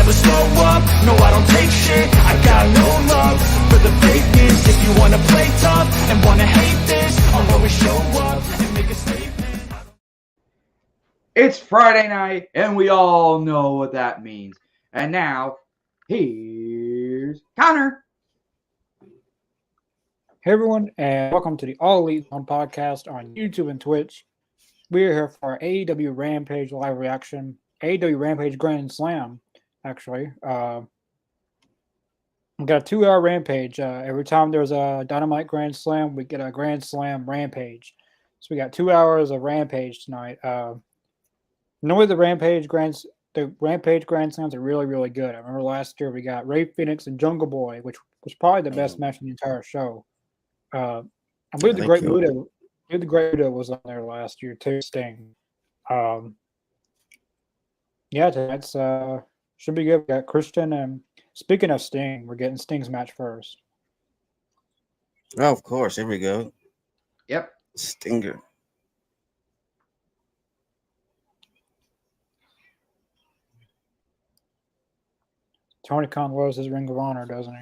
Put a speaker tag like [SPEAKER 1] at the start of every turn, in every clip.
[SPEAKER 1] never slow up, no I don't take shit. I got no love for the fakeness. If you wanna play tough and wanna hate this, I'll always show up and make a statement.
[SPEAKER 2] It's Friday night, and we all know what that means. And now, here's Connor.
[SPEAKER 3] Hey everyone, and welcome to the All Elite Zone podcast on YouTube and Twitch. We're here for our AEW Rampage live reaction, AEW Rampage Grand Slam, actually. We got a 2-hour Rampage. Every time there's a Dynamite Grand Slam, we get a Grand Slam Rampage. So we got 2 hours of Rampage tonight. Normally the Rampage Grand Slams are really, really good. I remember last year we got Ray Phoenix and Jungle Boy, which was probably the best match in the entire show. I believe the Great Buddha was on there last year too. Sting. Yeah, that's should be good. We got Christian, and speaking of Sting, we're getting Sting's match first.
[SPEAKER 4] Oh, of course. Here we go.
[SPEAKER 2] Yep.
[SPEAKER 4] Stinger.
[SPEAKER 3] Tony Khan loves his Ring of Honor, doesn't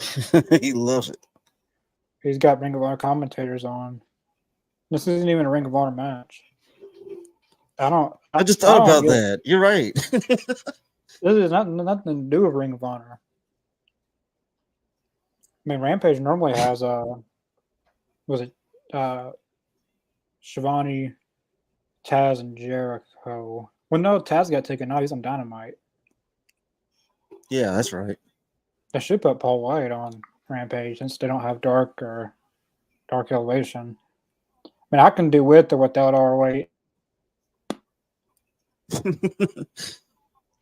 [SPEAKER 3] he?
[SPEAKER 4] He loves it.
[SPEAKER 3] He's got Ring of Honor commentators on. This isn't even a Ring of Honor match.
[SPEAKER 4] I just thought about that. You're right.
[SPEAKER 3] This is nothing to do with Ring of Honor. I mean, Rampage normally has Shivani, Taz, and Jericho. Well, no, Taz got taken out. He's on Dynamite.
[SPEAKER 4] Yeah, that's right.
[SPEAKER 3] They should put Paul White on Rampage since they don't have Dark Elevation. I mean, I can do with or without ROH.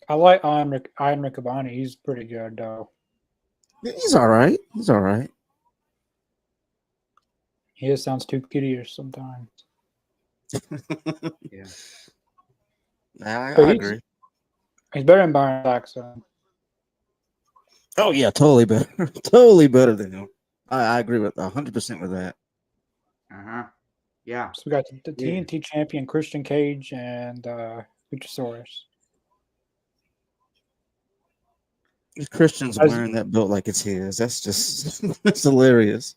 [SPEAKER 3] I like Ian Riccaboni. He's pretty good, though.
[SPEAKER 4] He's all right. He's all right.
[SPEAKER 3] He just sounds too kiddie-ish sometimes.
[SPEAKER 4] Yeah. I agree.
[SPEAKER 3] He's better than Byron Saxon.
[SPEAKER 4] Oh, yeah, totally better. Totally better than him. I agree with 100% with that.
[SPEAKER 2] Uh-huh. Yeah.
[SPEAKER 3] So we got the TNT champion Christian Cage and Luchasaurus.
[SPEAKER 4] Christian's wearing that belt like it's his. That's just that's hilarious.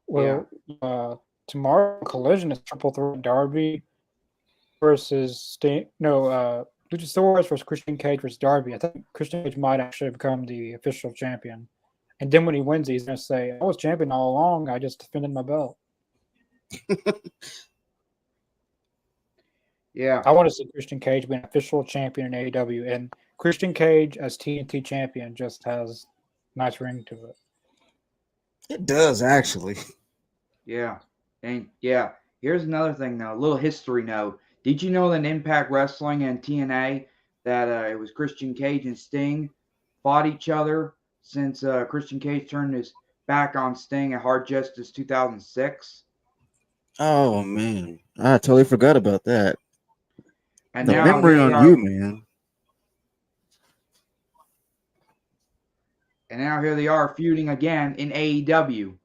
[SPEAKER 3] Well, tomorrow Collision is Triple Threat Darby versus Sting. No, Luchasaurus versus Christian Cage versus Darby. I think Christian Cage might actually become the official champion. And then when he wins, he's going to say, I was champion all along. I just defended my belt.
[SPEAKER 2] Yeah.
[SPEAKER 3] I want to see Christian Cage be an official champion in AEW. And Christian Cage as TNT champion just has a nice ring to it.
[SPEAKER 4] It does, actually.
[SPEAKER 2] Yeah. And yeah, here's another thing, though. A little history note. Did you know that in Impact Wrestling and TNA that it was Christian Cage and Sting fought each other since Christian Cage turned his back on Sting at Hard Justice 2006?
[SPEAKER 4] Oh, man. I totally forgot about that.
[SPEAKER 2] And
[SPEAKER 4] the
[SPEAKER 2] now
[SPEAKER 4] memory on you, man.
[SPEAKER 2] And now here they are feuding again in AEW.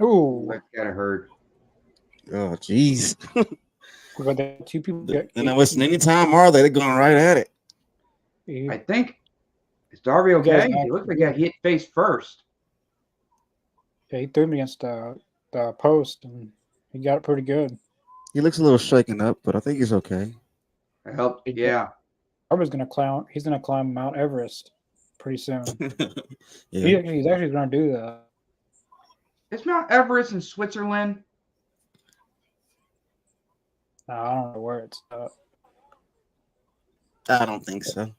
[SPEAKER 3] Ooh.
[SPEAKER 2] That gotta hurt.
[SPEAKER 4] Oh, jeez.
[SPEAKER 3] We got the two people.
[SPEAKER 4] They're not wasting any time, are they? They're going right at it.
[SPEAKER 2] I think. Is Darby okay? He looked like he got hit face first.
[SPEAKER 3] Yeah, he threw him against the post, and he got it pretty good.
[SPEAKER 4] He looks a little shaken up, but I think he's okay.
[SPEAKER 2] I hope. Yeah.
[SPEAKER 3] Darby's he's gonna climb Mount Everest pretty soon.
[SPEAKER 4] Yeah.
[SPEAKER 3] He's actually gonna do that.
[SPEAKER 2] Is Mount Everest in Switzerland?
[SPEAKER 3] I don't know where it's at.
[SPEAKER 4] I don't think so.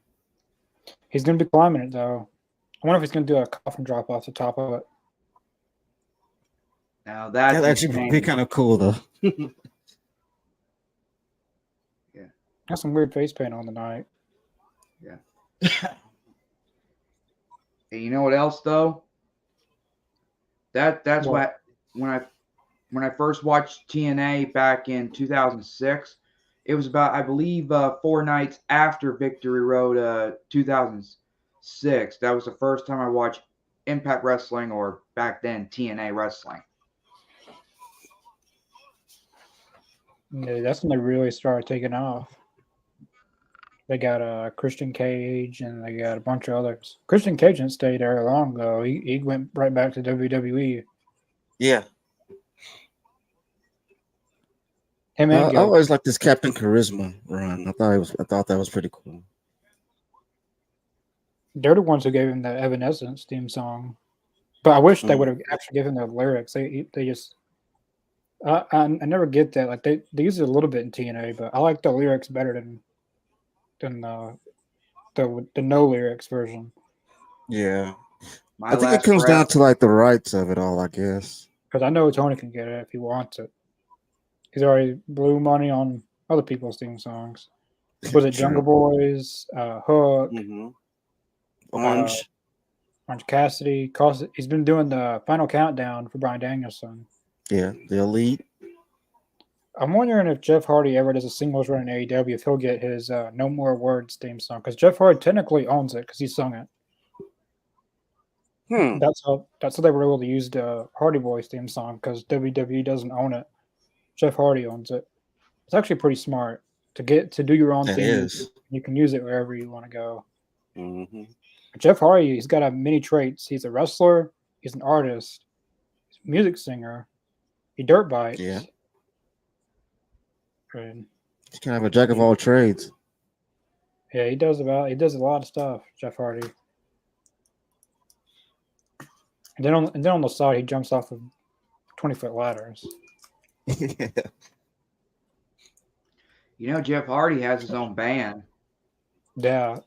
[SPEAKER 3] He's gonna be climbing it though. I wonder if he's gonna do a coffin drop off the top of it.
[SPEAKER 2] Now that'd
[SPEAKER 4] actually be kind of cool though.
[SPEAKER 2] Yeah.
[SPEAKER 3] Got some weird face paint on the night.
[SPEAKER 2] Yeah. And you know what else though? That's what when I first watched TNA back in 2006, it was about, I believe, 4 nights after Victory Road 2006. That was the first time I watched Impact Wrestling, or back then TNA Wrestling.
[SPEAKER 3] Yeah, that's when they really started taking off. They got Christian Cage, and they got a bunch of others. Christian Cage didn't stay there long ago. He went right back to WWE.
[SPEAKER 4] Yeah.
[SPEAKER 3] Him
[SPEAKER 4] I
[SPEAKER 3] and Gil.
[SPEAKER 4] always liked this Captain Charisma run. I thought that was pretty cool.
[SPEAKER 3] They're the ones who gave him the Evanescence theme song. But I wish they would have actually given the lyrics. They just I never get that. Like they use it a little bit in TNA, but I like the lyrics better than the no lyrics version.
[SPEAKER 4] Yeah.
[SPEAKER 2] My
[SPEAKER 4] I think it
[SPEAKER 2] last
[SPEAKER 4] comes down
[SPEAKER 2] breath.
[SPEAKER 4] to like the rights of it all, I guess.
[SPEAKER 3] Because I know Tony can get it if he wants it. He's already blew money on other people's theme songs. Was it Jungle Boys, Hook,
[SPEAKER 4] Mm-hmm. Orange.
[SPEAKER 3] Orange Cassidy? He's been doing the Final Countdown for Bryan Danielson.
[SPEAKER 4] Yeah, the Elite.
[SPEAKER 3] I'm wondering if Jeff Hardy ever does a singles run in AEW, if he'll get his No More Words theme song. Because Jeff Hardy technically owns it because he sung it. That's how they were able to use the Hardy Boys theme song because WWE doesn't own it. Jeff Hardy owns it. It's actually pretty smart to do your own
[SPEAKER 4] That
[SPEAKER 3] theme.
[SPEAKER 4] is.
[SPEAKER 3] You can use it wherever you want to go.
[SPEAKER 4] Mm-hmm.
[SPEAKER 3] Jeff Hardy, he's got many traits. He's a wrestler. He's an artist. He's a music singer. He dirt bikes.
[SPEAKER 4] Yeah.
[SPEAKER 3] And,
[SPEAKER 4] He's kind of a jack of all trades.
[SPEAKER 3] yeah, he does a lot of stuff. Jeff Hardy. And then on the side, he jumps off of 20-foot ladders.
[SPEAKER 4] Yeah.
[SPEAKER 2] You know, Jeff Hardy has his own band.
[SPEAKER 3] Yeah,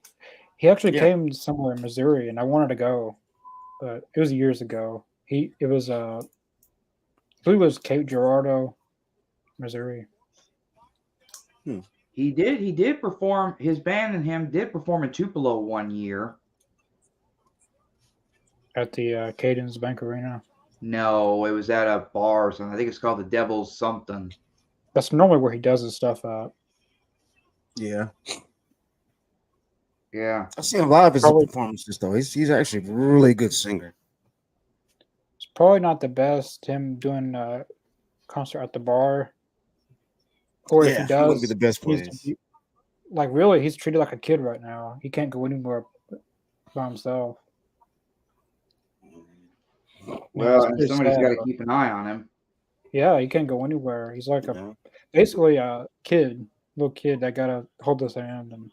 [SPEAKER 3] he actually
[SPEAKER 4] Yeah.
[SPEAKER 3] came somewhere in Missouri, and I wanted to go, but it was years ago. I believe it was Cape Girardeau, Missouri.
[SPEAKER 2] He did perform. His band and him did perform in Tupelo one year.
[SPEAKER 3] At the Cadence Bank Arena.
[SPEAKER 2] No, it was at a bar or something. I think it's called the Devil's something.
[SPEAKER 3] That's normally where he does his stuff at.
[SPEAKER 4] Yeah.
[SPEAKER 2] Yeah.
[SPEAKER 4] I've seen a lot of his
[SPEAKER 3] Probably-
[SPEAKER 4] performances though. He's actually a really good singer.
[SPEAKER 3] It's probably not the best him doing a concert at the bar. Or if he
[SPEAKER 4] It
[SPEAKER 3] does,
[SPEAKER 4] wouldn't be the best
[SPEAKER 3] he's-
[SPEAKER 4] place.
[SPEAKER 3] like really, he's treated like a kid right now. He can't go anywhere by himself.
[SPEAKER 2] Well,
[SPEAKER 3] it's
[SPEAKER 2] and
[SPEAKER 3] pretty
[SPEAKER 2] somebody's
[SPEAKER 3] sad,
[SPEAKER 2] got to
[SPEAKER 3] but-
[SPEAKER 2] keep an eye on him.
[SPEAKER 3] Yeah, he can't go anywhere. He's like
[SPEAKER 4] Yeah.
[SPEAKER 3] basically a little kid that gotta hold his hand. And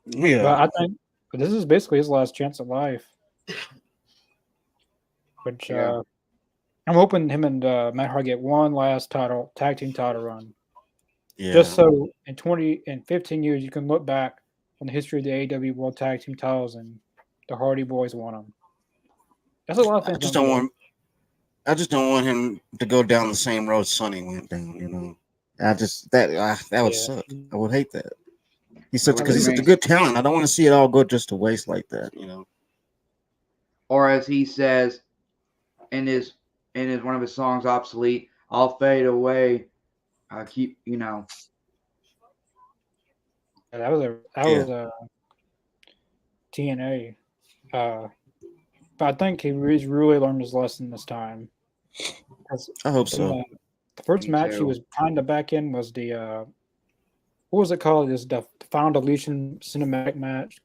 [SPEAKER 4] Yeah.
[SPEAKER 3] but I think this is basically his last chance at life. Which
[SPEAKER 2] Yeah.
[SPEAKER 3] I'm hoping him and Matt Hardy get one last tag team title run.
[SPEAKER 4] Yeah.
[SPEAKER 3] Just so in 15 years you can look back on the history of the AEW World Tag Team titles and the Hardy Boys won them. That's a lot of things.
[SPEAKER 4] I just don't want him to go down the same road Sonny went down, you know. That would
[SPEAKER 3] Yeah.
[SPEAKER 4] suck. I would hate that. He's
[SPEAKER 2] What
[SPEAKER 4] such
[SPEAKER 2] do you
[SPEAKER 4] a
[SPEAKER 2] mean?
[SPEAKER 4] good talent. I don't want to see it all go just to waste like that, you know.
[SPEAKER 2] Or as he says in his one of his songs, Obsolete, I'll fade away. I keep, you know.
[SPEAKER 3] That was a TNA. But I think he's really learned his lesson this time.
[SPEAKER 4] I hope so.
[SPEAKER 3] The first
[SPEAKER 2] Me
[SPEAKER 3] match he
[SPEAKER 2] too.
[SPEAKER 3] was kind of back in was the what was it called? This the Final Deletion cinematic match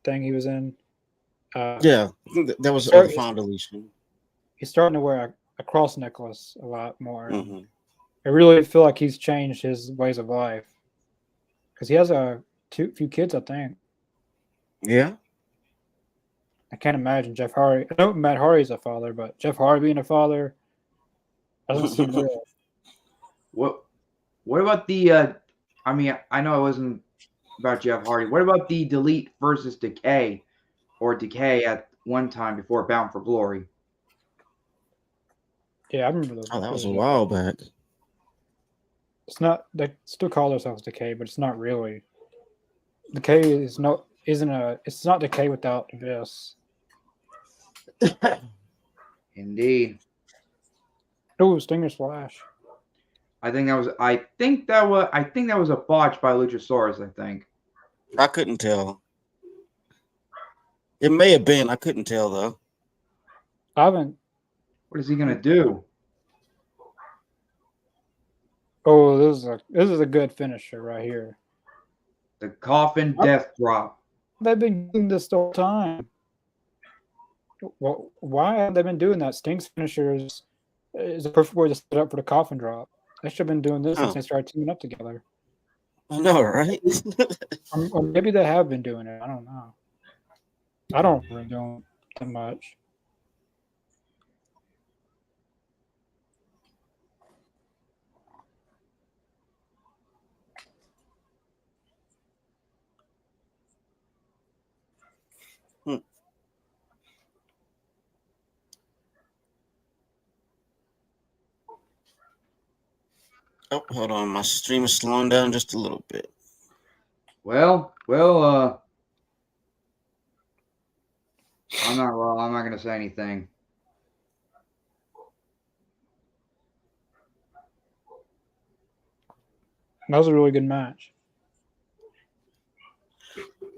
[SPEAKER 3] thing he was in.
[SPEAKER 4] Yeah, that was
[SPEAKER 3] Sorry.
[SPEAKER 4] a fond deletion.
[SPEAKER 3] He's starting to wear a cross necklace a lot more.
[SPEAKER 4] Mhm.
[SPEAKER 3] I really feel like he's changed his ways of life because he has few kids, I think.
[SPEAKER 4] Yeah.
[SPEAKER 3] I can't imagine Jeff Hardy. I know Matt Hardy's a father, but Jeff Hardy being a father doesn't seem real.
[SPEAKER 2] What about the I mean, I know it wasn't about Jeff Hardy. What about the Delete versus Decay or Decay at one time before Bound for Glory?
[SPEAKER 3] Yeah, I remember those.
[SPEAKER 4] Oh, that was a
[SPEAKER 3] those-
[SPEAKER 4] while back.
[SPEAKER 3] It's not. They still call themselves Decay, but it's not really. Decay is no. Isn't a. It's not Decay without this.
[SPEAKER 2] Indeed.
[SPEAKER 3] Oh, Stinger Splash.
[SPEAKER 2] I think that was a botch by Luchasaurus, I think.
[SPEAKER 4] I couldn't tell. It may have been. I couldn't tell though.
[SPEAKER 3] I haven't.
[SPEAKER 2] What is he gonna do?
[SPEAKER 3] Oh, this is a good finisher right here.
[SPEAKER 2] The coffin death drop.
[SPEAKER 3] They've been doing this the whole time. Well, why have they been doing that? Sting's finishers is a perfect way to set up for the coffin drop. They should have been doing this since they started teaming up together.
[SPEAKER 4] I know, right?
[SPEAKER 3] Or maybe they have been doing it. I don't know. I don't really do it that much.
[SPEAKER 4] Oh, hold on. My stream is slowing down just a little bit.
[SPEAKER 2] Well, I'm not gonna say anything.
[SPEAKER 3] That was a really good match.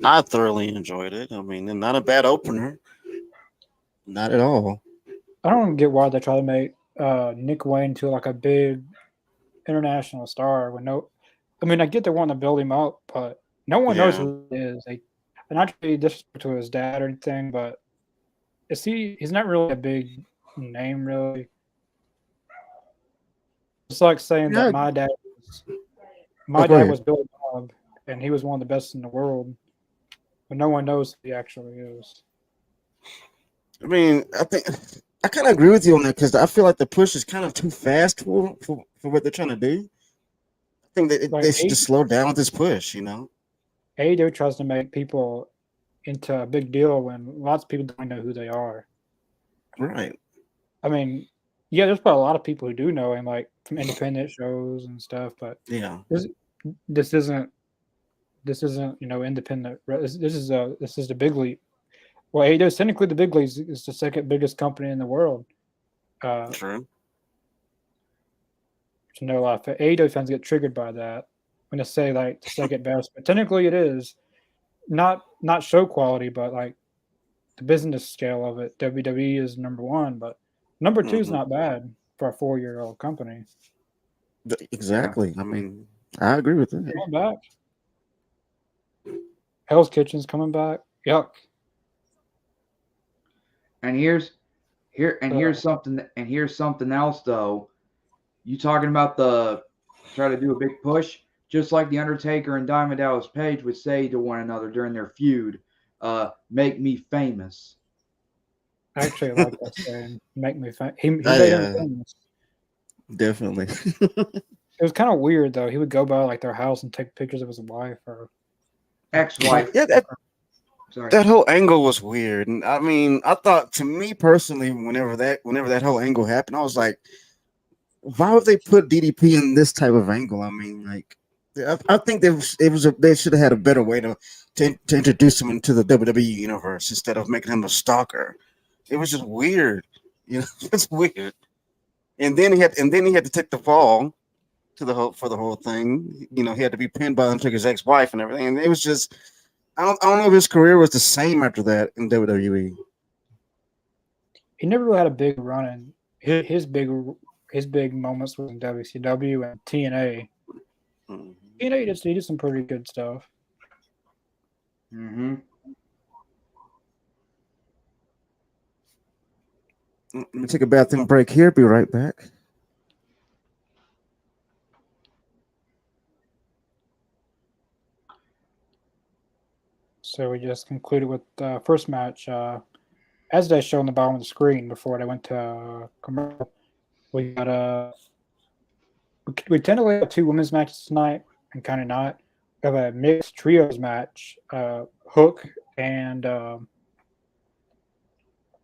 [SPEAKER 4] I thoroughly enjoyed it. I mean, not a bad opener. Not at all.
[SPEAKER 3] I don't get why they try to make Nick Wayne to like a big international star when I mean, I get they want to build him up, but no one knows who he is. They're not to be disrespectful to his dad or anything, but he's not really a big name, really. It's like saying that my dad was Billy Bob, and he was one of the best in the world, but no one knows who he actually is.
[SPEAKER 4] I mean, I kind of agree with you on that because I feel like the push is kind of too fast for what they're trying to do. I think that they should just slow down with this push, you know?
[SPEAKER 3] AEW tries to make people into a big deal when lots of people don't know who they are.
[SPEAKER 4] Right.
[SPEAKER 3] I mean, yeah, there's probably a lot of people who do know him, like from independent shows and stuff, but
[SPEAKER 4] yeah,
[SPEAKER 3] this isn't independent. This is the big league. Well, AEW is technically the big leagues is the second biggest company in the world.
[SPEAKER 4] True.
[SPEAKER 3] So no, a lot of AEW fans get triggered by that when they say like the second best, but technically it is not show quality, but like the business scale of it. WWE is number one, but number two is not bad for a 4-year-old company.
[SPEAKER 4] Exactly. I mean, I agree with that.
[SPEAKER 3] Coming back. Hell's Kitchen's coming back. Yuck.
[SPEAKER 2] And here's something else though. You talking about try to do a big push, just like the Undertaker and Diamond Dallas Page would say to one another during their feud, "Make me famous."
[SPEAKER 3] I actually like that saying. Make me famous. He made him famous.
[SPEAKER 4] Definitely.
[SPEAKER 3] It was kind of weird though. He would go by like their house and take pictures of his wife or
[SPEAKER 2] ex-wife.
[SPEAKER 4] Yeah, that whole angle was weird. And I mean, I thought, to me personally, whenever that whole angle happened, I was like, why would they put DDP in this type of angle? I mean, like, I think they should have had a better way to introduce him into the WWE universe instead of making him a stalker. It was just weird, you know. It's weird. And then he had to take the fall for the whole thing. You know, he had to be pinned by Undertaker's ex-wife and everything. And it was just, I don't know if his career was the same after that in WWE.
[SPEAKER 3] He never really had a big run, and his big moments was in WCW and TNA.
[SPEAKER 4] Mm-hmm.
[SPEAKER 3] TNA he did some pretty good stuff.
[SPEAKER 2] Mm-hmm.
[SPEAKER 4] Let me take a bathroom break here. Be right back.
[SPEAKER 3] So we just concluded with the first match. As they show on the bottom of the screen before they went to commercial, we got we tend to have 2 women's matches tonight, and kind of not. We have a mixed trios match. Hook and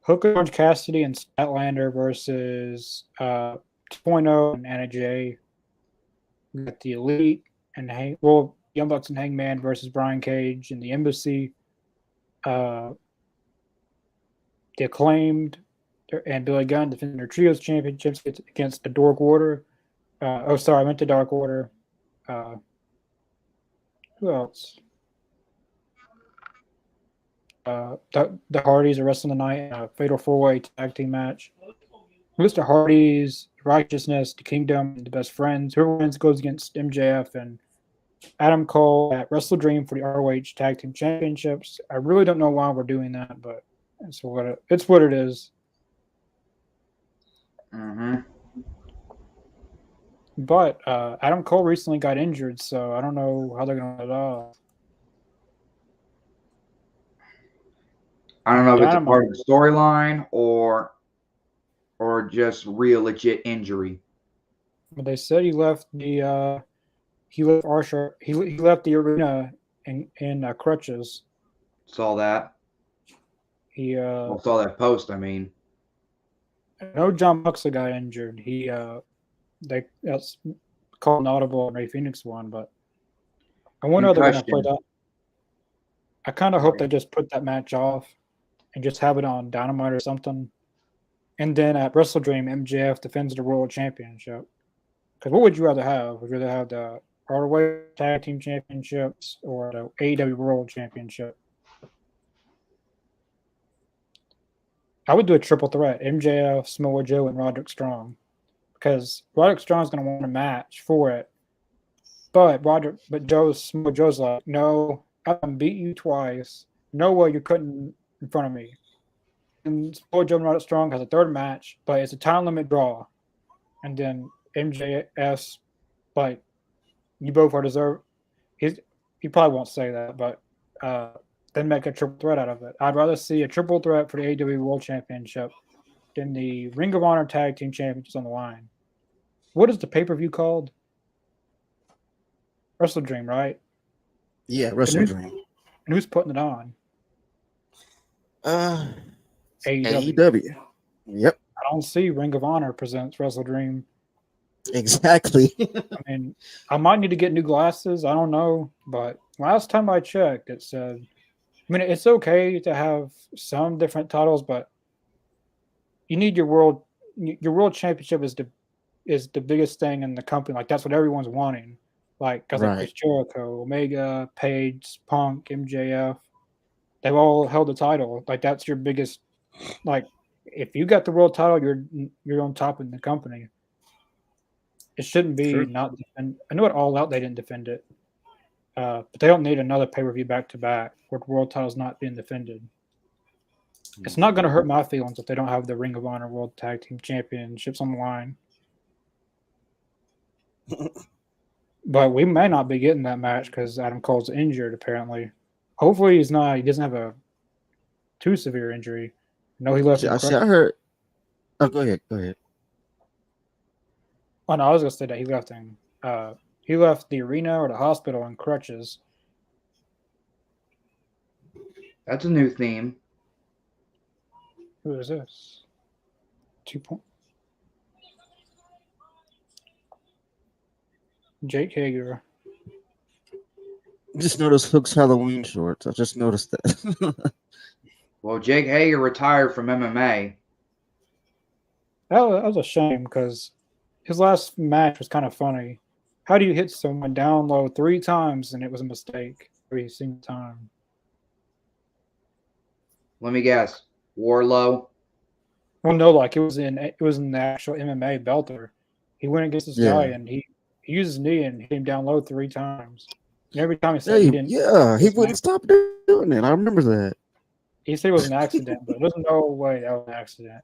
[SPEAKER 3] Orange Cassidy and Statlander versus 2.0 and Anna Jay. We got the Elite and Young Bucks and Hangman versus Brian Cage and the Embassy. The Acclaimed and Billy Gunn defending their trios championships against the Dark Order. I meant the Dark Order. Who else? The Hardys are wrestling tonight in a fatal 4-way tag team match. Mr. Hardy's, Righteousness, the Kingdom, the Best Friends. Whoever wins goes against MJF and Adam Cole at Wrestle Dream for the ROH Tag Team Championships. I really don't know why we're doing that, but it's what it is.
[SPEAKER 2] Mm-hmm.
[SPEAKER 3] But Adam Cole recently got injured, so I don't know how they're going to let it off.
[SPEAKER 2] I don't know if it's a
[SPEAKER 3] Dynamite.
[SPEAKER 2] part of the storyline or just real legit injury.
[SPEAKER 3] But they said he left the Archer. He left the arena in crutches.
[SPEAKER 2] Saw that.
[SPEAKER 3] He
[SPEAKER 2] Saw that post. I mean,
[SPEAKER 3] no, John Moxley got injured. That's called an audible and Ray Phoenix won, but I wonder how they're going to play that. I kind of hope they just put that match off and just have it on Dynamite or something. And then at Wrestle Dream, MJF defends the World Championship. Because what would you rather have? Would you rather have the ROH Tag Team Championships or the AEW World Championship? I would do a triple threat: MJF, Samoa Joe, and Roderick Strong. Because Roderick Strong's going to want a match for it. But Samoa Joe's like, no, I can beat you twice. No way you couldn't in front of me. And Samoa Joe and Roderick Strong has a third match, but it's a time limit draw. And then MJS, like, you both are deserved. He probably won't say that, but then make a triple threat out of it. I'd rather see a triple threat for the AEW World Championship than the Ring of Honor Tag Team Championships on the line. What is the pay-per-view called? Wrestle Dream, right?
[SPEAKER 4] Yeah, Wrestle Dream.
[SPEAKER 3] And who's putting it on?
[SPEAKER 4] AEW. Yep.
[SPEAKER 3] I don't see Ring of Honor presents Wrestle Dream.
[SPEAKER 4] Exactly.
[SPEAKER 3] I mean, I might need to get new glasses. I don't know, but last time I checked, it said. I mean, it's okay to have some different titles, but you need your world championship is the biggest thing in the company. Like that's what everyone's wanting. Like because
[SPEAKER 4] Right.
[SPEAKER 3] like Jericho, Omega, Page, Punk, MJF, they've all held the title. Like that's your biggest. Like if you got the world title, you're on top in the company. It shouldn't be not defend. I know at All Out they didn't defend it, but they don't need another pay-per-view back-to-back where the world title's not being defended. It's not going to hurt my feelings if they don't have the Ring of Honor World Tag Team Championships on the line. But we may not be getting that match because Adam Cole's injured, apparently. Hopefully he doesn't have a too severe injury. No, he left.
[SPEAKER 4] I heard. Oh, go ahead.
[SPEAKER 3] Oh no, I was gonna say that he left the arena or the hospital in crutches.
[SPEAKER 2] That's a new theme.
[SPEAKER 3] Who is this? 2 point. Jake Hager.
[SPEAKER 4] Just noticed Hook's Halloween shorts. I just noticed that.
[SPEAKER 2] Well, Jake Hager retired from MMA.
[SPEAKER 3] That was a shame because his last match was kind of funny. How do you hit someone down low 3 times and it was a mistake every single time?
[SPEAKER 2] Let me guess. Warlow.
[SPEAKER 3] Well, no, like it was in the actual MMA belter. He went against this guy and he used his knee and hit him down low 3 times. And every time he said he didn't.
[SPEAKER 4] Yeah, he wouldn't stop doing it. I remember that.
[SPEAKER 3] He said it was an accident, but there's no way that was an accident.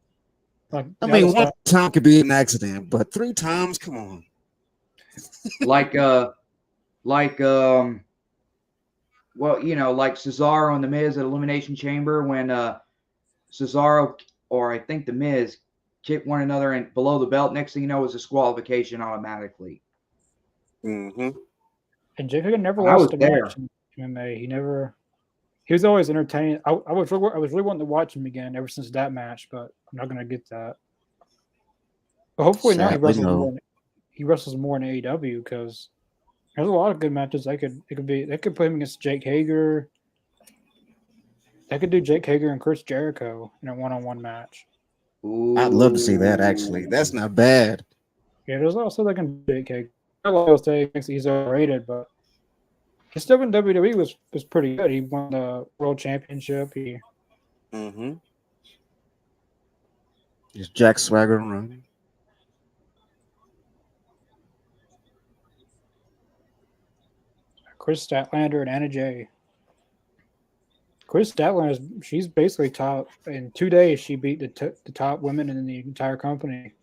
[SPEAKER 3] Like,
[SPEAKER 4] I mean, one time could be an accident, but 3 times, come on.
[SPEAKER 2] like Cesaro and The Miz at Elimination Chamber when Cesaro or I think The Miz kicked one another and below the belt. Next thing you know, it was a disqualification automatically.
[SPEAKER 4] Mm-hmm.
[SPEAKER 3] And Jake Hager never lost a match in MMA. He was always entertaining. I was really wanting to watch him again ever since that match, but I'm not going to get that. But hopefully now he wrestles more in AEW because there's a lot of good matches. They could put him against Jake Hager. They could do Jake Hager and Chris Jericho in a one-on-one match.
[SPEAKER 2] Ooh.
[SPEAKER 4] I'd love to see that. Actually, that's not bad.
[SPEAKER 3] Yeah, there's also they can do Jake Hager. A lot of say he's overrated, but his stuff in WWE was pretty good. He won the world championship.
[SPEAKER 4] Mm-hmm. Is Jack Swagger running?
[SPEAKER 3] Chris Statlander and Anna Jay. Chris Statlander, she's basically top. In 2 days, she beat the top women in the entire company.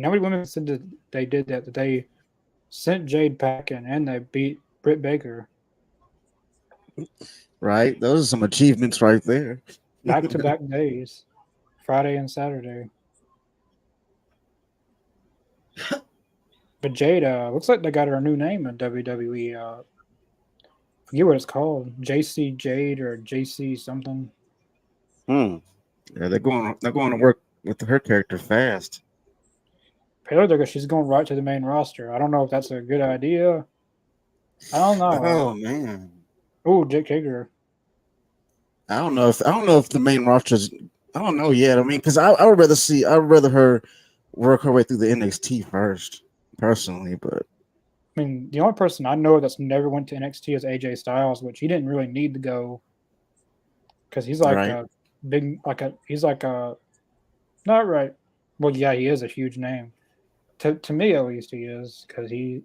[SPEAKER 3] How many women said that they did that? That they sent Jade packing and they beat Britt Baker
[SPEAKER 4] Right? Those are some achievements right there.
[SPEAKER 3] back-to-back days, Friday and Saturday. But Jade, looks like they got her a new name in WWE. Forget what it's called, JC Jade or JC something.
[SPEAKER 4] Yeah, they're going to work with her character fast.
[SPEAKER 3] Apparently, she's going right to the main roster. I don't know if that's a good idea. I don't know.
[SPEAKER 4] Oh man.
[SPEAKER 3] Oh, Jake Hager.
[SPEAKER 4] I don't know if the main roster's. I don't know yet. I mean, because I would rather her work her way through the NXT first, personally. But
[SPEAKER 3] I mean, the only person I know that's never went to NXT is AJ Styles, which he didn't really need to go because he's like
[SPEAKER 4] Right.
[SPEAKER 3] a big, he's like a not right. Well, yeah, he is a huge name. To me, at least, he is because he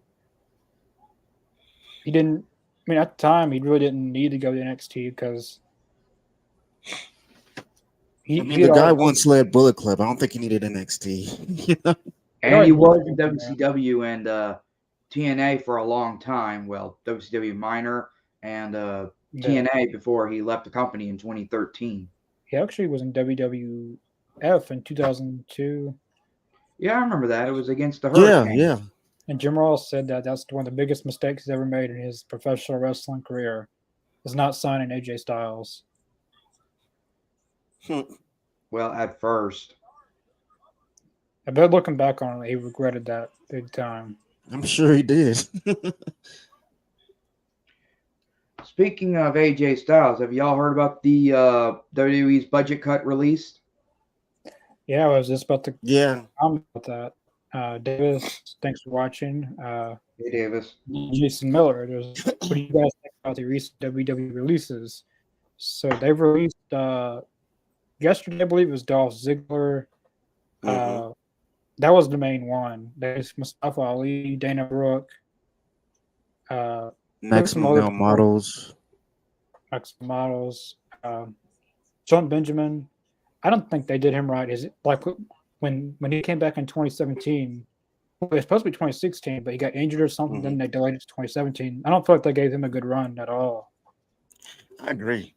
[SPEAKER 3] didn't. I mean, at the time, he really didn't need to go to NXT because
[SPEAKER 4] the guy once led Bullet Club. I don't think he needed NXT. You know?
[SPEAKER 2] And he was in WCW and TNA for a long time. Well, WCW minor and TNA before he left the company in 2013.
[SPEAKER 3] He actually was in WWF in 2002.
[SPEAKER 2] Yeah, I remember that. It was against the Hurricane.
[SPEAKER 4] Yeah.
[SPEAKER 3] And Jim Ross said that that's one of the biggest mistakes he's ever made in his professional wrestling career is not signing AJ Styles.
[SPEAKER 2] Well, at first.
[SPEAKER 3] I bet looking back on it, he regretted that big time.
[SPEAKER 4] I'm sure he did.
[SPEAKER 2] Speaking of AJ Styles, have y'all heard about the WWE's budget cut released?
[SPEAKER 3] Yeah, I was just about to comment about that. Davis, thanks for watching.
[SPEAKER 2] Hey, Davis.
[SPEAKER 3] Jason Miller, what do you guys think about the recent WWE releases? So they've released yesterday, I believe it was Dolph Ziggler. That was the main one. There's Mustafa Ali, Dana Brooke,
[SPEAKER 4] Maximum Male Models.
[SPEAKER 3] Maximum Models. John Benjamin. I don't think they did him right. Is it like when he came back in 2017? Well, it was supposed to be 2016, but he got injured or something. Then they delayed it to 2017. I don't feel like they gave him a good run at all.
[SPEAKER 4] I agree.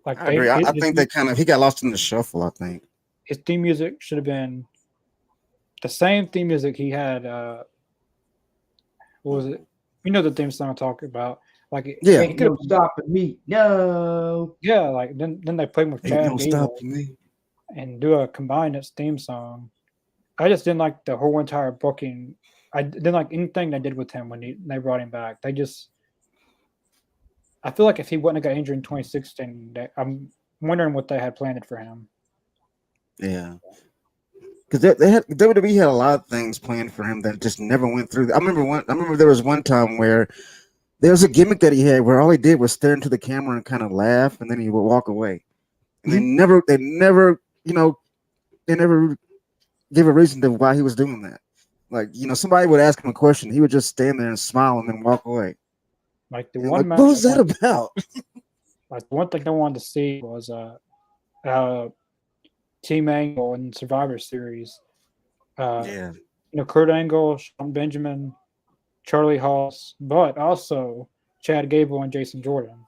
[SPEAKER 3] I
[SPEAKER 4] agree. I think he got lost in the shuffle. I think
[SPEAKER 3] his theme music should have been the same theme music he had. What was it? You know the theme song I'm talking about. Like
[SPEAKER 2] he could have stopped me. No.
[SPEAKER 3] Yeah, like then they played with Chad Gable
[SPEAKER 4] me.
[SPEAKER 3] And do a combined theme song. I just didn't like the whole entire booking. I didn't like anything they did with him when they brought him back. I feel like if he wouldn't have got injured in 2016, I'm wondering what they had planned for him.
[SPEAKER 4] Yeah. Because WWE had a lot of things planned for him that just never went through. I remember there was one time where there was a gimmick that he had where all he did was stare into the camera and kind of laugh, and then he would walk away. And they never give a reason to why he was doing that. Like, somebody would ask him a question, he would just stand there and smile and then walk away.
[SPEAKER 3] Like the one match,
[SPEAKER 4] what was that about?
[SPEAKER 3] Like one thing I wanted to see was Team Angle in Survivor Series. Kurt Angle, Sean Benjamin, Charlie Haas, but also Chad Gable and Jason Jordan.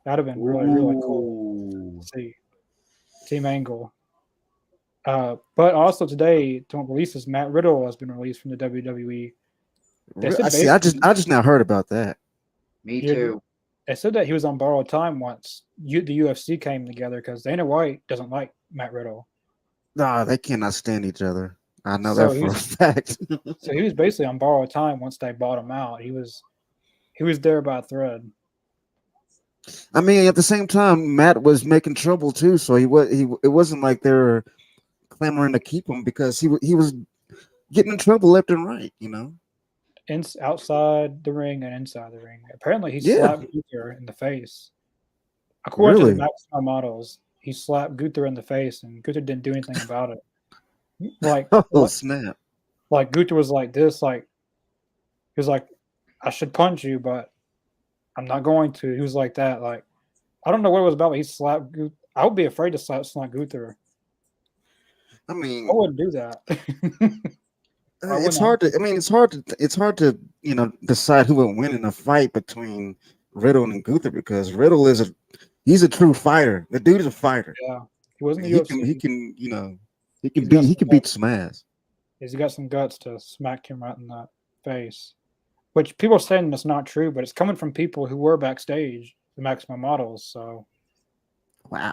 [SPEAKER 3] That'd have been really cool to see. Team Angle. But also today, to releases Matt Riddle has been released from the WWE.
[SPEAKER 4] I just now heard about that.
[SPEAKER 2] Me too.
[SPEAKER 3] They said that he was on borrowed time once the UFC came together because Dana White doesn't like Matt Riddle.
[SPEAKER 4] No, they cannot stand each other. I know that for a fact.
[SPEAKER 3] So he was basically on borrowed time once they bought him out. He was there by a thread.
[SPEAKER 4] I mean, at the same time, Matt was making trouble too. So it wasn't like they were clamoring to keep him because he was getting in trouble left and right.
[SPEAKER 3] Outside the ring and inside the ring. Apparently, he slapped Gunther in the face. According to the Maximum Models, he slapped Gunther in the face, and Gunther didn't do anything about it. Like,
[SPEAKER 4] snap!
[SPEAKER 3] Like Gunther was like this, like he was like, "I should punch you, but I'm not going to. He was like that. Like, I don't know what it was about, but he slapped I would be afraid to slap Gunther.
[SPEAKER 4] I
[SPEAKER 3] I
[SPEAKER 4] mean,
[SPEAKER 3] wouldn't do that. I
[SPEAKER 4] it's
[SPEAKER 3] wouldn't.
[SPEAKER 4] hard to. I mean, it's hard to decide who will win in a fight between Riddle and Gunther because Riddle he's a true fighter. The dude is a fighter.
[SPEAKER 3] Yeah, he wasn't the
[SPEAKER 4] He
[SPEAKER 3] UFC.
[SPEAKER 4] can
[SPEAKER 3] He's got some
[SPEAKER 4] beat
[SPEAKER 3] guts.
[SPEAKER 4] some ass.
[SPEAKER 3] He's got some guts to smack him right in the face. Which people are saying that's not true, but it's coming from people who were backstage, the Maximum Models. So
[SPEAKER 4] Wow,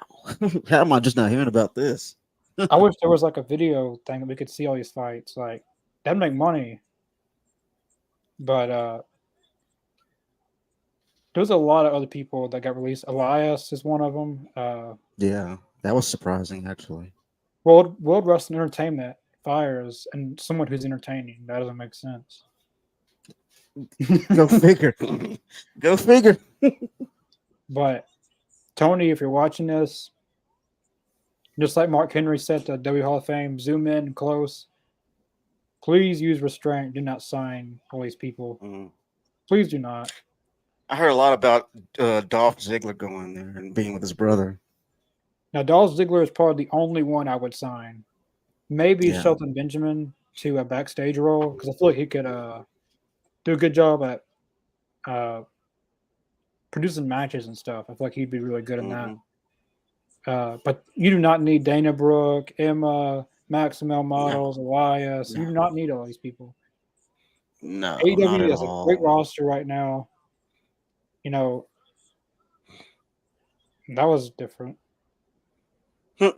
[SPEAKER 4] how am I just not hearing about this?
[SPEAKER 3] I wish there was like a video thing that we could see all these fights. Like that'd make money. But there's a lot of other people that got released. Elias is one of them.
[SPEAKER 4] Yeah, that was surprising actually.
[SPEAKER 3] World Wrestling Entertainment fires and someone who's entertaining. That doesn't make sense.
[SPEAKER 4] Go figure. Go figure.
[SPEAKER 3] But Tony, if you're watching this, just like Mark Henry said to W Hall of Fame, zoom in close. Please use restraint. Do not sign all these people.
[SPEAKER 4] Mhm.
[SPEAKER 3] Please do not.
[SPEAKER 4] I heard a lot about Dolph Ziggler going there and being with his brother.
[SPEAKER 3] Now, Dolph Ziggler is probably the only one I would sign. Maybe
[SPEAKER 4] Yeah.
[SPEAKER 3] Shelton Benjamin to a backstage role because I feel like he could do a good job at producing matches and stuff. I feel like he'd be really good in
[SPEAKER 4] Mhm.
[SPEAKER 3] that. But you do not need Dana Brooke, Emma, Maximel Models, Elias. You do not need all these people.
[SPEAKER 4] No, not
[SPEAKER 3] AEW
[SPEAKER 4] at
[SPEAKER 3] has a great
[SPEAKER 4] all.
[SPEAKER 3] roster right now. You know, that was different. Oh,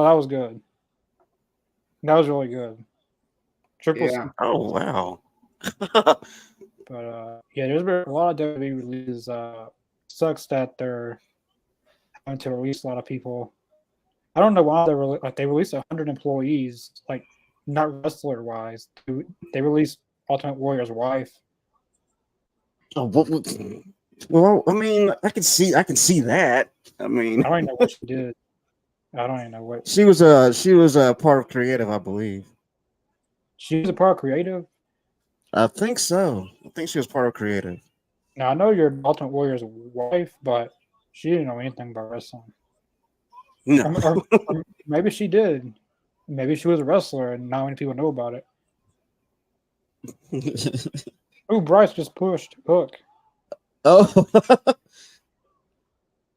[SPEAKER 3] that was good. That was really good. Triple
[SPEAKER 2] Yeah.
[SPEAKER 3] C.
[SPEAKER 4] Oh wow.
[SPEAKER 3] But yeah, there's been a lot of WWE releases. Sucks that they're having to release a lot of people. I don't know why they released 100 employees, like not wrestler wise. They released Ultimate Warrior's wife.
[SPEAKER 4] Oh, well, I mean, I can see that. I mean,
[SPEAKER 3] I don't even know what she did. I don't even know what
[SPEAKER 4] she was a part of creative, I believe.
[SPEAKER 3] she was a part of creative.
[SPEAKER 4] I think so. I think she was part of creative.
[SPEAKER 3] Now I know you're Ultimate Warrior's wife, but she didn't know anything about wrestling.
[SPEAKER 4] No.
[SPEAKER 3] Or maybe she did. Maybe she was a wrestler and not many people know about it. Oh, Bryce just pushed Hook.
[SPEAKER 4] Oh.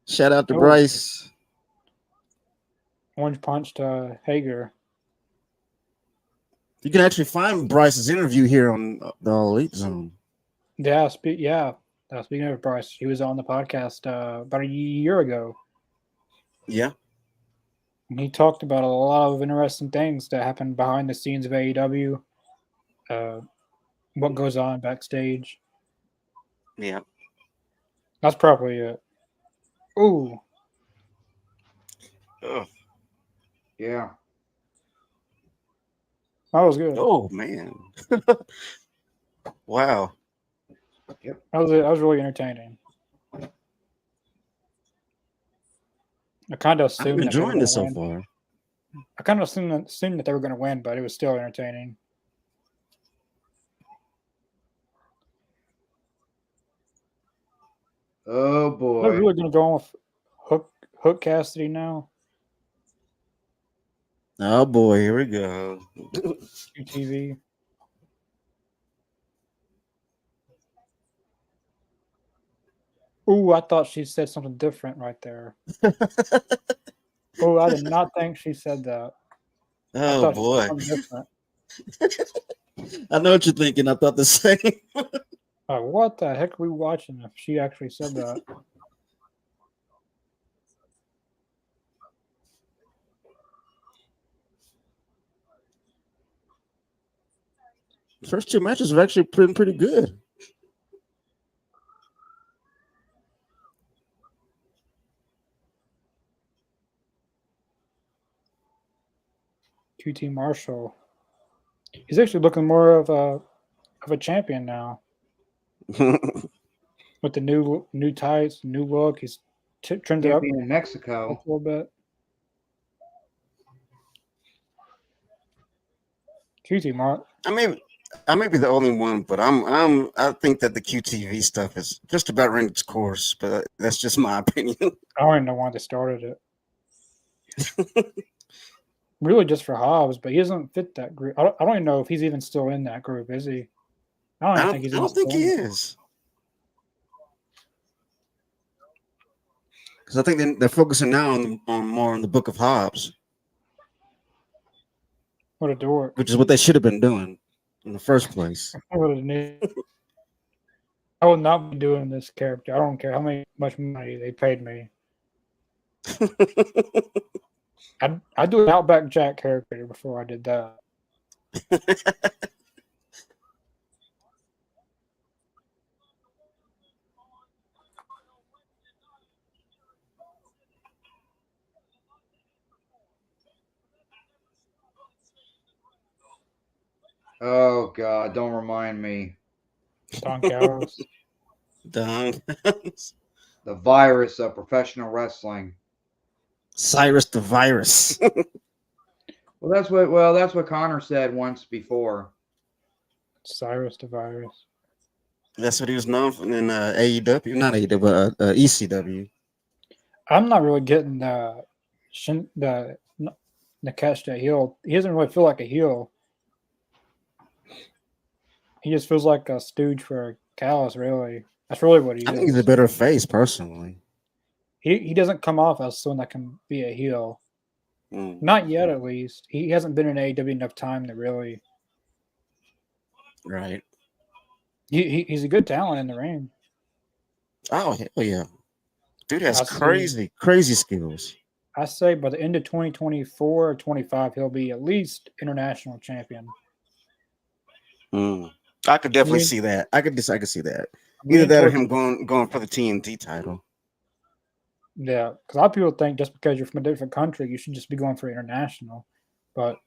[SPEAKER 4] Shout out to Bryce.
[SPEAKER 3] Orange punched Hager.
[SPEAKER 4] You can actually find Bryce's interview here on the Elite Zone.
[SPEAKER 3] Yeah, speaking of Bryce, he was on the podcast about a year ago.
[SPEAKER 4] Yeah.
[SPEAKER 3] And he talked about a lot of interesting things that happen behind the scenes of AEW, what goes on backstage.
[SPEAKER 4] Yeah.
[SPEAKER 3] That's probably it. Ooh.
[SPEAKER 4] Oh.
[SPEAKER 2] Yeah.
[SPEAKER 3] That was good.
[SPEAKER 4] Oh man. Wow.
[SPEAKER 3] That was really entertaining. I kind of assumed
[SPEAKER 4] I'm enjoying this so far.
[SPEAKER 3] I kind of assumed that they were going to win, but it was still entertaining.
[SPEAKER 2] Oh boy.
[SPEAKER 3] They're really going to go on with Hook Cassidy now.
[SPEAKER 4] Oh boy, here we go.
[SPEAKER 3] TV. Ooh, I thought she said something different right there. Oh, I did not think she said that.
[SPEAKER 4] Oh boy.
[SPEAKER 3] Different.
[SPEAKER 4] I know what you're thinking. I thought the same.
[SPEAKER 3] What the heck are we watching if she actually said that?
[SPEAKER 4] First two matches have actually been pretty good.
[SPEAKER 3] QT Marshall. He's actually looking more of a champion now. With the new tights, new look, he's trimmed it up
[SPEAKER 2] in Mexico
[SPEAKER 3] a little bit. QT Mark.
[SPEAKER 4] I mean, I may be the only one, but I think that the QTV stuff is just about run its course. But that's just my opinion.
[SPEAKER 3] I don't even know why they started it. Really, just for Hobbs, but he doesn't fit that group. I don't even know if he's even still in that group. Is he? I don't even think he's.
[SPEAKER 4] I don't think he is. Because I think they're focusing now on more on the Book of Hobbs.
[SPEAKER 3] What a dork!
[SPEAKER 4] Which is what they should have been doing in the first place.
[SPEAKER 3] What a noob. I will not be doing this character. I don't care how much money they paid me. I'd do an Outback Jack character before I did that.
[SPEAKER 2] Oh God, don't remind me.
[SPEAKER 3] Don Callis.
[SPEAKER 4] Don.
[SPEAKER 2] The virus of professional wrestling.
[SPEAKER 4] Cyrus the Virus.
[SPEAKER 2] Well, that's what Connor said once before.
[SPEAKER 3] Cyrus the Virus.
[SPEAKER 4] That's what he was known for in AEW, not AEW, but ECW.
[SPEAKER 3] I'm not really getting the catch that heel. He doesn't really feel like a heel. He just feels like a stooge for Callis, really. That's really what he is.
[SPEAKER 4] I think he's a better face, personally.
[SPEAKER 3] He doesn't come off as someone that can be a heel. Not yet, at least. He hasn't been in AEW enough time to really.
[SPEAKER 4] Right.
[SPEAKER 3] He's a good talent in the ring.
[SPEAKER 4] Oh, hell yeah. Dude has crazy skills.
[SPEAKER 3] I say by the end of 2024 or 25, he'll be at least international champion.
[SPEAKER 4] I could definitely see that. I could see that. Either that or him going for the TNT title.
[SPEAKER 3] Yeah, because a lot of people think just because you're from a different country, you should just be going for international. But,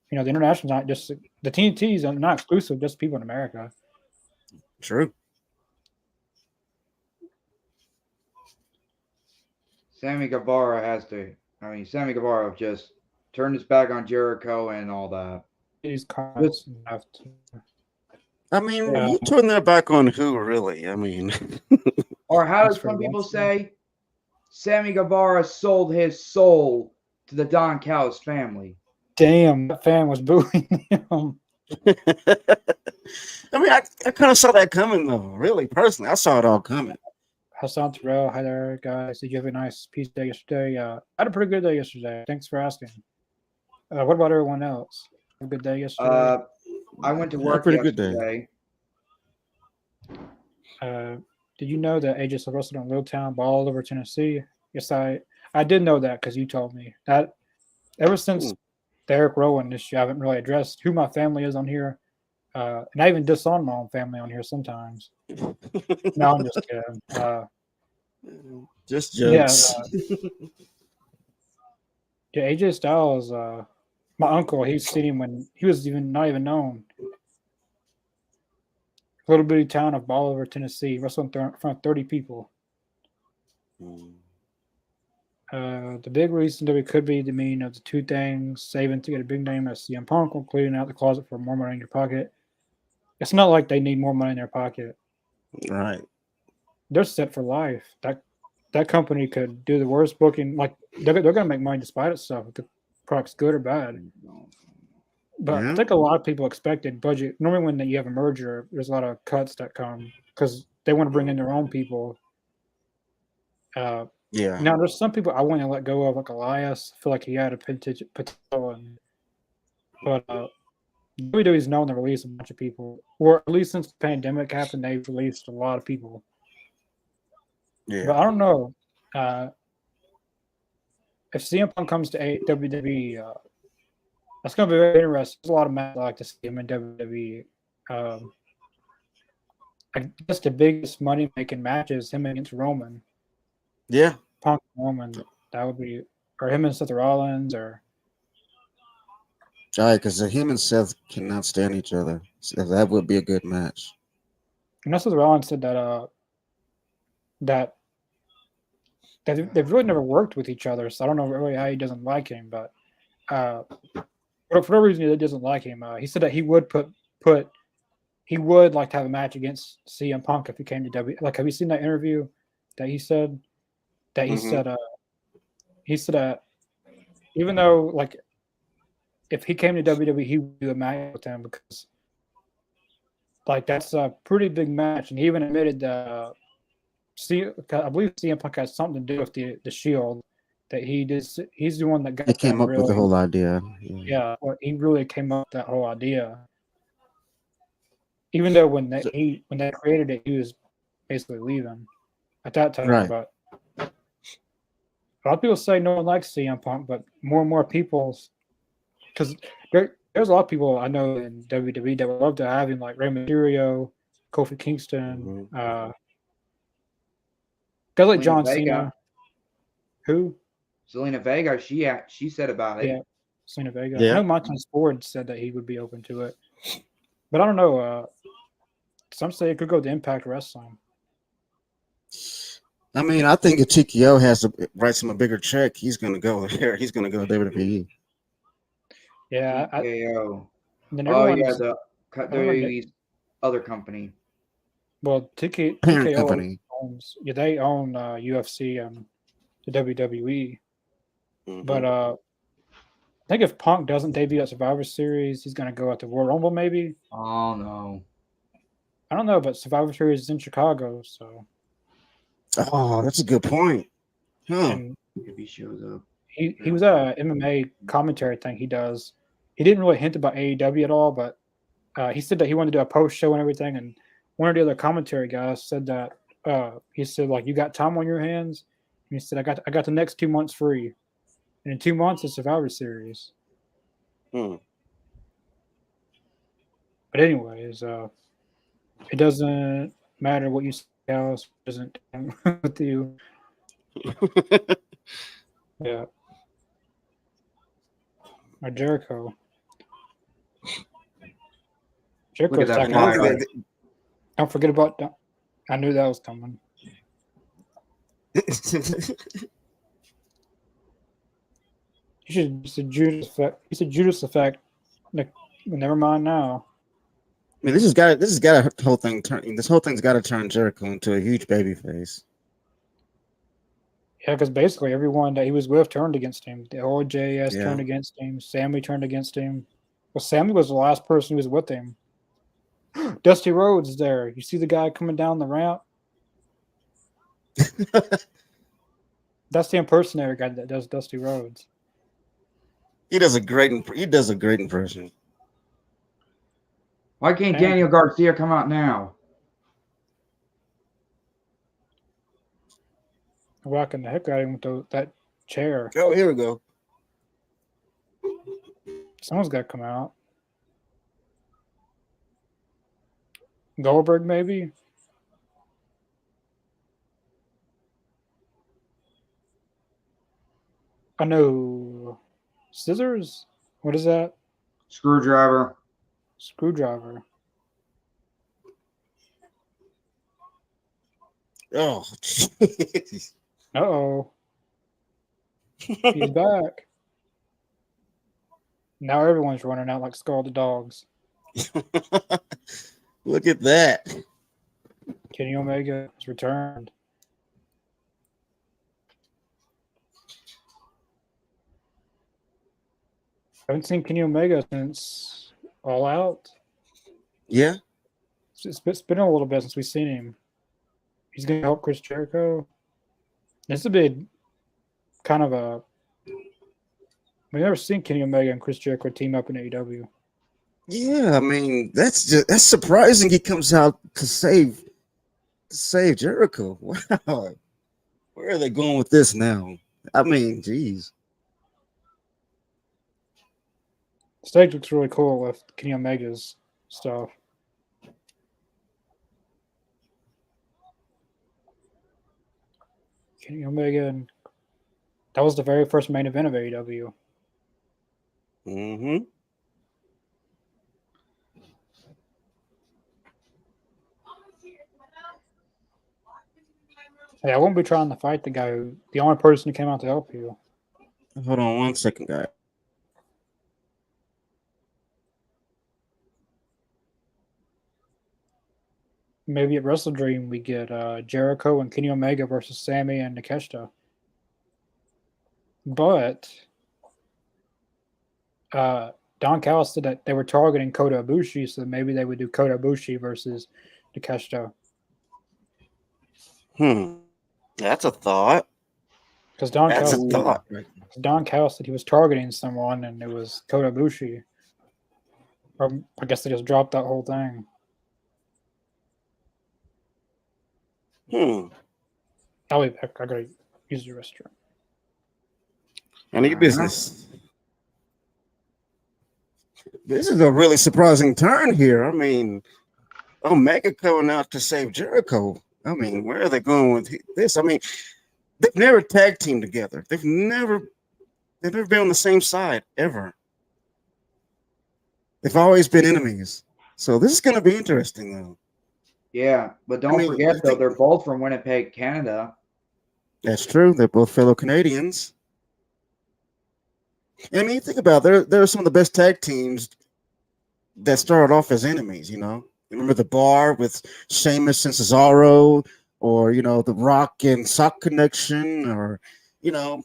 [SPEAKER 3] the international's not just – the TNT's are not exclusive, just people in America.
[SPEAKER 4] True.
[SPEAKER 2] Sammy Guevara just turned his back on Jericho and all that.
[SPEAKER 3] He's constant enough to.
[SPEAKER 4] I mean, you turn that back on who, really? I mean.
[SPEAKER 2] Or how do some people say? Sammy Guevara sold his soul to the Don Callis family.
[SPEAKER 3] Damn, that fan was booing him.
[SPEAKER 4] I mean, I kind of saw that coming, though. Really, personally, I saw it all coming.
[SPEAKER 3] Hassan Terrell, hi there, guys. Did you have a nice peace day yesterday? I had a pretty good day yesterday. Thanks for asking. What about everyone else? Have a good day yesterday?
[SPEAKER 2] I went to work yesterday.
[SPEAKER 3] Did you know that AJ wrestled in Little Town, all over Tennessee? Yes, I did know that because you told me that. Ever since the Eric Rowan issue, I haven't really addressed who my family is on here, and I even disown my own family on here sometimes. No, I'm just kidding.
[SPEAKER 4] Just jokes.
[SPEAKER 3] Yeah, AJ Styles. My uncle, he's seen him when he was not even known. Little bitty town of Bolivar, Tennessee, wrestling in front of 30 people. The big reason that it could be the meaning of the two things: saving to get a big name as CM Punk, or clearing out the closet for more money in your pocket. It's not like they need more money in their pocket.
[SPEAKER 4] Right.
[SPEAKER 3] They're set for life. That company could do the worst booking. Like they're going to make money despite itself. If the product's good or bad. But I think a lot of people expected budget. Normally, when you have a merger, there's a lot of cuts that come because they want to bring in their own people. Now, there's some people I want to let go of, like Elias. I feel like he had a potential. But WWE's known to release a bunch of people, or at least since the pandemic happened, they've released a lot of people.
[SPEAKER 4] Yeah.
[SPEAKER 3] But I don't know if CM Punk comes to WWE. That's going to be very interesting. There's a lot of matches I like to see him in WWE. I guess the biggest money-making match is him against Roman.
[SPEAKER 4] Yeah.
[SPEAKER 3] Punk Roman. That would be, or him and Seth Rollins, or.
[SPEAKER 4] All right, because him and Seth cannot stand each other. So that would be a good match.
[SPEAKER 3] And Seth Rollins said that they've really never worked with each other, so I don't know really how he doesn't like him, but for whatever reason he doesn't like him. He said that he would put he would like to have a match against CM Punk if he came to W. Like, have you seen that interview that he said
[SPEAKER 4] Mhm.
[SPEAKER 3] he said even though like if he came to WWE, he would do a match with him because like that's a pretty big match, and he even admitted I believe CM Punk has something to do with the Shield that he did. He's the one that
[SPEAKER 4] They
[SPEAKER 3] got
[SPEAKER 4] came
[SPEAKER 3] them
[SPEAKER 4] up with the
[SPEAKER 3] really.
[SPEAKER 4] whole idea. Yeah.
[SPEAKER 3] Yeah, well, he really came up with that whole idea. Even though
[SPEAKER 4] So-
[SPEAKER 3] when they created it, he was basically leaving at that time.
[SPEAKER 4] right.
[SPEAKER 3] But a lot of people say no one likes CM Punk, but more and more people, because there's a lot of people I know in WWE that would love to have him, like Rey Mysterio, Kofi Kingston,
[SPEAKER 4] Mhm.
[SPEAKER 3] guys like
[SPEAKER 2] Selena
[SPEAKER 3] John
[SPEAKER 2] Vega.
[SPEAKER 3] Cena. Who?
[SPEAKER 2] Selena Vega, she said about it.
[SPEAKER 3] Yeah, Selena Vega. I
[SPEAKER 4] Yeah.
[SPEAKER 3] know Montez Ford said that he would be open to it, but I don't know. Some say it could go to Impact Wrestling.
[SPEAKER 4] I mean, I think if TKO has to write him a bigger check, he's gonna go there. He's gonna go to WWE.
[SPEAKER 3] Yeah,
[SPEAKER 2] TKO.
[SPEAKER 3] then
[SPEAKER 2] Oh yeah,
[SPEAKER 3] everyone's.
[SPEAKER 2] the
[SPEAKER 3] I remember.
[SPEAKER 2] WWE's other company.
[SPEAKER 3] Well,
[SPEAKER 4] Parent
[SPEAKER 3] TKO
[SPEAKER 4] company.
[SPEAKER 3] owns. Yeah, they own UFC and the WWE. But
[SPEAKER 4] Mhm.
[SPEAKER 3] I think if Punk doesn't debut at Survivor Series, he's gonna go at the Royal Rumble. Maybe
[SPEAKER 2] Oh no.
[SPEAKER 3] I don't know, but Survivor Series is in Chicago, so
[SPEAKER 4] Oh, that's a good point. Huh.
[SPEAKER 3] and
[SPEAKER 2] If he shows up.
[SPEAKER 3] he was at a MMA commentary thing he does. He didn't really hint about AEW at all, but he said that he wanted to do a post show and everything. And one of the other commentary guys said that he said like you got time on your hands. And he said I got the next 2 months free, and in 2 months it's Survivor Series.
[SPEAKER 4] Hmm.
[SPEAKER 3] But anyways, it doesn't matter what you say else doesn't with you. Yeah. Or Jericho.
[SPEAKER 2] Look at
[SPEAKER 3] Jericho's
[SPEAKER 2] that
[SPEAKER 4] And I don't
[SPEAKER 3] talking.
[SPEAKER 2] fire.
[SPEAKER 4] think
[SPEAKER 3] Don't forget about that. I knew that was coming.
[SPEAKER 4] that.
[SPEAKER 3] You should use the Judas effect. Use the Judas effect. Like, never mind now.
[SPEAKER 4] I mean, this has got a whole thing turn. This whole thing's got to turn Jericho into a huge baby face.
[SPEAKER 3] Yeah, because basically everyone that he was with turned against him. The old JS
[SPEAKER 4] Yeah.
[SPEAKER 3] turned against him. Sammy turned against him. Well, Sammy was the last person who was with him. Dusty Rhodes is there. You see the guy coming down the ramp? That's the impersonator guy that does Dusty Rhodes.
[SPEAKER 4] He does a great impression.
[SPEAKER 2] Why can't
[SPEAKER 3] And
[SPEAKER 2] Daniel Garcia come out now?
[SPEAKER 3] whacking the heck out of him with that chair.
[SPEAKER 4] Oh, here we go.
[SPEAKER 3] Someone's got to come out. Goldberg, maybe? I know. Scissors? What is that?
[SPEAKER 2] Screwdriver.
[SPEAKER 3] Screwdriver.
[SPEAKER 4] Oh, jeez.
[SPEAKER 3] Uh-oh. He's back. Now everyone's running out like scalded dogs.
[SPEAKER 4] Look at that.
[SPEAKER 3] Kenny Omega has returned. Haven't seen Kenny Omega since All Out.
[SPEAKER 4] Yeah.
[SPEAKER 3] It's been a little bit since we've seen him. He's going to help Chris Jericho. This would be kind of a. We've never seen Kenny Omega and Chris Jericho team up in AEW.
[SPEAKER 4] Yeah, I mean that's surprising. He comes out to save Jericho. Wow, where are they going with this now? I mean, geez.
[SPEAKER 3] The stage looks really cool with Kenny Omega's stuff. Kenny Omega, and that was the very first main event of AEW.
[SPEAKER 4] Mm-hmm.
[SPEAKER 3] Hey, I won't be trying to fight the only person who came out to help you.
[SPEAKER 4] Hold on 1 second, guy.
[SPEAKER 3] maybe at Wrestle Dream we get Jericho and Kenny Omega versus Sammy and Takeshita. But Don Callis said that they were targeting Kota Ibushi, so maybe they would do Kota Ibushi versus Takeshita.
[SPEAKER 4] That's a thought.
[SPEAKER 3] Because Don
[SPEAKER 4] That's a
[SPEAKER 3] Callis,
[SPEAKER 4] thought.
[SPEAKER 3] Don Callis said he was targeting someone, and it was Kota Ibushi. Or I guess they just dropped that whole thing. I'll be back. I gotta use the restroom.
[SPEAKER 4] Any business. This is a really surprising turn here. I mean, Omega coming out to save Jericho. I mean, where are they going with this? I mean, they've never tag teamed together. They've never been on the same side ever. They've always been enemies. So this is going to be interesting, though.
[SPEAKER 2] Yeah, but don't forget, though, they're both from Winnipeg, Canada.
[SPEAKER 4] That's true. They're both fellow Canadians. And I mean, think about it, there are some of the best tag teams that started off as enemies, you know. Remember the Bar with Sheamus and Cesaro, or, you know, the Rock and Sock Connection, or, you know,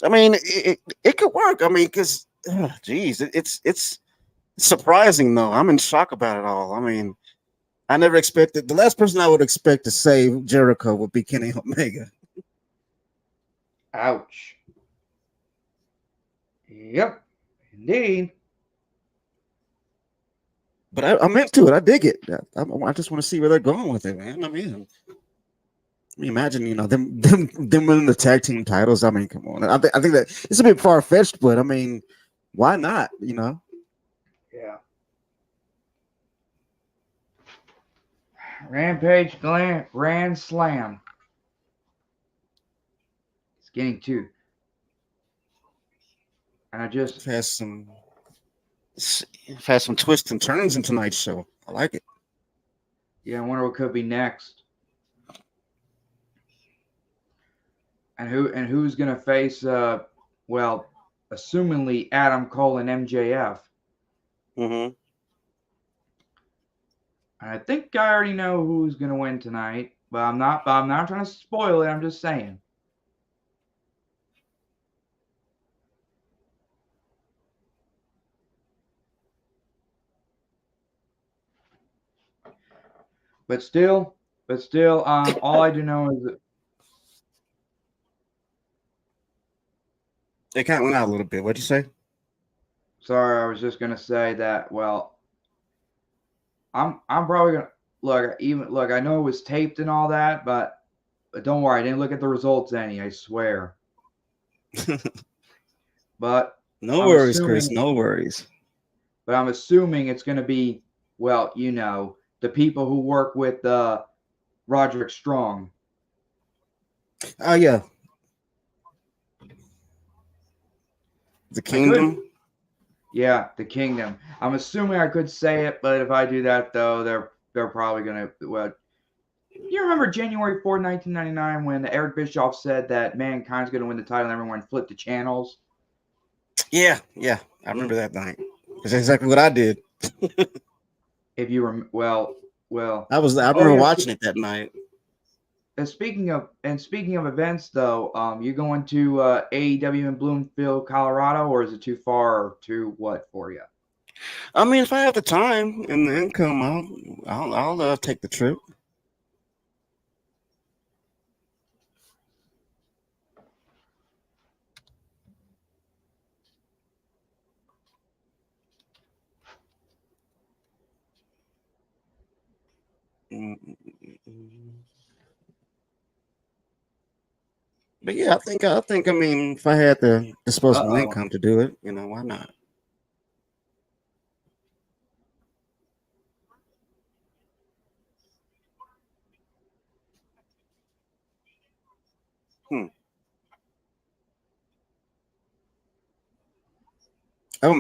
[SPEAKER 4] I mean, it could work. I mean, because, geez, it's surprising, though. I'm in shock about it all. I mean, I never expected, the last person I would expect to save Jericho would be Kenny Omega.
[SPEAKER 2] Ouch. Yep, indeed.
[SPEAKER 4] But I'm into it. I dig it. I just want to see where they're going with it, man. I mean, imagine, you know, them winning the tag team titles. I mean, come on. I think that it's a bit far fetched, but I mean, why not? You know?
[SPEAKER 2] Yeah. Rampage Grand Slam. It's getting two. And I just
[SPEAKER 4] has some twists and turns in tonight's show. I like it.
[SPEAKER 2] Yeah, I wonder what could be next. And who's gonna face well, assumingly Adam Cole and MJF.
[SPEAKER 4] Mm-hmm.
[SPEAKER 2] I think I already know who's gonna win tonight, but I'm not trying to spoil it, I'm just saying. But still, all I do know is that
[SPEAKER 4] It kind of went out a little bit. What'd you say?
[SPEAKER 2] sorry, I was just gonna say that. Well, I'm probably gonna look. I know it was taped and all that, but don't worry, I didn't look at the results any. I swear. But
[SPEAKER 4] no worries, Chris. No worries.
[SPEAKER 2] But I'm assuming it's gonna be, well, you know, the people who work with Roderick Strong.
[SPEAKER 4] Oh yeah. The Kingdom.
[SPEAKER 2] Yeah, the Kingdom. I'm assuming I could say it, but if I do that, though, they're probably gonna. Well, you remember January 4, 1999, when Eric Bischoff said that Mankind's gonna win the title and everyone flipped the channels?
[SPEAKER 4] Yeah, I remember that night. That's exactly what I did.
[SPEAKER 2] If you well,
[SPEAKER 4] I remember watching it that night.
[SPEAKER 2] And speaking of events, though, you going to AEW in Bloomfield, Colorado, or is it too far or too what for you?
[SPEAKER 4] I mean, if I have the time and the income, I'll take the trip. But yeah, I think. I mean, if I had the disposable income to do it, you know, why not?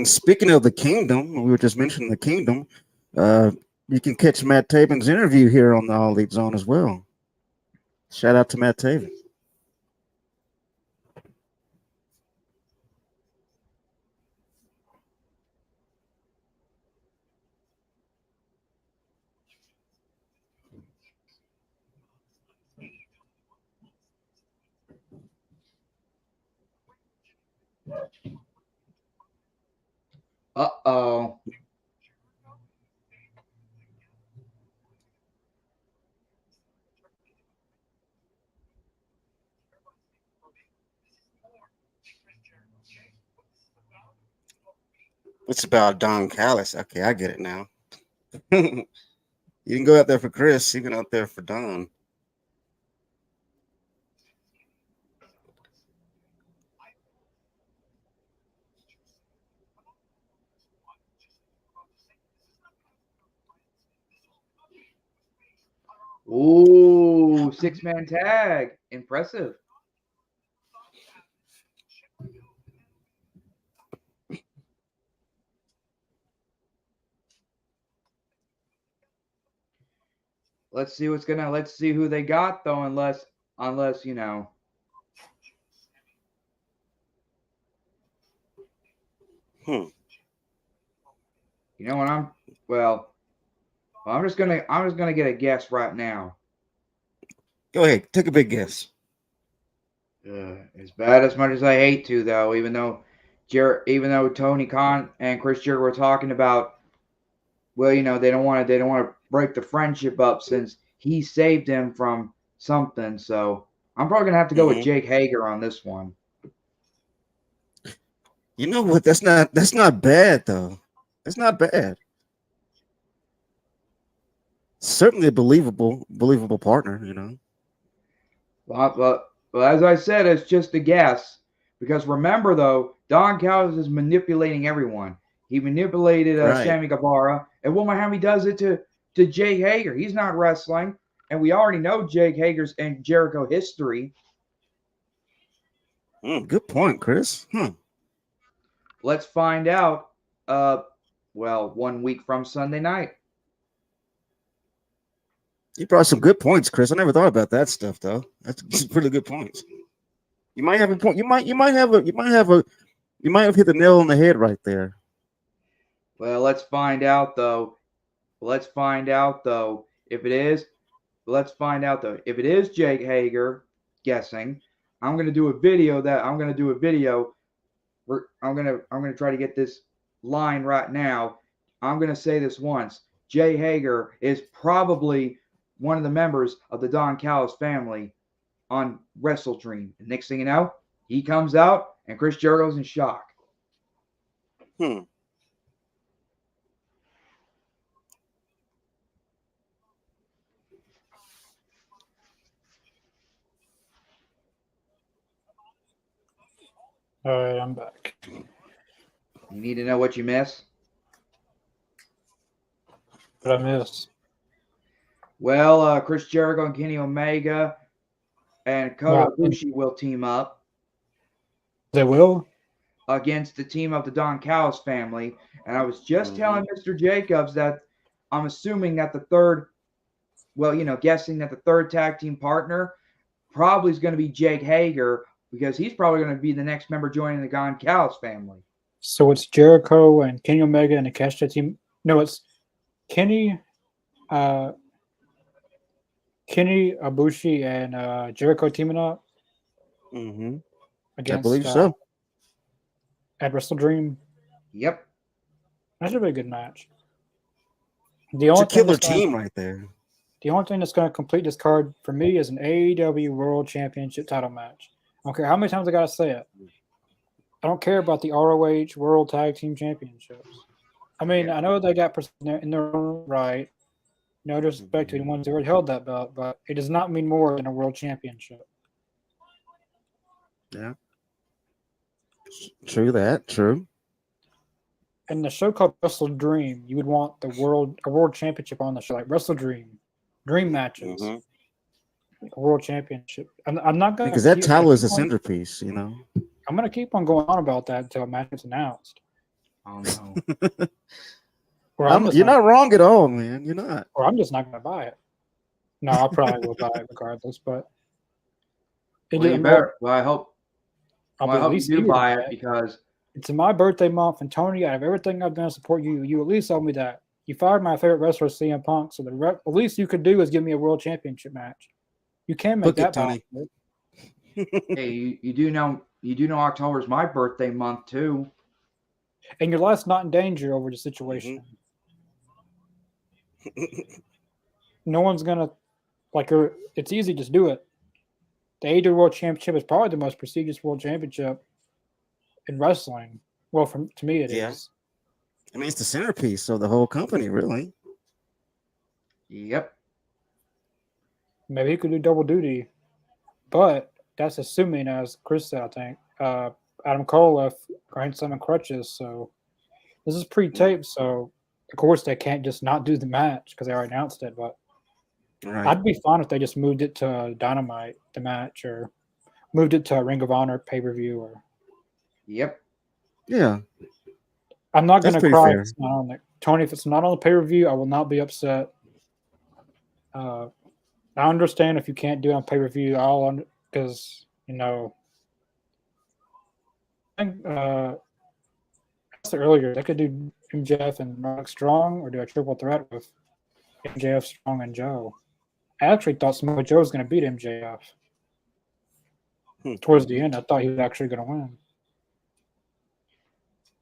[SPEAKER 4] Speaking of the Kingdom, we were just mentioning the Kingdom. You can catch Matt Taven's interview here on the All Elite Zone as well. Shout out to Matt Taven.
[SPEAKER 2] Uh-oh.
[SPEAKER 4] It's about Don Callis. Okay, I get it now. You didn't go out there for Chris. You went out there for Don.
[SPEAKER 2] Ooh, 6-man tag. Impressive. Let's see who they got though, unless you know.
[SPEAKER 4] Hmm.
[SPEAKER 2] You know what I'm just gonna get a guess right now.
[SPEAKER 4] Go ahead. Take a big guess.
[SPEAKER 2] As bad as much as I hate to though, even though Tony Khan and Chris Jericho were talking about, well, you know, they don't want to break the friendship up since he saved him from something. So I'm probably gonna have to go with Jake Hager on this one.
[SPEAKER 4] You know what? That's not bad though. That's not bad. Certainly a believable partner. You know.
[SPEAKER 2] Well, as I said, it's just a guess. Because remember, though, Don Callis is manipulating everyone. He manipulated
[SPEAKER 4] Right.
[SPEAKER 2] Sammy Guevara, and Will Miami does it to Jake Hager. He's not wrestling, and we already know Jake Hager's and Jericho history.
[SPEAKER 4] Good point, Chris.
[SPEAKER 2] Let's find out. Well, 1 week from Sunday night.
[SPEAKER 4] You brought some good points, Chris. I never thought about that stuff though. That's pretty good points. You might have a point. You might have hit the nail on the head right there.
[SPEAKER 2] Well, let's find out though. If it is, Jake Hager guessing, I'm gonna do a video. I'm gonna try to get this line right now. I'm gonna say this once. Jay Hager is probably one of the members of the Don Callis family on Wrestle Dream. And next thing you know, he comes out and Chris Jericho's in shock.
[SPEAKER 4] All
[SPEAKER 3] right, I'm back.
[SPEAKER 2] You need to know what you miss?
[SPEAKER 3] What I missed?
[SPEAKER 2] Well, Chris Jericho and Kenny Omega and Kota Ibushi will team up.
[SPEAKER 3] They will?
[SPEAKER 2] Against the team of the Don Callis family. And I was just telling Mr. Jacobs that I'm assuming that guessing that the third tag team partner probably is going to be Jake Hager because he's probably going to be the next member joining the Don Callis family.
[SPEAKER 3] So it's Jericho and Kenny Omega and the Kesha team. No, it's Kenny Ibushi and Jericho teaming up.
[SPEAKER 4] I believe so.
[SPEAKER 3] At Wrestle Dream.
[SPEAKER 2] Yep.
[SPEAKER 3] That should be a good match.
[SPEAKER 4] It's a killer team right there.
[SPEAKER 3] The only thing that's going to complete this card for me is an AEW World Championship title match. I don't care how many times I got to say it. I don't care about the ROH World Tag Team Championships. I mean, I know they got in their own right. No disrespect to the ones who already held that belt, but it does not mean more than a world championship.
[SPEAKER 4] Yeah. True.
[SPEAKER 3] And the show called Wrestle Dream, you would want a world championship on the show, like Wrestle Dream matches, a world championship. I'm not going to
[SPEAKER 4] because that title is a centerpiece, you know.
[SPEAKER 3] I'm going to keep on going on about that until a match is announced.
[SPEAKER 2] Oh no.
[SPEAKER 3] You're
[SPEAKER 2] not
[SPEAKER 3] wrong
[SPEAKER 4] at all, man. You're not.
[SPEAKER 3] Or I'm just not going to buy it. No, I probably will buy it regardless, but
[SPEAKER 2] I hope you do buy it because
[SPEAKER 3] it's my birthday month, and Tony, out of everything I've done to support you, you at least owe me that. You fired my favorite wrestler, CM Punk, so the least you could do is give me a world championship match. You can make that possible.
[SPEAKER 2] Hey, you do know October is my birthday month too.
[SPEAKER 3] And your life's not in danger over the situation. No one's gonna it's easy, just do it. The AEW World Championship is probably the most prestigious world championship in wrestling. Well, to me, it is.
[SPEAKER 4] I mean, it's the centerpiece of the whole company, really.
[SPEAKER 2] Yep.
[SPEAKER 3] Maybe he could do double duty, but that's assuming, as Chris said, I think, Adam Cole left Grand Slam and crutches. So this is pre-taped, so of course they can't just not do the match because they already announced it. But I'd be fine if they just moved it to Dynamite, the match, or moved it to Ring of Honor pay-per-view. Or
[SPEAKER 2] Yep.
[SPEAKER 4] Yeah.
[SPEAKER 3] I'm not going to cry
[SPEAKER 4] fair.
[SPEAKER 3] if it's not on the Tony. If it's not on the pay-per-view, I will not be upset. I understand if you can't do it on pay-per-view. Because I think I said earlier they could do MJF and Roderick Strong, or do a triple threat with MJF, Strong, and Joe. I actually thought Samoa Joe was going to beat MJF. Towards the end, I thought he was actually going to win.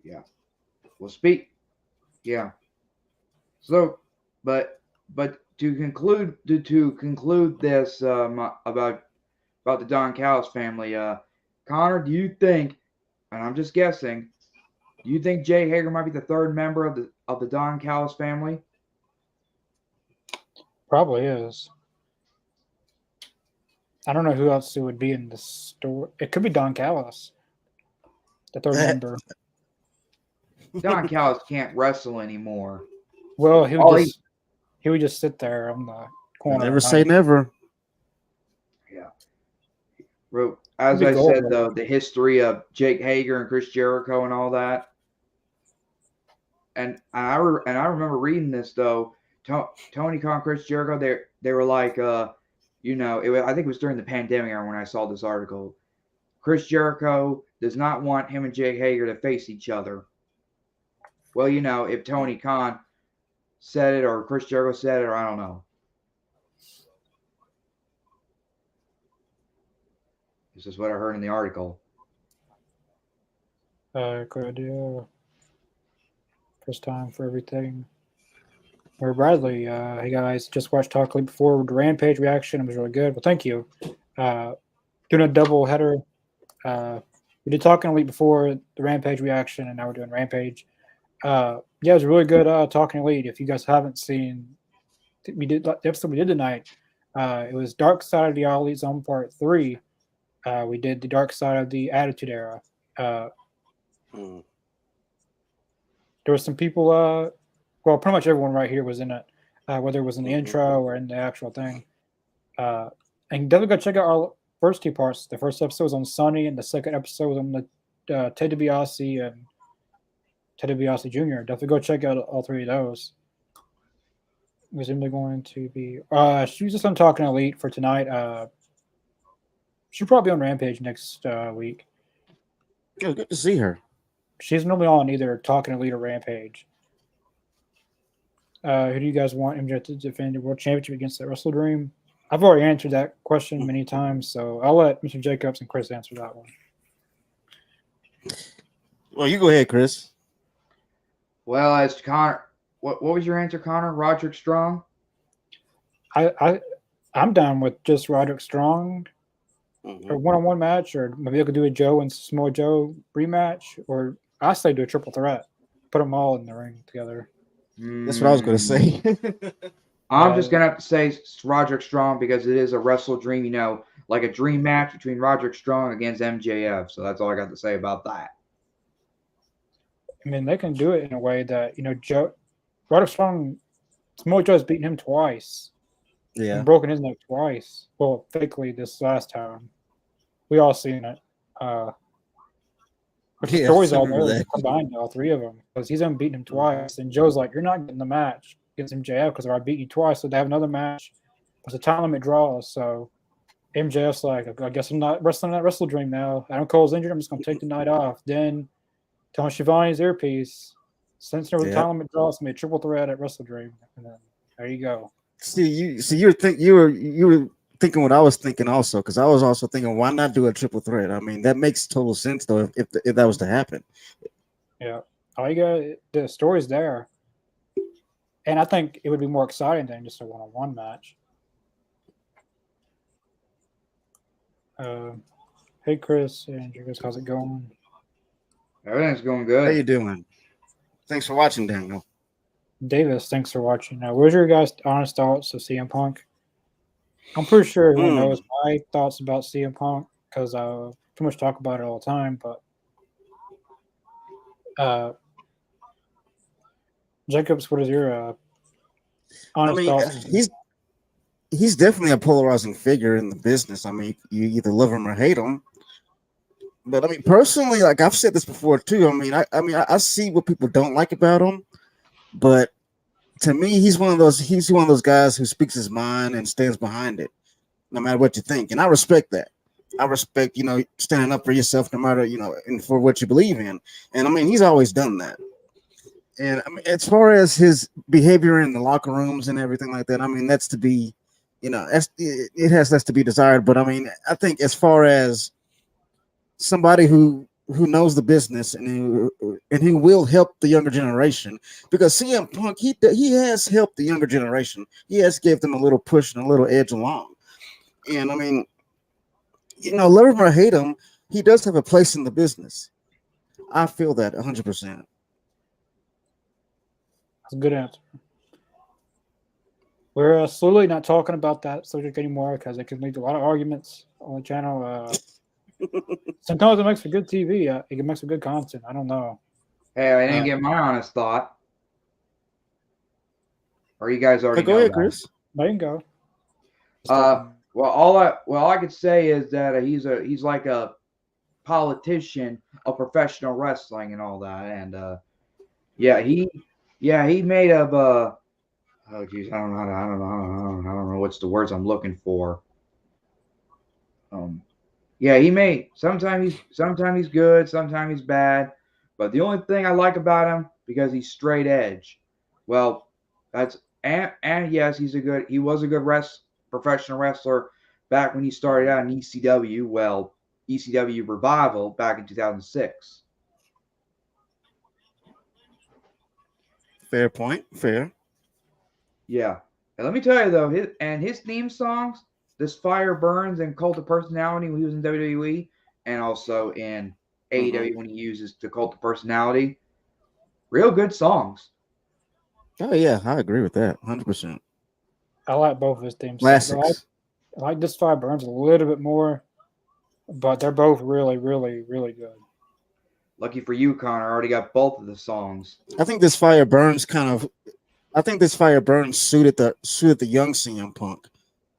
[SPEAKER 2] Yeah. Well, yeah. So, but to conclude this about the Don Callis family, Connor, do you think? And I'm just guessing. Do you think Jay Hager might be the third member of the Don Callis family?
[SPEAKER 3] Probably is. I don't know who else it would be in the store. It could be Don Callis, the third member.
[SPEAKER 2] Don Callis can't wrestle anymore.
[SPEAKER 3] Well, he would just sit there on the corner.
[SPEAKER 4] Never say never.
[SPEAKER 2] Yeah. As I said, though, the history of Jake Hager and Chris Jericho and all that. And I remember reading this, though. Tony Khan, Chris Jericho, they were like, I think it was during the pandemic era when I saw this article. Chris Jericho does not want him and Jake Hager to face each other. Well, if Tony Khan said it or Chris Jericho said it, or I don't know. This is what I heard in the article.
[SPEAKER 3] Good idea. First time for everything. Or Bradley, hey guys, just watched Talk League before with the Rampage reaction. It was really good. Well, thank you. Doing a double header. We did Talking Elite before the Rampage reaction, and now we're doing Rampage. Yeah, it was a really good Talking Elite. If you guys haven't seen, the episode we did tonight. It was Dark Side of the Elite Zone Part 3. We did the Dark Side of the Attitude Era. There were some people, well, pretty much everyone right here was in it, whether it was in the intro or in the actual thing. And definitely go check out our first two parts. The first episode was on Sunny, and the second episode was on the Ted DiBiase and Ted DiBiase Jr. Definitely go check out all three of those. Was they're going to be she was just on Talking Elite for tonight. She'll probably be on Rampage next week.
[SPEAKER 4] Yeah, good to see her.
[SPEAKER 3] She's normally on either Talking Elite or Rampage. Who do you guys want MJ to defend the World Championship against the Wrestle Dream? I've already answered that question many times, so I'll let Mr. Jacobs and Chris answer that one.
[SPEAKER 4] Well, you go ahead, Chris.
[SPEAKER 2] Well, as Connor, what was your answer, Connor? Roderick Strong?
[SPEAKER 3] I'm down with just Roderick Strong. A one-on-one match, or maybe I could do a Joe and Samoa Joe rematch, or I say do a triple threat. Put them all in the ring together.
[SPEAKER 4] That's what I was going to say.
[SPEAKER 2] I'm just going to have to say Roderick Strong because it is a Wrestle Dream, like a dream match between Roderick Strong against MJF. So that's all I got to say about that.
[SPEAKER 3] I mean, they can do it in a way that, Roderick Strong, Samoa Joe's beaten him twice.
[SPEAKER 4] Yeah.
[SPEAKER 3] And broken his neck twice. Well, fakely this last time. We all seen it. But the story's all there combined, all three of them. Because he's beaten him twice. And Joe's like, you're not getting the match against MJF because I beat you twice. So they have another match. It's a time limit draw. So MJF's like, I guess I'm not wrestling that Wrestle Dream now. Adam Cole's injured. I'm just going to take the night off. Then Tony Schiavone's earpiece. Since there was a time limit draw, it's going to be a triple threat at Wrestle Dream. And then there you go.
[SPEAKER 4] You were thinking what I was thinking also, because I was also thinking, why not do a triple threat? I mean, that makes total sense though if that was to happen.
[SPEAKER 3] Yeah, All you got, the story's there, and I think it would be more exciting than just a one-on-one match. Hey Chris and Andrew, how's it going?
[SPEAKER 2] Everything's going
[SPEAKER 4] How
[SPEAKER 2] good.
[SPEAKER 4] you doing? Thanks for watching, Daniel.
[SPEAKER 3] Davis, thanks for watching. What's your guys' honest thoughts of CM Punk? I'm pretty sure everyone knows my thoughts about CM Punk because I pretty much talk about it all the time. But Jacobs, what is your honest thoughts?
[SPEAKER 4] He's definitely a polarizing figure in the business. I mean, you either love him or hate him. But I mean, personally, like I've said this before too. I see what people don't like about him, but to me, he's one of those guys who speaks his mind and stands behind it, no matter what you think. And I respect that. I respect, standing up for yourself, no matter, and for what you believe in. And I mean, he's always done that. And I mean, as far as his behavior in the locker rooms and everything like that, I mean, that's to be, it has less to be desired. But I mean, I think as far as somebody who knows the business and who will help the younger generation, because CM Punk he has helped the younger generation. He has gave them a little push and a little edge along. And I mean, love him or hate him, he does have a place in the business. I feel that 100%.
[SPEAKER 3] That's a good answer. We're slowly not talking about that subject anymore because it can lead to a lot of arguments on the channel. Sometimes it makes for good TV. It can make some good content. I don't know.
[SPEAKER 2] Hey, I didn't get my honest thought. Or you guys already
[SPEAKER 4] Go
[SPEAKER 2] know
[SPEAKER 4] ahead,
[SPEAKER 2] that?
[SPEAKER 4] Chris.
[SPEAKER 3] There you go.
[SPEAKER 2] Well, all I could say is that he's like a politician of professional wrestling and all that, and he made up oh geez, I don't know what's the words I'm looking for. Sometimes he's good, sometimes he's bad, but the only thing I like about him because he's straight edge. Well, and yes, he was a good professional wrestler back when he started out in ECW. Well, ECW Revival back in 2006.
[SPEAKER 4] Fair point. Fair.
[SPEAKER 2] Yeah. And let me tell you though, his theme songs, This Fire Burns and Cult of Personality when he was in WWE and also in AEW when he uses the Cult of Personality, real good songs.
[SPEAKER 4] Oh yeah, I agree with that 100%.
[SPEAKER 3] I like both of his themes.
[SPEAKER 4] Classics.
[SPEAKER 3] I like This Fire Burns a little bit more, but they're both really, really, really good.
[SPEAKER 2] Lucky for you, Connor, I already got both of the songs.
[SPEAKER 4] I think This Fire Burns suited the young CM Punk.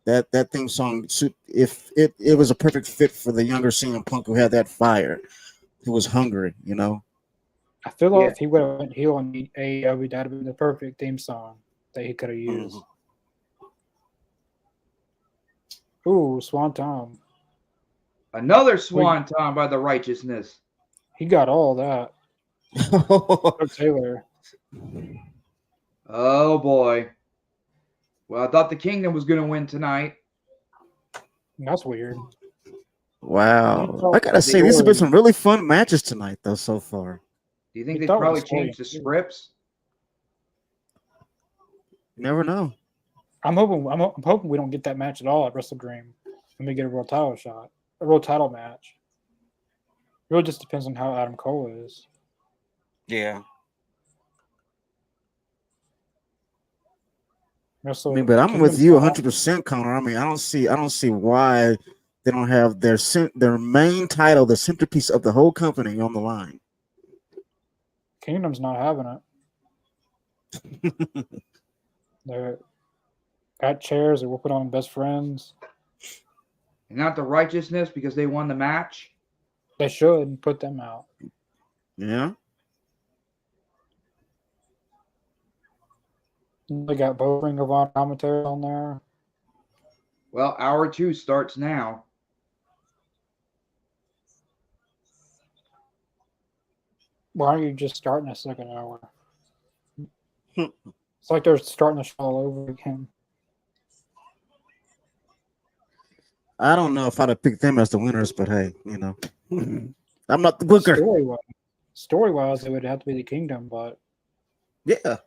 [SPEAKER 4] That theme song, if it was a perfect fit for the younger CM Punk who had that fire, who was hungry,
[SPEAKER 3] I feel like if he would have went heel on AEW, that would have been the perfect theme song that he could have used. Ooh, Swanton.
[SPEAKER 2] Another Swanton by the Righteousness.
[SPEAKER 3] He got all that. Taylor.
[SPEAKER 2] Oh boy. Well, I thought the Kingdom was going to win tonight.
[SPEAKER 3] That's weird.
[SPEAKER 4] Wow. I gotta say, these have been some really fun matches tonight, though, so far.
[SPEAKER 2] Do you think they probably changed the scripts?
[SPEAKER 4] You never know.
[SPEAKER 3] I'm hoping we don't get that match at all at Wrestle Dream. Let me get a world title match. It really just depends on how Adam Cole is.
[SPEAKER 4] Yeah.
[SPEAKER 3] But
[SPEAKER 4] I'm with you 100%, Connor. I mean, I don't see why they don't have their main title, the centerpiece of the whole company, on the line.
[SPEAKER 3] Kingdom's not having it. They're got chairs that we'll put on best friends.
[SPEAKER 2] And not the Righteousness because they won the match.
[SPEAKER 3] They should put them out.
[SPEAKER 4] Yeah.
[SPEAKER 3] They got both Ring of Honor commentary on there.
[SPEAKER 2] Well, hour 2 starts now.
[SPEAKER 3] Why aren't you just starting a second hour? It's like they're starting the show all over again.
[SPEAKER 4] I don't know if I'd have picked them as the winners, but hey, I'm not the booker.
[SPEAKER 3] Story-wise, it would have to be the Kingdom, but
[SPEAKER 4] Yeah.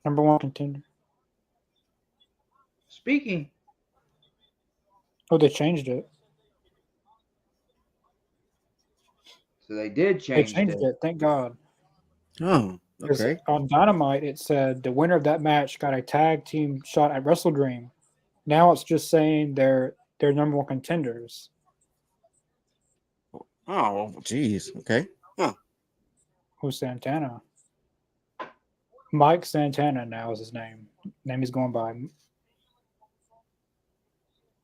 [SPEAKER 3] number one contender.
[SPEAKER 2] Speaking,
[SPEAKER 3] Oh, they changed it.
[SPEAKER 2] so they did
[SPEAKER 3] They
[SPEAKER 2] change
[SPEAKER 3] changed it. Thank God.
[SPEAKER 4] Oh,
[SPEAKER 3] 'Cause
[SPEAKER 4] okay.
[SPEAKER 3] on Dynamite, it said the winner of that match got a tag team shot at Wrestle Dream. Now it's just saying they're number one contenders.
[SPEAKER 4] Oh, geez. Okay. Huh.
[SPEAKER 3] Who's Santana? Mike Santana now is his name. Name he's going by.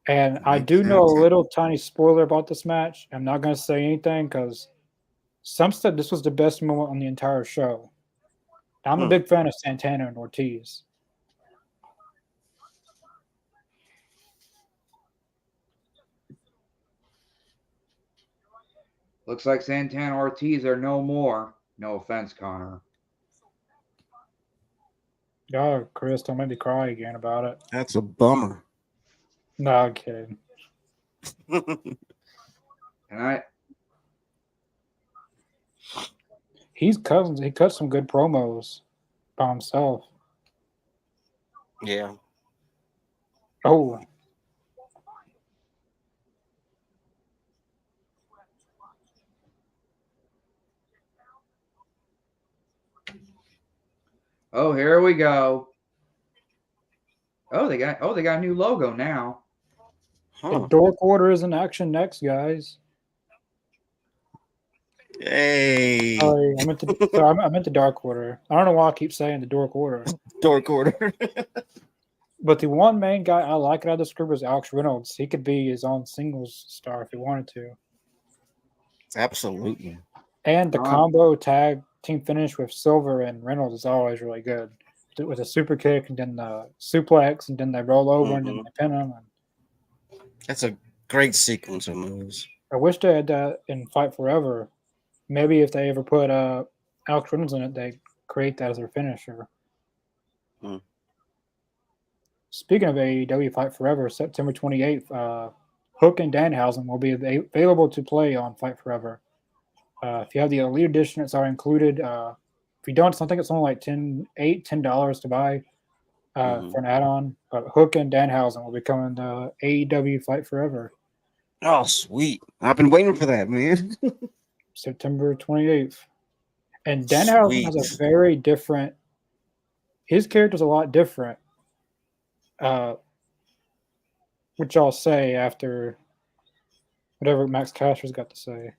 [SPEAKER 3] And I
[SPEAKER 4] Makes
[SPEAKER 3] do know a
[SPEAKER 4] sense.
[SPEAKER 3] little tiny spoiler about this match. I'm not going to say anything because some said this was the best moment on the entire show. I'm a
[SPEAKER 4] Hmm.
[SPEAKER 3] big fan of Santana and Ortiz.
[SPEAKER 2] Looks like Santana Ortiz are no more. No offense, Connor.
[SPEAKER 3] Oh, Chris, don't make me cry again about it.
[SPEAKER 4] That's a bummer.
[SPEAKER 3] No, I'm kidding.
[SPEAKER 2] And I
[SPEAKER 3] He cut some good promos by himself.
[SPEAKER 4] Yeah.
[SPEAKER 3] Oh,
[SPEAKER 2] here we go. They got a new logo now.
[SPEAKER 3] the
[SPEAKER 4] Huh.
[SPEAKER 3] Dork Order is in action next, guys.
[SPEAKER 4] Hey.
[SPEAKER 3] Sorry, I meant the Dark Order. I don't know why I keep saying the Dork Order.
[SPEAKER 4] Dork order.
[SPEAKER 3] But the one main guy I like out of this group is Alex Reynolds. He could be his own singles star if he wanted to.
[SPEAKER 4] Absolutely.
[SPEAKER 3] And the combo tag team finish with Silver and Reynolds is always really good. With a super kick and then the suplex and then they roll over and then they pin them. And
[SPEAKER 4] That's a great sequence of moves.
[SPEAKER 3] I wish they had that in Fight Forever. Maybe if they ever put Alex Reynolds in it, they create that as their finisher.
[SPEAKER 4] Hmm.
[SPEAKER 3] Speaking of AEW Fight Forever, September 28th, Hook and Danhausen will be available to play on Fight Forever. If you have the Elite Edition, it's already included. If you don't, I think it's only like $10 to buy for an add-on. But Hook and Danhausen will be coming to AEW Fight Forever.
[SPEAKER 4] Oh, sweet. I've been waiting for that, man.
[SPEAKER 3] September 28th. And Danhausen has a very different – his character's a lot different, which I'll say after whatever Max Caster's got to say.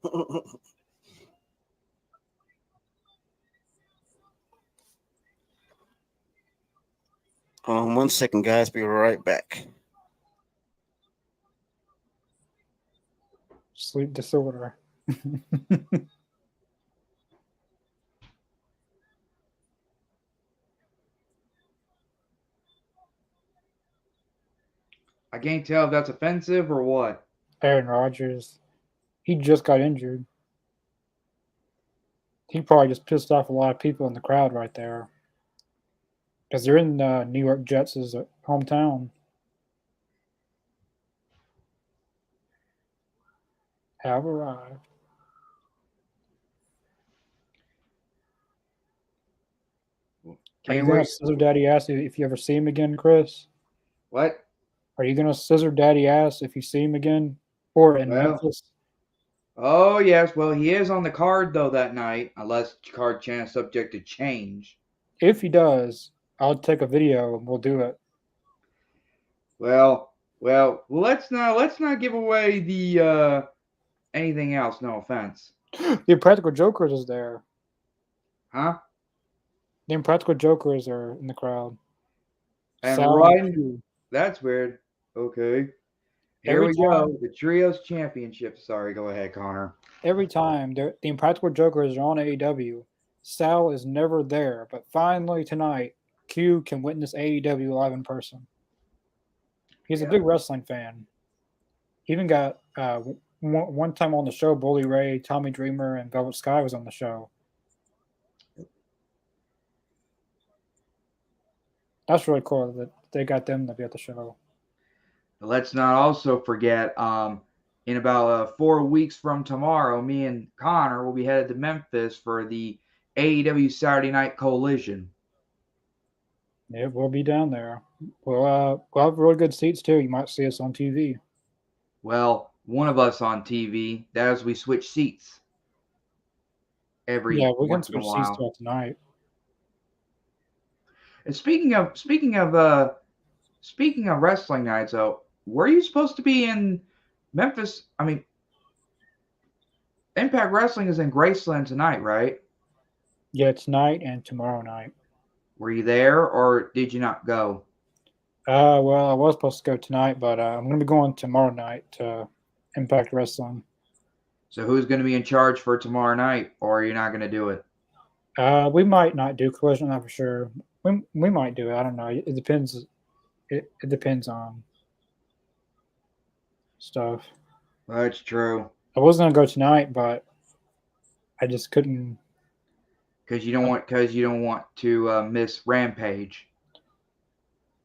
[SPEAKER 4] Hold on 1 second, guys. Be right back.
[SPEAKER 3] Sleep disorder.
[SPEAKER 2] I can't tell if that's offensive or what.
[SPEAKER 3] Aaron Rodgers, he just got injured. He probably just pissed off a lot of people in the crowd right there. Because they're in New York Jets' hometown. Have arrived. Are you going to scissor daddy ass if you ever see him again, Chris?
[SPEAKER 2] What?
[SPEAKER 3] Are you going to scissor daddy ass if you see him again? Or in Memphis?
[SPEAKER 2] Oh, yes. Well, he is on the card, though, that night, unless card chance subject to change.
[SPEAKER 3] If he does, I'll take a video and we'll do it.
[SPEAKER 2] Well, let's not give away the anything else. No offense.
[SPEAKER 3] The Impractical Jokers is there.
[SPEAKER 2] Huh?
[SPEAKER 3] The Impractical Jokers are in the crowd.
[SPEAKER 2] And Ryan, that's weird. Okay. Here we go. The Trios Championship. Sorry, go ahead, Connor.
[SPEAKER 3] Every time the Impractical Jokers are on AEW, Sal is never there. But finally tonight, Q can witness AEW live in person. He's a big wrestling fan. He even got one time on the show, Bully Ray, Tommy Dreamer, and Velvet Sky was on the show. That's really cool that they got them to be at the show.
[SPEAKER 2] Let's not also forget in about 4 weeks from tomorrow, me and Connor will be headed to Memphis for the AEW Saturday Night Collision.
[SPEAKER 3] Yeah, we'll be down there. We'll have really good seats too. You might see us on TV.
[SPEAKER 2] Well, one of us on TV. That is, we switch seats every
[SPEAKER 3] Yeah, we can
[SPEAKER 2] once in a
[SPEAKER 3] switch seats
[SPEAKER 2] while.
[SPEAKER 3] throughout tonight.
[SPEAKER 2] And speaking of wrestling nights, though, were you supposed to be in Memphis? I mean, Impact Wrestling is in Graceland tonight, right?
[SPEAKER 3] Yeah, tonight and tomorrow night.
[SPEAKER 2] Were you there, or did you not go?
[SPEAKER 3] Well, I was supposed to go tonight, but I'm going to be going tomorrow night to Impact Wrestling.
[SPEAKER 2] So who's going to be in charge for tomorrow night, or are you not going to do it?
[SPEAKER 3] We might not do Collision, not for sure. We might do it. I don't know. It depends. It depends on stuff.
[SPEAKER 2] Well, that's true.
[SPEAKER 3] I was going to go tonight, but I just couldn't.
[SPEAKER 2] Because you don't want to miss Rampage.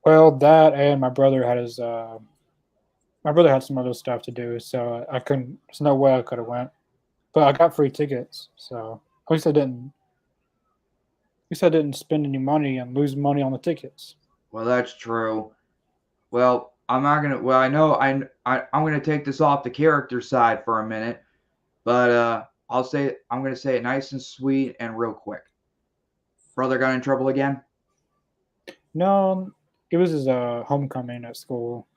[SPEAKER 3] Well, that and my brother had his. My brother had some other stuff to do, so I couldn't. There's no way I could have went, but I got free tickets, so at least I didn't. At least I didn't spend any money and lose money on the tickets.
[SPEAKER 2] Well, that's true. Well, I'm not gonna. Well, I know I'm gonna take this off the character side for a minute, but I'm gonna say it nice and sweet and real quick. Brother got in trouble again?
[SPEAKER 3] No, it was his homecoming at school.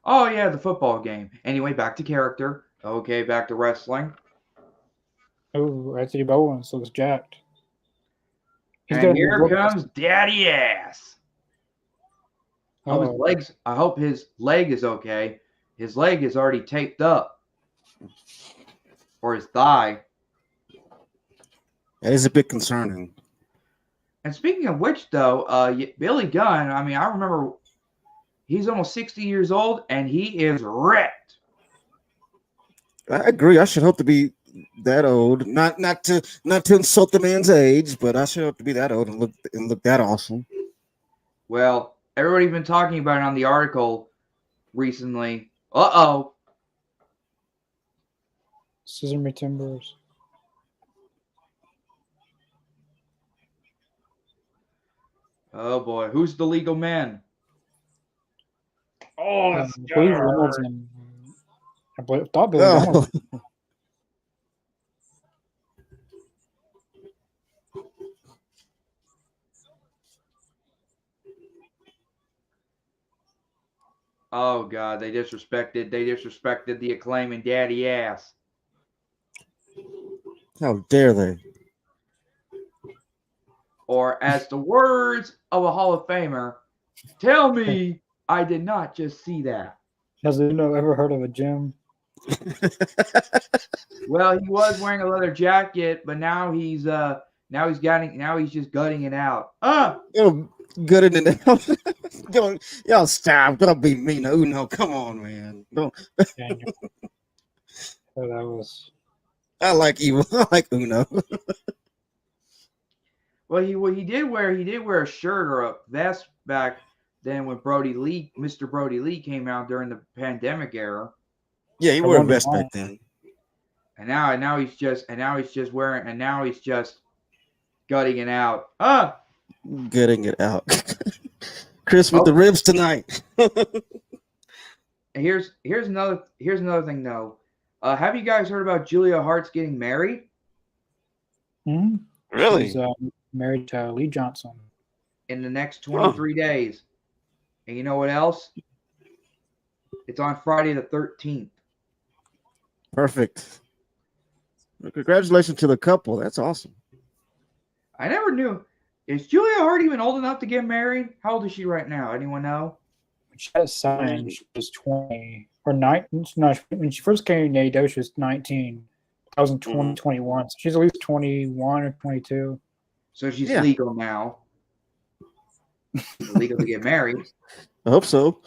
[SPEAKER 2] Oh yeah, the football game. Anyway, back to character. Okay, back to wrestling.
[SPEAKER 3] Oh, Anthony Bowens looks jacked.
[SPEAKER 2] And here comes Daddy Ass. I hope his leg is okay. His leg is already taped up. Or his thigh.
[SPEAKER 4] That is a bit concerning.
[SPEAKER 2] And speaking of which, though, Billy Gunn, I mean, I remember he's almost 60 years old, and he is ripped.
[SPEAKER 4] I agree. I should hope to be that old. Not to insult the man's age, but I should hope to be that old and look that awesome.
[SPEAKER 2] Well, everybody's been talking about it on the article recently. Uh-oh.
[SPEAKER 3] Sesame Timbers.
[SPEAKER 2] Oh boy, who's the legal man? Oh,
[SPEAKER 3] I thought Billy Gunn was.
[SPEAKER 2] Oh God, they disrespected the Acclaim and Daddy Ass.
[SPEAKER 4] How dare they?
[SPEAKER 2] Or as the words of a Hall of Famer, tell me I did not just see that.
[SPEAKER 3] Has Uno ever heard of a gym?
[SPEAKER 2] Well, he was wearing a leather jacket, but now he's just gutting it out.
[SPEAKER 4] Gutting it out. Y'all stop. Don't be mean to Uno. Come on, man. Don't.
[SPEAKER 3] So that was.
[SPEAKER 4] I like evil. I like Uno.
[SPEAKER 2] Well, he did wear a shirt or a vest back then when Mr. Brody Lee came out during the pandemic era.
[SPEAKER 4] Yeah, he wore a vest back then.
[SPEAKER 2] And now he's just gutting it out.
[SPEAKER 4] Gutting it out. Chris with the ribs tonight.
[SPEAKER 2] And here's another thing though. Have you guys heard about Julia Hart's getting married?
[SPEAKER 3] Mm-hmm.
[SPEAKER 4] Really?
[SPEAKER 3] She's married to Lee Johnson.
[SPEAKER 2] In the next 23 days. And you know what else? It's on Friday the 13th.
[SPEAKER 4] Perfect. Congratulations to the couple. That's awesome.
[SPEAKER 2] I never knew. Is Julia Hart even old enough to get married? How old is she right now? Anyone know?
[SPEAKER 3] When she got signed, she was 20 or 19. No, when she first came to AEW, she was 19. That was in 2021. So she's at least 21 or 22.
[SPEAKER 2] So she's legal now. She's legal to get married.
[SPEAKER 4] I hope so.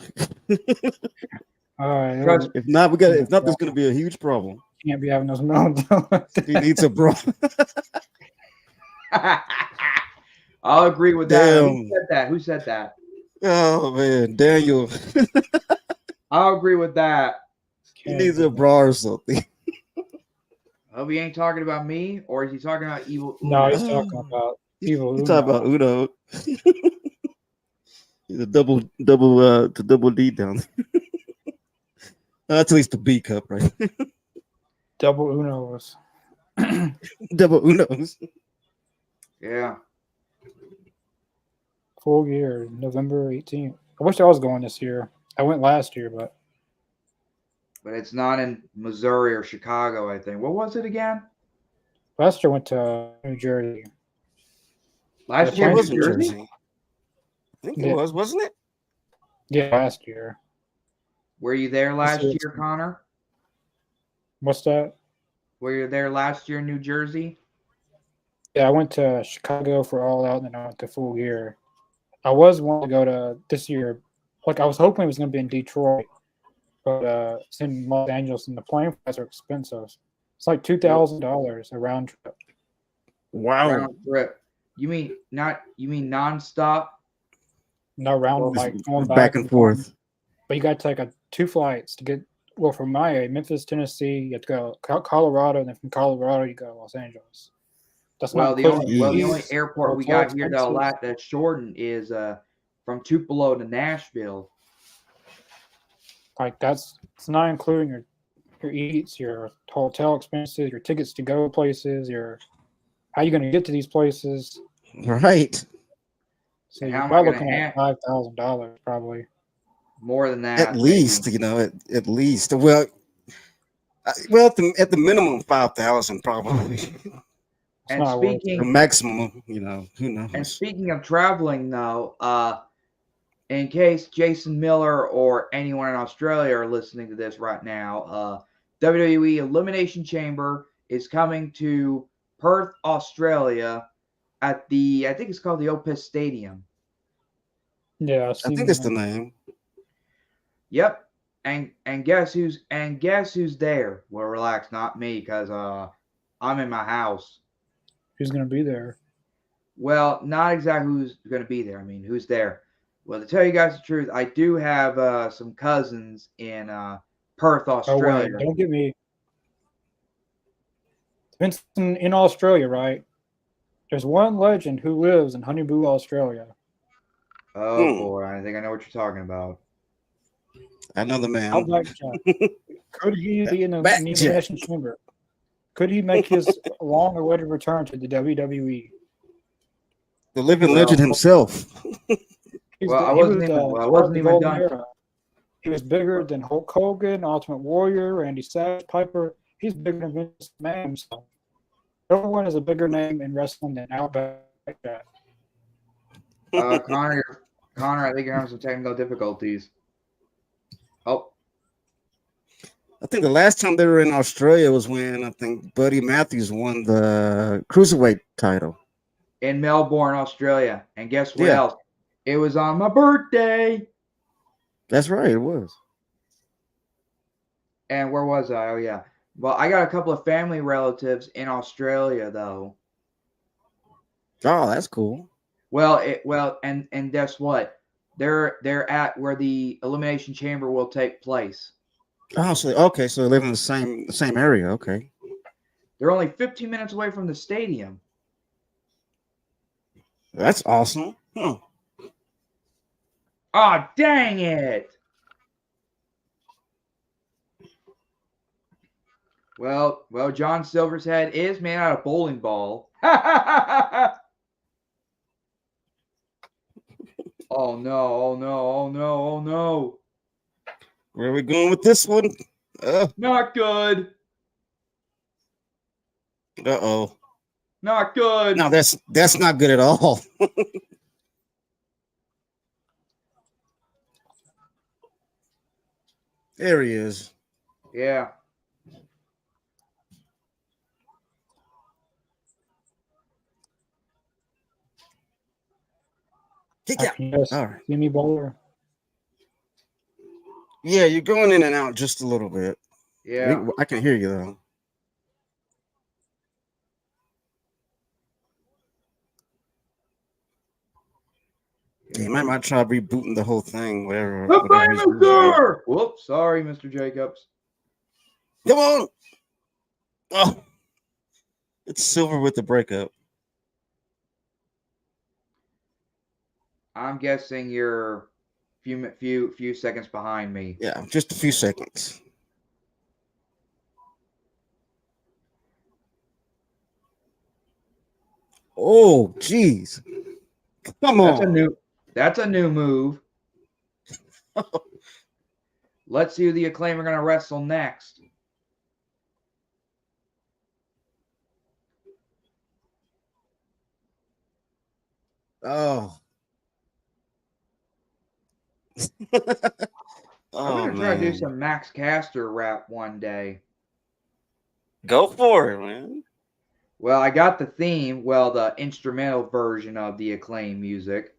[SPEAKER 3] All right.
[SPEAKER 4] If not, there's going to be a huge problem.
[SPEAKER 3] Can't be having those melons.
[SPEAKER 4] He needs a bro.
[SPEAKER 2] I'll agree with that. Who said that?
[SPEAKER 4] Oh man, Daniel.
[SPEAKER 2] I'll agree with that.
[SPEAKER 4] He needs a bra or something.
[SPEAKER 2] Hope he ain't talking about me, or is he talking about evil?
[SPEAKER 3] No,
[SPEAKER 2] Uno?
[SPEAKER 3] he's talking about evil
[SPEAKER 4] You
[SPEAKER 3] Uno.
[SPEAKER 4] talking about Uno? He's a double D down. That's at least the B cup, right?
[SPEAKER 3] Double Unos.
[SPEAKER 4] Double Unos.
[SPEAKER 2] Yeah.
[SPEAKER 3] Full year, November 18th. I wish I was going this year. I went last year, but
[SPEAKER 2] It's not in Missouri or Chicago, I think. What was it again?
[SPEAKER 3] last year I went to New Jersey.
[SPEAKER 2] Last
[SPEAKER 3] Yeah,
[SPEAKER 2] year,
[SPEAKER 4] It
[SPEAKER 2] New
[SPEAKER 4] was in
[SPEAKER 2] Jersey?
[SPEAKER 4] Jersey. I think it
[SPEAKER 3] Yeah.
[SPEAKER 4] was, wasn't it?
[SPEAKER 3] Yeah, last year.
[SPEAKER 2] Were you there last
[SPEAKER 3] year
[SPEAKER 2] year, Connor?
[SPEAKER 3] What's that?
[SPEAKER 2] Were you there last year in New Jersey?
[SPEAKER 3] Yeah, I went to Chicago for All Out, and then I went to Full Gear. I was wanting to go to this year. Like, I was hoping it was going to be in Detroit, but it's in Los Angeles, and the plane flights are expensive. It's like $2,000 a round trip.
[SPEAKER 4] Wow.
[SPEAKER 2] Round trip. You mean nonstop?
[SPEAKER 3] No round,
[SPEAKER 2] Well,
[SPEAKER 3] like going
[SPEAKER 4] Back and forth.
[SPEAKER 3] But you got to take two flights to get. Well, from my area, Memphis, Tennessee, you have to go Colorado, and then from Colorado you go to Los Angeles. That's not
[SPEAKER 2] the
[SPEAKER 3] including
[SPEAKER 2] only
[SPEAKER 3] fees,
[SPEAKER 2] airport we
[SPEAKER 3] hotel
[SPEAKER 2] got here though
[SPEAKER 3] expenses.
[SPEAKER 2] that's Jordan is from Tupelo to Nashville.
[SPEAKER 3] Like it's not including your eats, your hotel expenses, your tickets to go places, your how you going to get to these places.
[SPEAKER 4] Right.
[SPEAKER 3] So
[SPEAKER 2] And
[SPEAKER 3] you're
[SPEAKER 2] how am I
[SPEAKER 3] probably
[SPEAKER 2] gonna
[SPEAKER 3] looking at $5,000 probably.
[SPEAKER 2] More than that,
[SPEAKER 4] At least,
[SPEAKER 2] maybe.
[SPEAKER 4] at least. Well, at the minimum 5,000 probably.
[SPEAKER 3] It's
[SPEAKER 2] And
[SPEAKER 3] not worth
[SPEAKER 4] The
[SPEAKER 3] it.
[SPEAKER 4] maximum, who
[SPEAKER 2] And
[SPEAKER 4] knows?
[SPEAKER 2] speaking of traveling, though, in case Jason Miller or anyone in Australia are listening to this right now, WWE Elimination Chamber is coming to Perth, Australia, at I think it's called the Opus Stadium.
[SPEAKER 3] Yeah,
[SPEAKER 4] I think that's the name.
[SPEAKER 2] Yep. And guess who's there? Well, relax, not me, because I'm in my house.
[SPEAKER 3] who's going to be there.
[SPEAKER 2] Well, not exactly who's going to be there. I mean, who's there? Well, to tell you guys the truth, I do have some cousins in Perth,
[SPEAKER 3] Oh
[SPEAKER 2] Australia.
[SPEAKER 3] wait, don't get me. It's in Australia, right? There's one legend who lives in Honeyboo, Australia.
[SPEAKER 2] Oh boy, I think I know what you're talking about.
[SPEAKER 4] Another man.
[SPEAKER 3] Outback Jack. Could he be in the
[SPEAKER 4] Back
[SPEAKER 3] Elimination Chamber? Could he make his long-awaited return to the WWE?
[SPEAKER 4] The living legend himself.
[SPEAKER 2] I wasn't even done.
[SPEAKER 3] He was bigger than Hulk Hogan, Ultimate Warrior, Randy Savage, Piper. He's bigger than Vince McMahon himself. No one has a bigger name in wrestling than Outback Jack.
[SPEAKER 2] Connor, I think you're having some technical difficulties. Oh,
[SPEAKER 4] I think the last time they were in Australia was when I think Buddy Matthews won the Cruiserweight title.
[SPEAKER 2] in Melbourne, Australia. And guess what
[SPEAKER 4] Yeah.
[SPEAKER 2] else? It was on my birthday.
[SPEAKER 4] That's right, it was.
[SPEAKER 2] And where was I? Oh, yeah. Well, I got a couple of family relatives in Australia, though.
[SPEAKER 4] Oh, that's cool.
[SPEAKER 2] And guess what? They're at where the Elimination Chamber will take place.
[SPEAKER 4] Oh, so they live in the same area. Okay.
[SPEAKER 2] They're only 15 minutes away from the stadium.
[SPEAKER 4] That's awesome. Huh.
[SPEAKER 2] Oh, dang it! Well, John Silver's head is made out of bowling ball. Oh no.
[SPEAKER 4] Where are we going with this one?
[SPEAKER 2] Not good.
[SPEAKER 4] Uh-oh.
[SPEAKER 2] Not good.
[SPEAKER 4] No, that's not good at all. There he is.
[SPEAKER 2] Yeah.
[SPEAKER 3] Yes,
[SPEAKER 4] All right.
[SPEAKER 3] Jimmy Bowler.
[SPEAKER 4] Yeah, you're going in and out just a little bit.
[SPEAKER 2] Yeah.
[SPEAKER 4] I can hear you though. Yeah, you might try rebooting the whole thing, whatever.
[SPEAKER 2] The
[SPEAKER 4] whatever he's
[SPEAKER 2] famous
[SPEAKER 4] doing.
[SPEAKER 2] sir! Whoops, sorry, Mr. Jacobs.
[SPEAKER 4] Come on. Oh, it's Silver with the breakup.
[SPEAKER 2] I'm guessing you're few seconds behind me.
[SPEAKER 4] Yeah, just a few seconds. Oh, jeez. Come
[SPEAKER 2] That's a
[SPEAKER 4] on.
[SPEAKER 2] new move. Let's see who the Acclaim are going to wrestle next.
[SPEAKER 4] Oh.
[SPEAKER 2] I'm
[SPEAKER 4] Oh,
[SPEAKER 2] going to try to do
[SPEAKER 4] man.
[SPEAKER 2] some Max Caster rap one day.
[SPEAKER 4] Go for it, man.
[SPEAKER 2] Well, I got the theme, well, the instrumental version of the Acclaim music.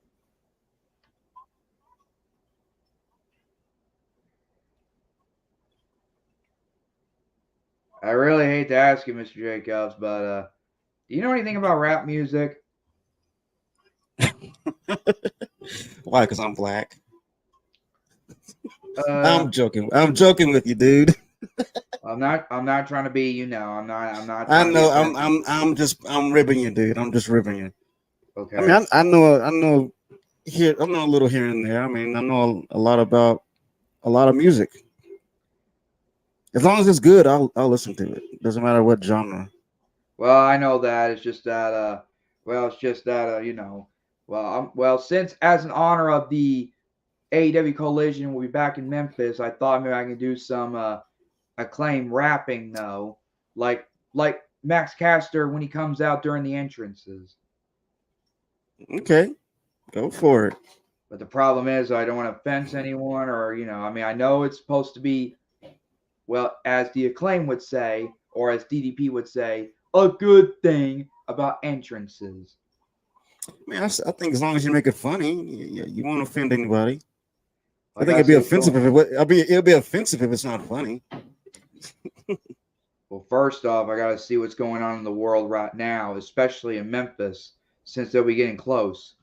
[SPEAKER 2] I really hate to ask you, Mr. Jacobs, but do you know anything about rap music?
[SPEAKER 4] Why? Because I'm black.
[SPEAKER 2] Uh,
[SPEAKER 4] I'm joking. I'm joking with you, dude.
[SPEAKER 2] I'm not trying to be, I'm not
[SPEAKER 4] I
[SPEAKER 2] trying to be
[SPEAKER 4] know.
[SPEAKER 2] offensive.
[SPEAKER 4] I'm ribbing you, dude. I'm just ribbing you. I
[SPEAKER 2] Okay.
[SPEAKER 4] mean, I know here. I know a little here and there. I mean, I know a lot about a lot of music. As long as it's good, I'll listen to it. Doesn't matter what genre.
[SPEAKER 2] Well, I know that. It's just that well, since as an honor of the AEW Collision will be back in Memphis, I thought maybe I can do some Acclaim rapping though. Like Max Caster when he comes out during the entrances.
[SPEAKER 4] Okay, go for it.
[SPEAKER 2] But the problem is I don't want to offend anyone or, I know it's supposed to be, well, as the Acclaim would say, or as DDP would say, a good thing about entrances.
[SPEAKER 4] I mean, I think as long as you make it funny, you won't offend anybody. I
[SPEAKER 2] Like
[SPEAKER 4] think
[SPEAKER 2] I
[SPEAKER 4] it'd be
[SPEAKER 2] said,
[SPEAKER 4] offensive if it'll be offensive if it's not funny.
[SPEAKER 2] well, first off, I got to see what's going on in the world right now, especially in Memphis, since they'll be getting close.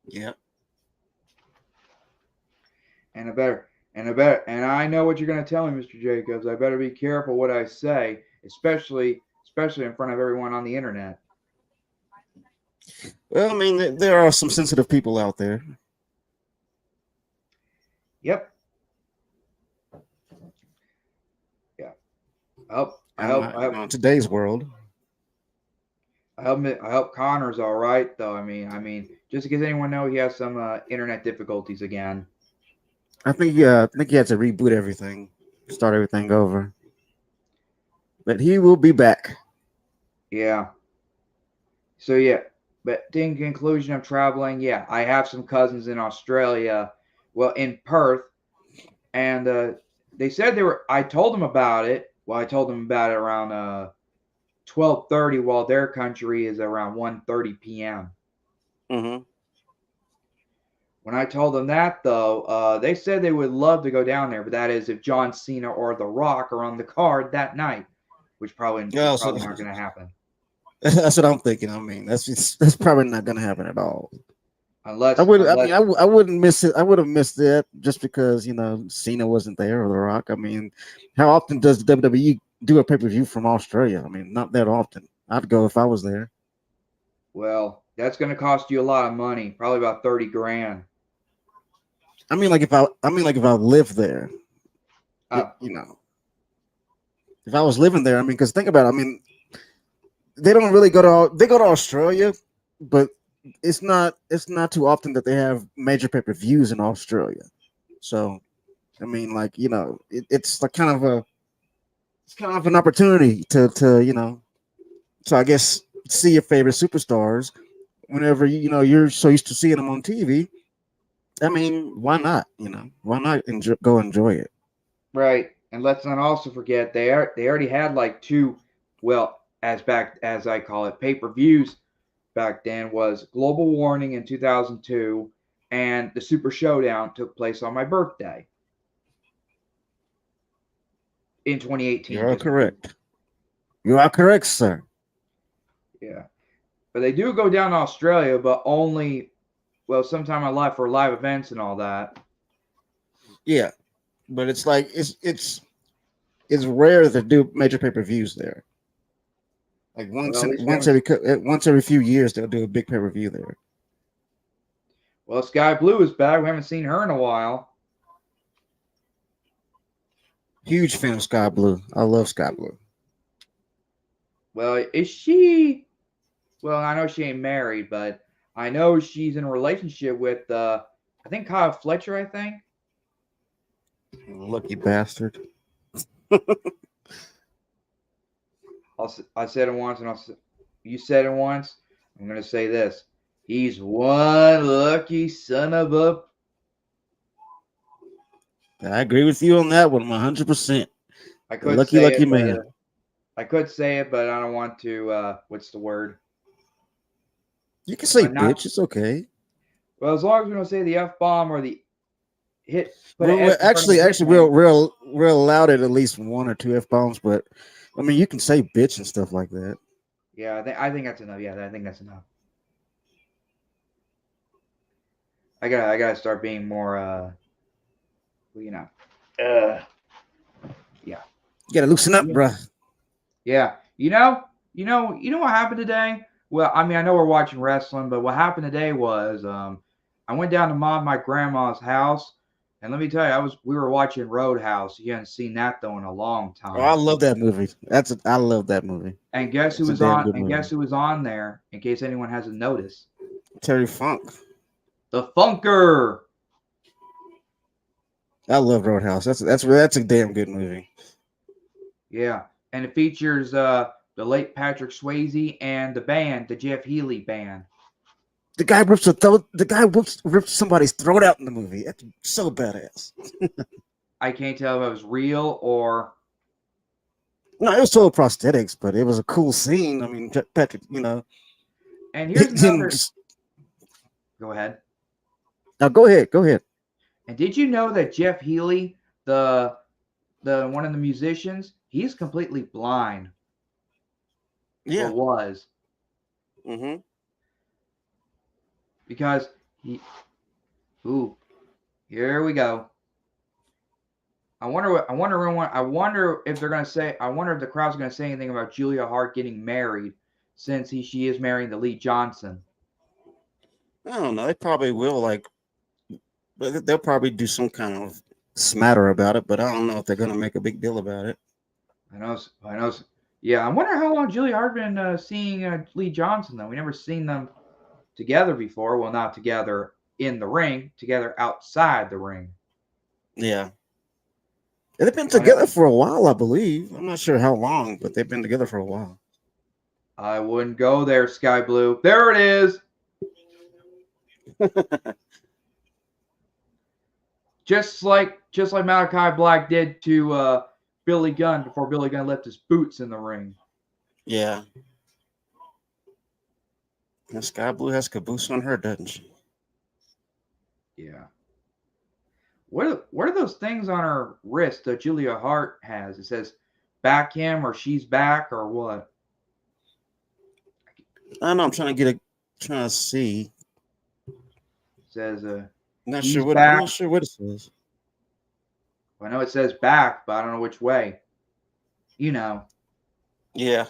[SPEAKER 4] Yeah.
[SPEAKER 2] And I know what you're going to tell me, Mr. Jacobs. I better be careful what I say, especially in front of everyone on the internet.
[SPEAKER 4] Well, I mean, there are some sensitive people out there.
[SPEAKER 2] Yep. Yeah. I hope
[SPEAKER 4] Today's world.
[SPEAKER 2] I hope Connor's all right though. I mean, just in case anyone know, he has some internet difficulties again.
[SPEAKER 4] I think he had to reboot everything, start everything over. But he will be back.
[SPEAKER 2] Yeah. So yeah, but in conclusion of traveling, yeah, I have some cousins in Australia, well, in Perth, and they said they were. I told them about it. Well, I told them about it around 12:30, while their country is around 1:30 p.m.
[SPEAKER 4] Mm-hmm.
[SPEAKER 2] When I told them that, though, they said they would love to go down there, but that is if John Cena or The Rock are on the card that night, which probably
[SPEAKER 4] Yeah,
[SPEAKER 2] probably not going to happen.
[SPEAKER 4] That's what I'm thinking. I mean, that's probably not going to happen at all.
[SPEAKER 2] Unless
[SPEAKER 4] I wouldn't miss it. I would have missed it just because Cena wasn't there or The Rock. I mean, how often does WWE do a pay-per-view from Australia? I mean, not that often. I'd go if I was there.
[SPEAKER 2] Well, that's going to cost you a lot of money, probably about 30 grand.
[SPEAKER 4] I mean, like if I lived there, if I was living there, I mean, because think about it, I mean, they go to Australia, but it's not too often that they have major pay-per-views in Australia. So, I mean, like it's like kind of an opportunity to so I guess see your favorite superstars whenever you're so used to seeing them on TV. I mean, why not? Why not go enjoy it?
[SPEAKER 2] Right. And let's not also forget they already had like two, well, as I call it, pay-per-views back then was Global Warning in 2002 and the Super Showdown took place on my birthday in 2018.
[SPEAKER 4] You're correct. You are correct, sir.
[SPEAKER 2] Yeah. But they do go down to Australia, but only, well, sometime in my life for live events and all that.
[SPEAKER 4] Yeah. But it's like it's it's rare to do major pay-per-views there. Like
[SPEAKER 2] Well, at least we
[SPEAKER 4] once
[SPEAKER 2] haven't.
[SPEAKER 4] once every few years they'll do a big pay-per-view there.
[SPEAKER 2] Well, Sky Blue is back. We haven't seen her in a while.
[SPEAKER 4] Huge fan of Sky Blue. I love Sky Blue.
[SPEAKER 2] Well, is she? Well, I know she ain't married, but I know she's in a relationship with, I think Kyle Fletcher. I think.
[SPEAKER 4] Lucky bastard.
[SPEAKER 2] I said it once, and you said it once. I'm gonna say this: he's one lucky son of a.
[SPEAKER 4] I agree with you on that one, 100%.
[SPEAKER 2] I could
[SPEAKER 4] Lucky,
[SPEAKER 2] say
[SPEAKER 4] lucky
[SPEAKER 2] it,
[SPEAKER 4] man.
[SPEAKER 2] I could say it, but I don't want to. What's the word?
[SPEAKER 4] You can say
[SPEAKER 2] not-
[SPEAKER 4] bitch. It's okay.
[SPEAKER 2] Well, as long as we don't say the F bomb or the hit. Put an
[SPEAKER 4] Well,
[SPEAKER 2] S in front of the
[SPEAKER 4] actually,
[SPEAKER 2] nickname.
[SPEAKER 4] we're allowed at least 1 or 2 f-bombs, but I mean, you can say bitch and stuff like that.
[SPEAKER 2] Yeah, I think that's enough. Yeah, I think that's enough. I gotta start being more. You know.
[SPEAKER 4] You gotta loosen up, bruh.
[SPEAKER 2] Yeah. You know what happened today? Well, I mean, I know we're watching wrestling, but what happened today was I went down to my grandma's house, and let me tell you, we were watching Roadhouse. You haven't seen that though in a long time.
[SPEAKER 4] Oh, I love that movie. I love that movie.
[SPEAKER 2] And guess who
[SPEAKER 4] It's a
[SPEAKER 2] was
[SPEAKER 4] damn
[SPEAKER 2] on?
[SPEAKER 4] good
[SPEAKER 2] And
[SPEAKER 4] movie.
[SPEAKER 2] guess who was on there? In case anyone hasn't noticed,
[SPEAKER 4] Terry Funk.
[SPEAKER 2] the Funker.
[SPEAKER 4] I love Roadhouse. That's a damn good movie.
[SPEAKER 2] Yeah, and it features the late Patrick Swayze and the band, the Jeff Healey band.
[SPEAKER 4] The guy rips a throat. The guy rips somebody's throat out in the movie. That's so badass.
[SPEAKER 2] I can't tell if it was real or.
[SPEAKER 4] No, it was total prosthetics, but it was a cool scene. I mean, Patrick, you know.
[SPEAKER 2] And here's another. Go ahead.
[SPEAKER 4] Now go ahead. Go ahead.
[SPEAKER 2] And did you know that Jeff Healey, the one of the musicians, he's completely blind?
[SPEAKER 4] Yeah.
[SPEAKER 2] Or was.
[SPEAKER 4] Mm-hmm.
[SPEAKER 2] Because he. Ooh, here we go. I wonder if they're gonna say. I wonder if the crowd's gonna say anything about Julia Hart getting married, since she is marrying the Lee Johnson.
[SPEAKER 4] I don't know. They probably will, but they'll probably do some kind of smatter about it. But I don't know if they're gonna make a big deal about it.
[SPEAKER 2] I know. Yeah, I wonder how long Julia Hart been seeing Lee Johnson though. We never seen them together before. Well, not together in the ring, together outside the ring.
[SPEAKER 4] Yeah. They've been together for a while, I believe. I'm not sure how long, but they've been together for a while.
[SPEAKER 2] I wouldn't go there, Sky Blue. There it is. just like Malachi Black did to Billy Gunn before Billy Gunn left his boots in the ring.
[SPEAKER 4] Yeah. And Sky Blue has caboose on her, doesn't she?
[SPEAKER 2] Yeah. What are those things on her wrist that Julia Hart has? It says back him or she's back or what?
[SPEAKER 4] I know. I'm trying to see.
[SPEAKER 2] It says
[SPEAKER 4] I'm not
[SPEAKER 2] he's
[SPEAKER 4] sure what it says.
[SPEAKER 2] I know it says back, but I don't know which way. You know.
[SPEAKER 4] Yeah.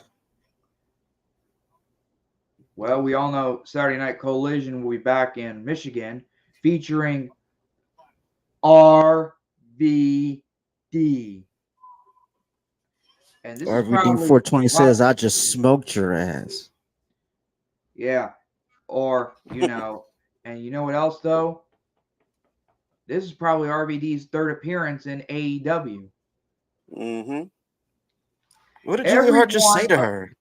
[SPEAKER 2] Well, we all know Saturday Night Collision will be back in Michigan, featuring RVD. And this
[SPEAKER 4] RVD
[SPEAKER 2] is probably
[SPEAKER 4] 420 says, "I just smoked your ass."
[SPEAKER 2] Yeah. Or, and you know what else, though? This is probably RVD's third appearance in AEW.
[SPEAKER 4] Mm-hmm. What did Julia Hart just say to her?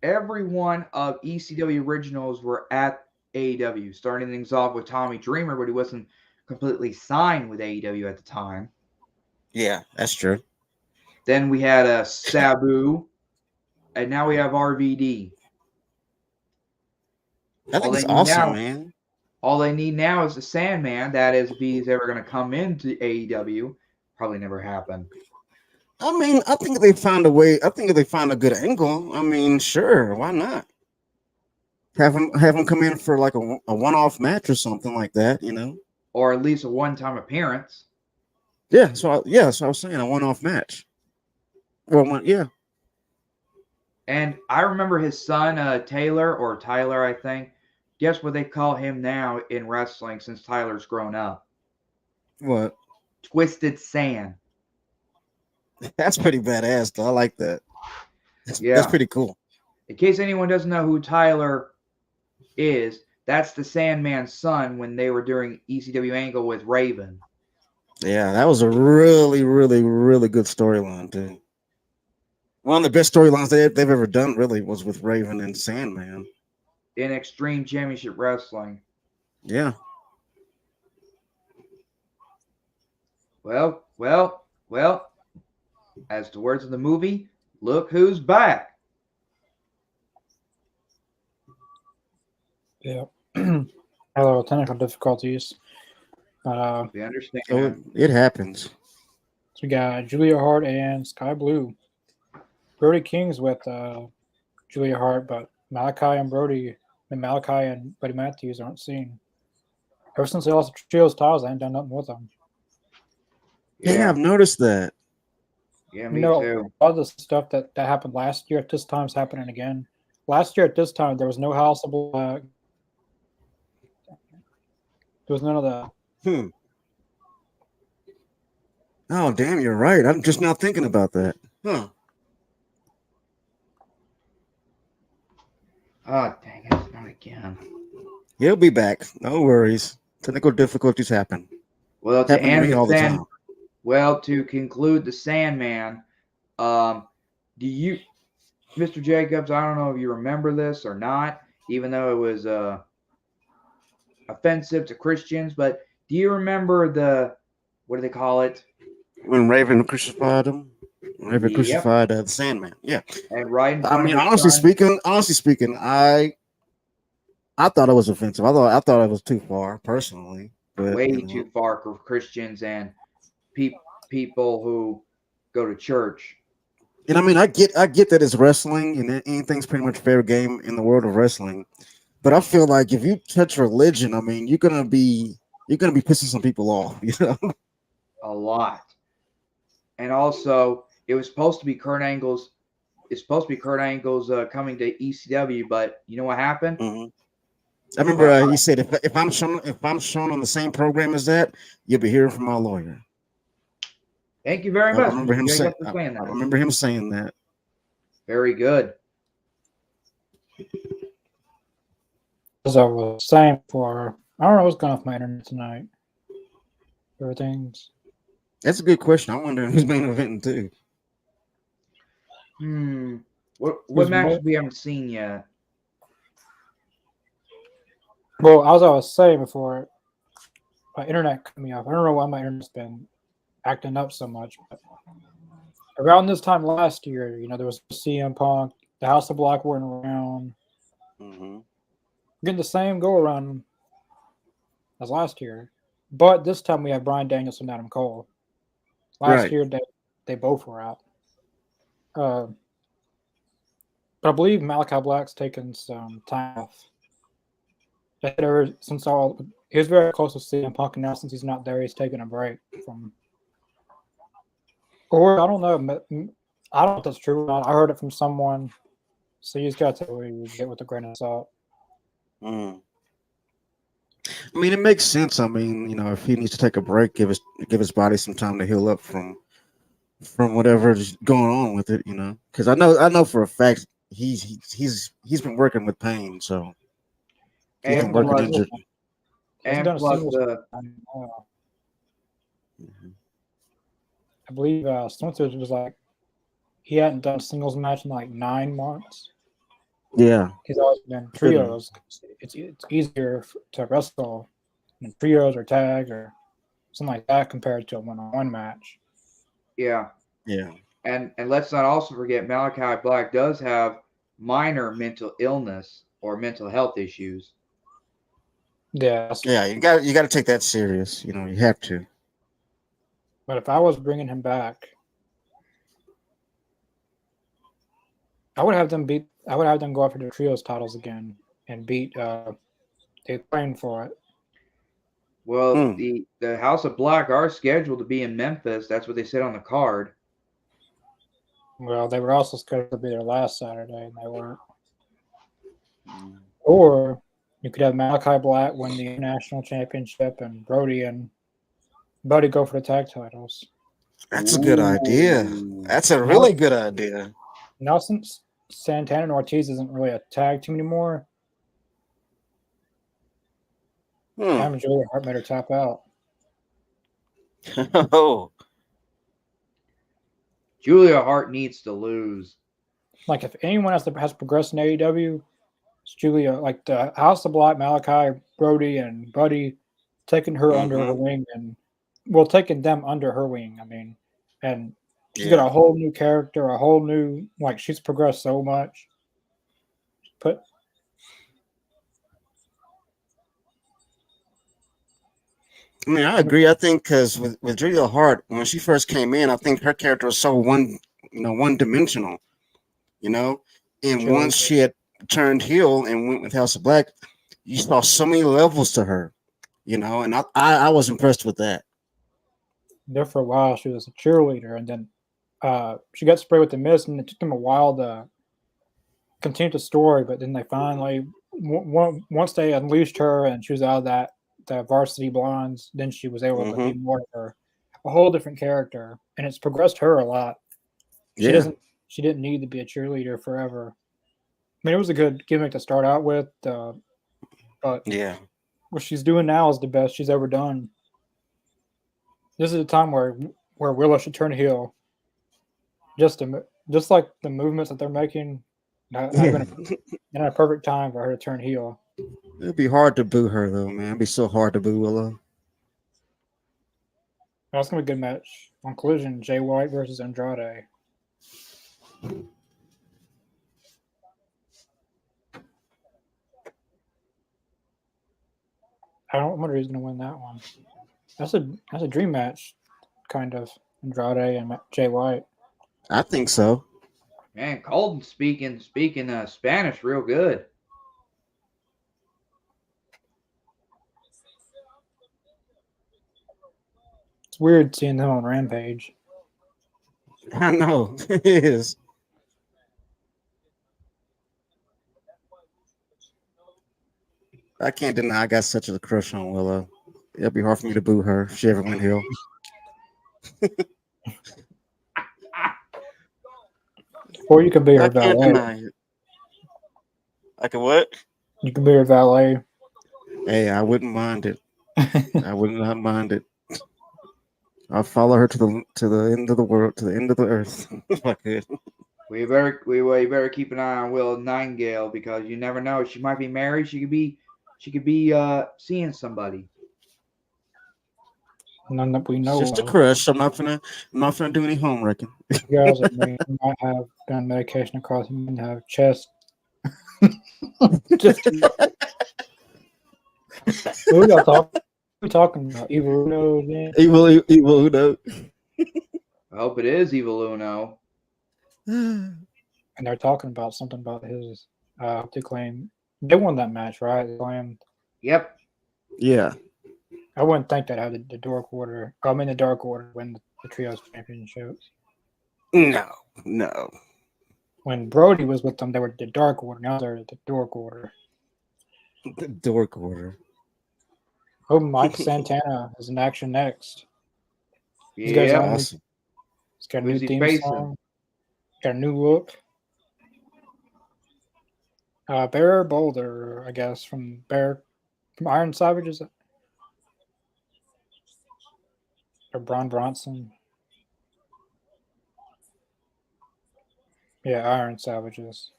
[SPEAKER 2] Every one of ECW originals were at AEW, starting things off with Tommy Dreamer, but he wasn't completely signed with AEW at the time.
[SPEAKER 4] Yeah, that's true.
[SPEAKER 2] Then we had Sabu, and now we have RVD.
[SPEAKER 4] I think it's awesome, man.
[SPEAKER 2] All they need now is the Sandman. That is, if he's ever going to come into AEW, probably never happen.
[SPEAKER 4] I mean, I think if they find a way, I think if they find a good angle, I mean, sure, why not? Have him come in for like a one-off match or something like that,
[SPEAKER 2] Or at least a one-time appearance.
[SPEAKER 4] Yeah, so I was saying a one-off match. Well, yeah.
[SPEAKER 2] And I remember his son, Taylor, or Tyler, I think. Guess what they call him now in wrestling since Tyler's grown up?
[SPEAKER 4] What?
[SPEAKER 2] Twisted Sand.
[SPEAKER 4] That's pretty badass, though. I like that. That's
[SPEAKER 2] Yeah.
[SPEAKER 4] pretty cool.
[SPEAKER 2] In case anyone doesn't know who Tyler is, that's the Sandman's son when they were doing ECW Angle with Raven.
[SPEAKER 4] Yeah, that was a really, really, really good storyline too. One of the best storylines they've ever done, really, was with Raven and Sandman.
[SPEAKER 2] In Extreme Championship Wrestling.
[SPEAKER 4] Yeah.
[SPEAKER 2] Well. As the words of the movie, look who's back.
[SPEAKER 3] Yeah. Had a little technical difficulties. But
[SPEAKER 2] We understand.
[SPEAKER 4] So it happens.
[SPEAKER 3] so we got Julia Hart and Sky Blue. Brody King's with Julia Hart, but Malachi and Buddy Matthews aren't seen. Ever since they lost the trios titles, I ain't done nothing with them.
[SPEAKER 4] Yeah, I've noticed that.
[SPEAKER 2] Yeah, me
[SPEAKER 3] You know,
[SPEAKER 2] too.
[SPEAKER 3] a lot of the stuff that happened last year at this time is happening again. Last year at this time, there was no House of Black. There was none of that.
[SPEAKER 4] Oh, damn, you're right. I'm just now thinking about that. Huh.
[SPEAKER 2] Oh, dang it. Not again.
[SPEAKER 4] He'll be back. No worries. Technical difficulties happen.
[SPEAKER 2] Well,
[SPEAKER 4] Happen to me all the time.
[SPEAKER 2] Well, to conclude the Sandman, do you, Mr. Jacobs, I don't know if you remember this or not, even though it was offensive to Christians, but do you remember what do they call it?
[SPEAKER 4] When Raven crucified him? Raven crucified the Sandman. Yeah.
[SPEAKER 2] And right in front
[SPEAKER 4] I mean,
[SPEAKER 2] of his
[SPEAKER 4] honestly speaking, I thought it was offensive. I thought it was too far, personally. But,
[SPEAKER 2] way too far for Christians and people who go to church.
[SPEAKER 4] And I mean, I get that it's wrestling and anything's pretty much fair game in the world of wrestling. But I feel like if you touch religion, I mean, you're gonna be pissing some people off, you know.
[SPEAKER 2] A lot. And also, it was supposed to be Kurt Angle's. It's supposed to be Kurt Angle's coming to ECW, but you know what happened?
[SPEAKER 4] Mm-hmm. I remember he said, if I'm shown on the same program as that, you'll be hearing from my lawyer.
[SPEAKER 2] Thank you very much.
[SPEAKER 4] I remember him saying
[SPEAKER 2] that.
[SPEAKER 4] I remember him saying that.
[SPEAKER 2] Very good.
[SPEAKER 3] As I was saying before, I don't know what's going on with my internet tonight. Everything's.
[SPEAKER 4] That's a good question. I wonder who's main eventing too.
[SPEAKER 2] What matches we haven't seen yet?
[SPEAKER 3] Well, as I was saying before, my internet cut me off. I don't know why my internet's been acting up so much. But around this time last year, there was CM Punk, the House of Black weren't around.
[SPEAKER 4] Mm-hmm.
[SPEAKER 3] Getting the same go around as last year, but this time we have Bryan Danielson and Adam Cole. Last year they both were out. But I believe Malachi Black's taken some time off. He was very close to CM Punk, and now since he's not there, he's taking a break from. Or I don't know. I don't know if that's true or not. I heard it from someone, so you just got to get with a grain of salt.
[SPEAKER 4] I mean, it makes sense. I mean, if he needs to take a break, give his body some time to heal up from whatever's going on with it. Because I know for a fact he's been working with pain, so he's been working injured.
[SPEAKER 2] And plus
[SPEAKER 3] I believe Spencer was like he hadn't done a singles match in like 9 months.
[SPEAKER 4] Yeah,
[SPEAKER 3] he's always been trios. It's easier to wrestle in trios or tag or something like that compared to a one-on-one match.
[SPEAKER 2] Yeah.
[SPEAKER 4] Yeah.
[SPEAKER 2] And let's not also forget Malachi Black does have minor mental illness or mental health issues.
[SPEAKER 3] Yeah.
[SPEAKER 4] Yeah, you got to take that serious. You have to.
[SPEAKER 3] But if I was bringing him back, I would have them go after the trios titles again and beat. They trained for it.
[SPEAKER 2] Well, the House of Black are scheduled to be in Memphis. That's what they said on the card.
[SPEAKER 3] Well, they were also scheduled to be there last Saturday, and they weren't.
[SPEAKER 2] Mm.
[SPEAKER 3] Or you could have Malachi Black win the International Championship and Brody and Buddy go for the tag titles.
[SPEAKER 4] That's a good idea.
[SPEAKER 2] Ooh.
[SPEAKER 4] That's a really good idea.
[SPEAKER 3] Now, since Santana and Ortiz isn't really a tag team anymore, having Julia Hart made her tap out.
[SPEAKER 4] Oh,
[SPEAKER 2] Julia Hart needs to lose.
[SPEAKER 3] Like, if anyone has progressed in AEW, it's Julia. Like, the House of Black, Malachi, Brody, and Buddy taking her under her wing and, well, taking them under her wing. I mean, and she's got a whole new character, a whole new, like, she's progressed so much.
[SPEAKER 4] I mean, I agree. I think because with Julia Hart, when she first came in, I think her character was so one dimensional, and
[SPEAKER 3] Sure.
[SPEAKER 4] once she had turned heel and went with House of Black, you saw so many levels to her, and I was impressed with that.
[SPEAKER 3] There for a while, she was a cheerleader, and then she got sprayed with the mist, and it took them a while to continue the story. But then they finally, once they unleashed her, and she was out of the Varsity Blondes, then she was able to be more of her, a whole different character, and it's progressed her a lot. She didn't need to be a cheerleader forever. I mean, it was a good gimmick to start out with, but what she's doing now is the best she's ever done. This is a time where Willow should turn heel. Just like the movements that they're making, have been a perfect time for her to turn heel.
[SPEAKER 4] It'd be hard to boo her though, man. It'd be so hard to boo Willow.
[SPEAKER 3] That's gonna be a good match on Collision. Jay White versus Andrade. I wonder who's gonna win that one. That's a dream match, kind of. Andrade and Jay White.
[SPEAKER 4] I think so.
[SPEAKER 2] Man, Colton speaking Spanish real good.
[SPEAKER 3] It's weird seeing them on Rampage.
[SPEAKER 4] I know it is. I can't deny I got such a crush on Willow. It'll be hard for me to boo her if she ever went heel.
[SPEAKER 3] Or you could be her
[SPEAKER 4] I can't
[SPEAKER 3] valet.
[SPEAKER 4] deny it. Like a what?
[SPEAKER 3] You could be her valet.
[SPEAKER 4] Hey, I wouldn't mind it. I would not mind it. I'll follow her to the end of the world, to the end of the earth. If I could.
[SPEAKER 2] We better keep an eye on Willow Nightingale because you never know. She might be married. She could be seeing somebody.
[SPEAKER 3] None that we know.
[SPEAKER 4] It's just a crush. I'm not gonna do any homeworking.
[SPEAKER 3] You guys might have done medication across and have chest. Just who we talking about? Evil Uno again?
[SPEAKER 4] Evil Uno.
[SPEAKER 2] I hope it is Evil Uno.
[SPEAKER 3] And they're talking about something about his to claim. They won that match, right? They claimed.
[SPEAKER 2] Yep.
[SPEAKER 4] Yeah.
[SPEAKER 3] I wouldn't think they'd have the Dark Order. The Dark Order win the Trios Championships.
[SPEAKER 4] No.
[SPEAKER 3] When Brody was with them, they were the Dark Order. Now they're the Dark Order.
[SPEAKER 4] The Dark Order.
[SPEAKER 3] Oh, Mike Santana is in action next.
[SPEAKER 2] Yeah.
[SPEAKER 4] Awesome.
[SPEAKER 3] He's got a
[SPEAKER 2] Who's
[SPEAKER 3] new
[SPEAKER 2] he
[SPEAKER 3] theme
[SPEAKER 2] facing?
[SPEAKER 3] song. Got a new look. Bear Boulder, I guess, from Iron Savages. Or Braun Bronson. Yeah, Iron Savages.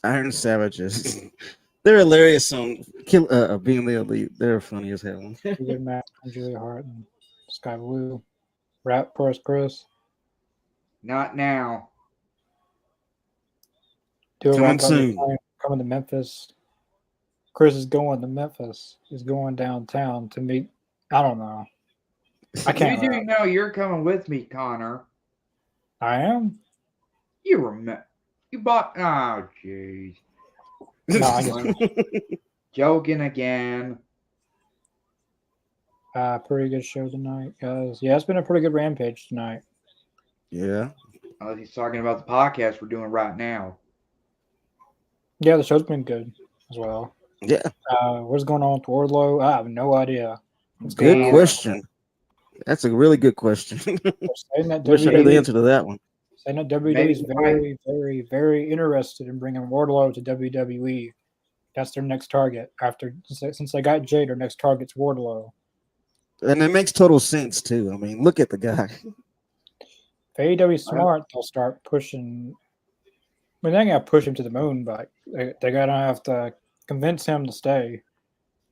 [SPEAKER 4] Iron Savages. They're hilarious on being the elite. They're funny as hell.
[SPEAKER 3] A good match from Julia Hart and Sky Blue. Rap Press Chris.
[SPEAKER 2] Not now.
[SPEAKER 4] Coming soon.
[SPEAKER 3] Coming to Memphis. Chris is going to Memphis. He's going downtown to meet. I don't know. I can't.
[SPEAKER 2] You do know you're coming with me, Connor.
[SPEAKER 3] I am.
[SPEAKER 2] You remember? You bought? Oh, jeez.
[SPEAKER 3] No, I just
[SPEAKER 2] Joking again.
[SPEAKER 3] Pretty good show tonight, guys. Yeah, it's been a pretty good Rampage tonight.
[SPEAKER 4] Yeah.
[SPEAKER 2] He's talking about the podcast we're doing right now.
[SPEAKER 3] Yeah, the show's been good as well.
[SPEAKER 4] Yeah.
[SPEAKER 3] What's going on with Wardlow? I have no idea. What's
[SPEAKER 4] Good
[SPEAKER 3] going on?
[SPEAKER 4] question. That's a really good question.
[SPEAKER 3] Saying that
[SPEAKER 4] Wish I knew the
[SPEAKER 3] WWE
[SPEAKER 4] answer to that one.
[SPEAKER 3] saying that WWE
[SPEAKER 2] Maybe
[SPEAKER 3] is very, very, very interested in bringing Wardlow to WWE. That's their next target. Since they got Jay, their next target's Wardlow.
[SPEAKER 4] And it makes total sense too. I mean, look at the guy.
[SPEAKER 3] If AEW is smart, they'll start pushing. I mean, they're gonna push him to the moon, but they're gonna have to convince him to stay.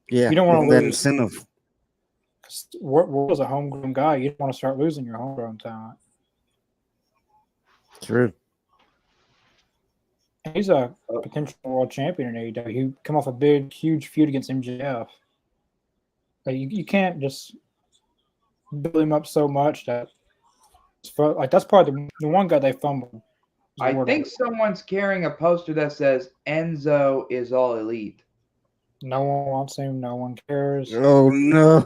[SPEAKER 4] Yeah.
[SPEAKER 3] You don't want to
[SPEAKER 4] that
[SPEAKER 3] lose.
[SPEAKER 4] incentive.
[SPEAKER 3] Wardlow's a homegrown guy. You don't want to start losing your homegrown talent.
[SPEAKER 4] True.
[SPEAKER 3] He's a potential world champion in AEW. He come off a big, huge feud against MJF. Like you can't just build him up so much that that's probably the one guy they fumbled.
[SPEAKER 2] I think someone's carrying a poster that says Enzo is all elite.
[SPEAKER 3] No one wants him. No one cares.
[SPEAKER 4] Oh no.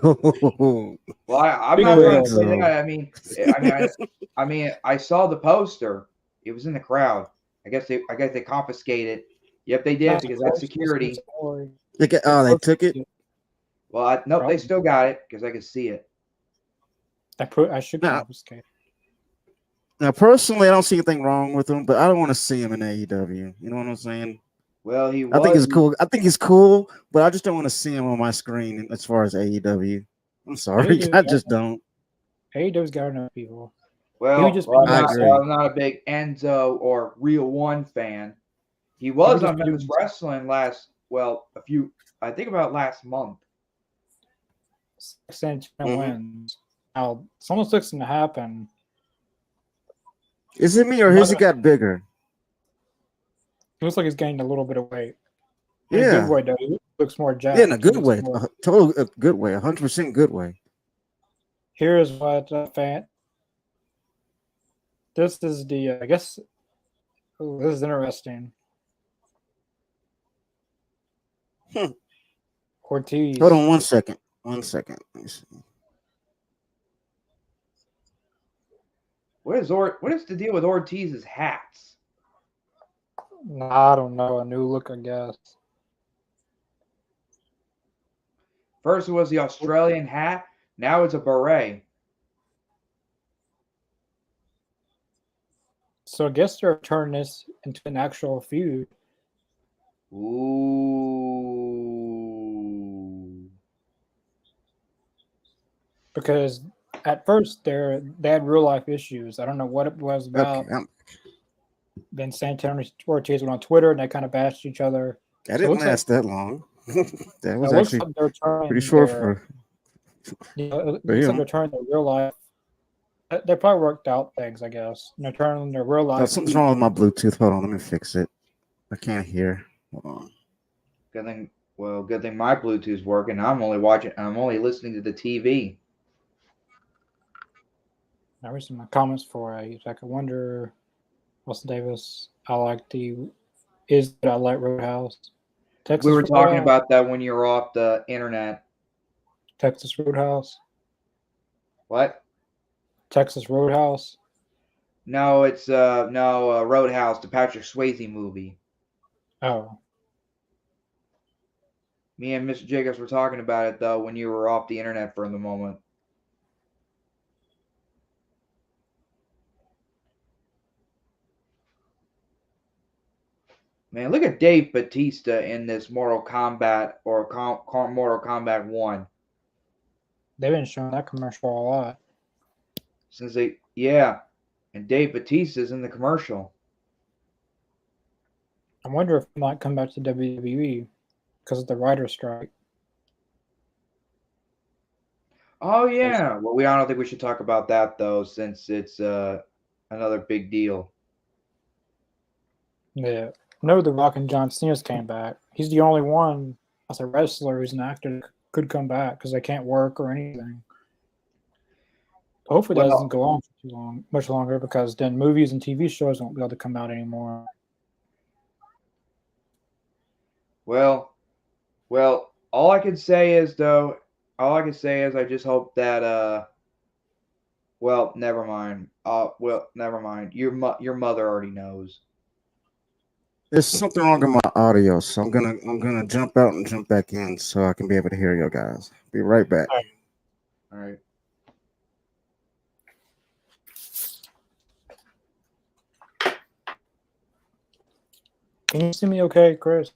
[SPEAKER 2] Well, I'm not going to say that. I mean, I saw the poster. It was in the crowd. I guess they confiscated. Yep, they did because that's security.
[SPEAKER 4] They took it.
[SPEAKER 2] Well, no, they still got it because I could see it.
[SPEAKER 3] I should confiscate.
[SPEAKER 4] Now, personally, I don't see anything wrong with him, but I don't want to see him in AEW. You know what I'm saying?
[SPEAKER 2] Well,
[SPEAKER 4] I think he's cool. I think he's cool, but I just don't want to see him on my screen as far as AEW. I'm sorry, I just don't.
[SPEAKER 3] AEW's got enough people.
[SPEAKER 2] Well, I'm not a big Enzo or Real One fan. He was on Memphis Wrestling last month.
[SPEAKER 3] 6 wins. Now, some of it's going to happen.
[SPEAKER 4] Is it me or has he got bigger?
[SPEAKER 3] It looks like he's gained a little bit of weight.
[SPEAKER 4] In
[SPEAKER 3] a good way, though. He looks more jacked.
[SPEAKER 4] Yeah, in a good way. Total good way. 100% good way.
[SPEAKER 3] Here's what fan. This is the, I guess, this is interesting. Ortiz.
[SPEAKER 4] Hold on 1 second. 1 second. Let me see.
[SPEAKER 2] What is the deal with Ortiz's hats?
[SPEAKER 3] I don't know. A new look, I guess.
[SPEAKER 2] First it was the Australian hat. Now it's a beret.
[SPEAKER 3] So I guess they're turning this into an actual feud.
[SPEAKER 2] Ooh.
[SPEAKER 3] Because at first they had real life issues. I don't know what it was about.
[SPEAKER 4] Okay,
[SPEAKER 3] then Santana and Ortiz went on Twitter and they kind of bashed each other.
[SPEAKER 4] That didn't last that long. That was actually pretty short for.
[SPEAKER 3] It looks like they're turning their real life. They probably worked out things, I guess. And they're turning their real life.
[SPEAKER 4] Something's wrong with my Bluetooth. Hold on, let me fix it. I can't hear. Hold on.
[SPEAKER 2] Good thing my Bluetooth's working. I'm only listening to the TV.
[SPEAKER 3] I read some comments for I wonder, Austin Davis. I like Roadhouse. Texas
[SPEAKER 2] We were talking about that when you were off the internet.
[SPEAKER 3] Texas Roadhouse.
[SPEAKER 2] What?
[SPEAKER 3] Texas Roadhouse.
[SPEAKER 2] No, it's Roadhouse, the Patrick Swayze movie.
[SPEAKER 3] Oh.
[SPEAKER 2] Me and Mr. Jacobs were talking about it though when you were off the internet for the moment. Man, look at Dave Bautista in this Mortal Kombat or Mortal Kombat 1.
[SPEAKER 3] They've been showing that commercial a lot.
[SPEAKER 2] And Dave Bautista's in the commercial.
[SPEAKER 3] I wonder if he might come back to WWE because of the writer's strike.
[SPEAKER 2] Oh yeah. Well, I don't think we should talk about that though, since it's another big deal.
[SPEAKER 3] Yeah. No, The Rock and John Cena's came back. He's the only one as a wrestler who's an actor that could come back because they can't work or anything. Hopefully that doesn't go on for much longer, because then movies and TV shows won't be able to come out anymore.
[SPEAKER 2] Well, all I can say is though, all I can say is I just hope that well, never mind. Well, never mind. Your mother already knows.
[SPEAKER 4] There's something wrong with my audio, so I'm gonna jump out and jump back in so I can be able to hear you guys. Be right back.
[SPEAKER 2] All right.
[SPEAKER 3] Can you see me okay, Chris?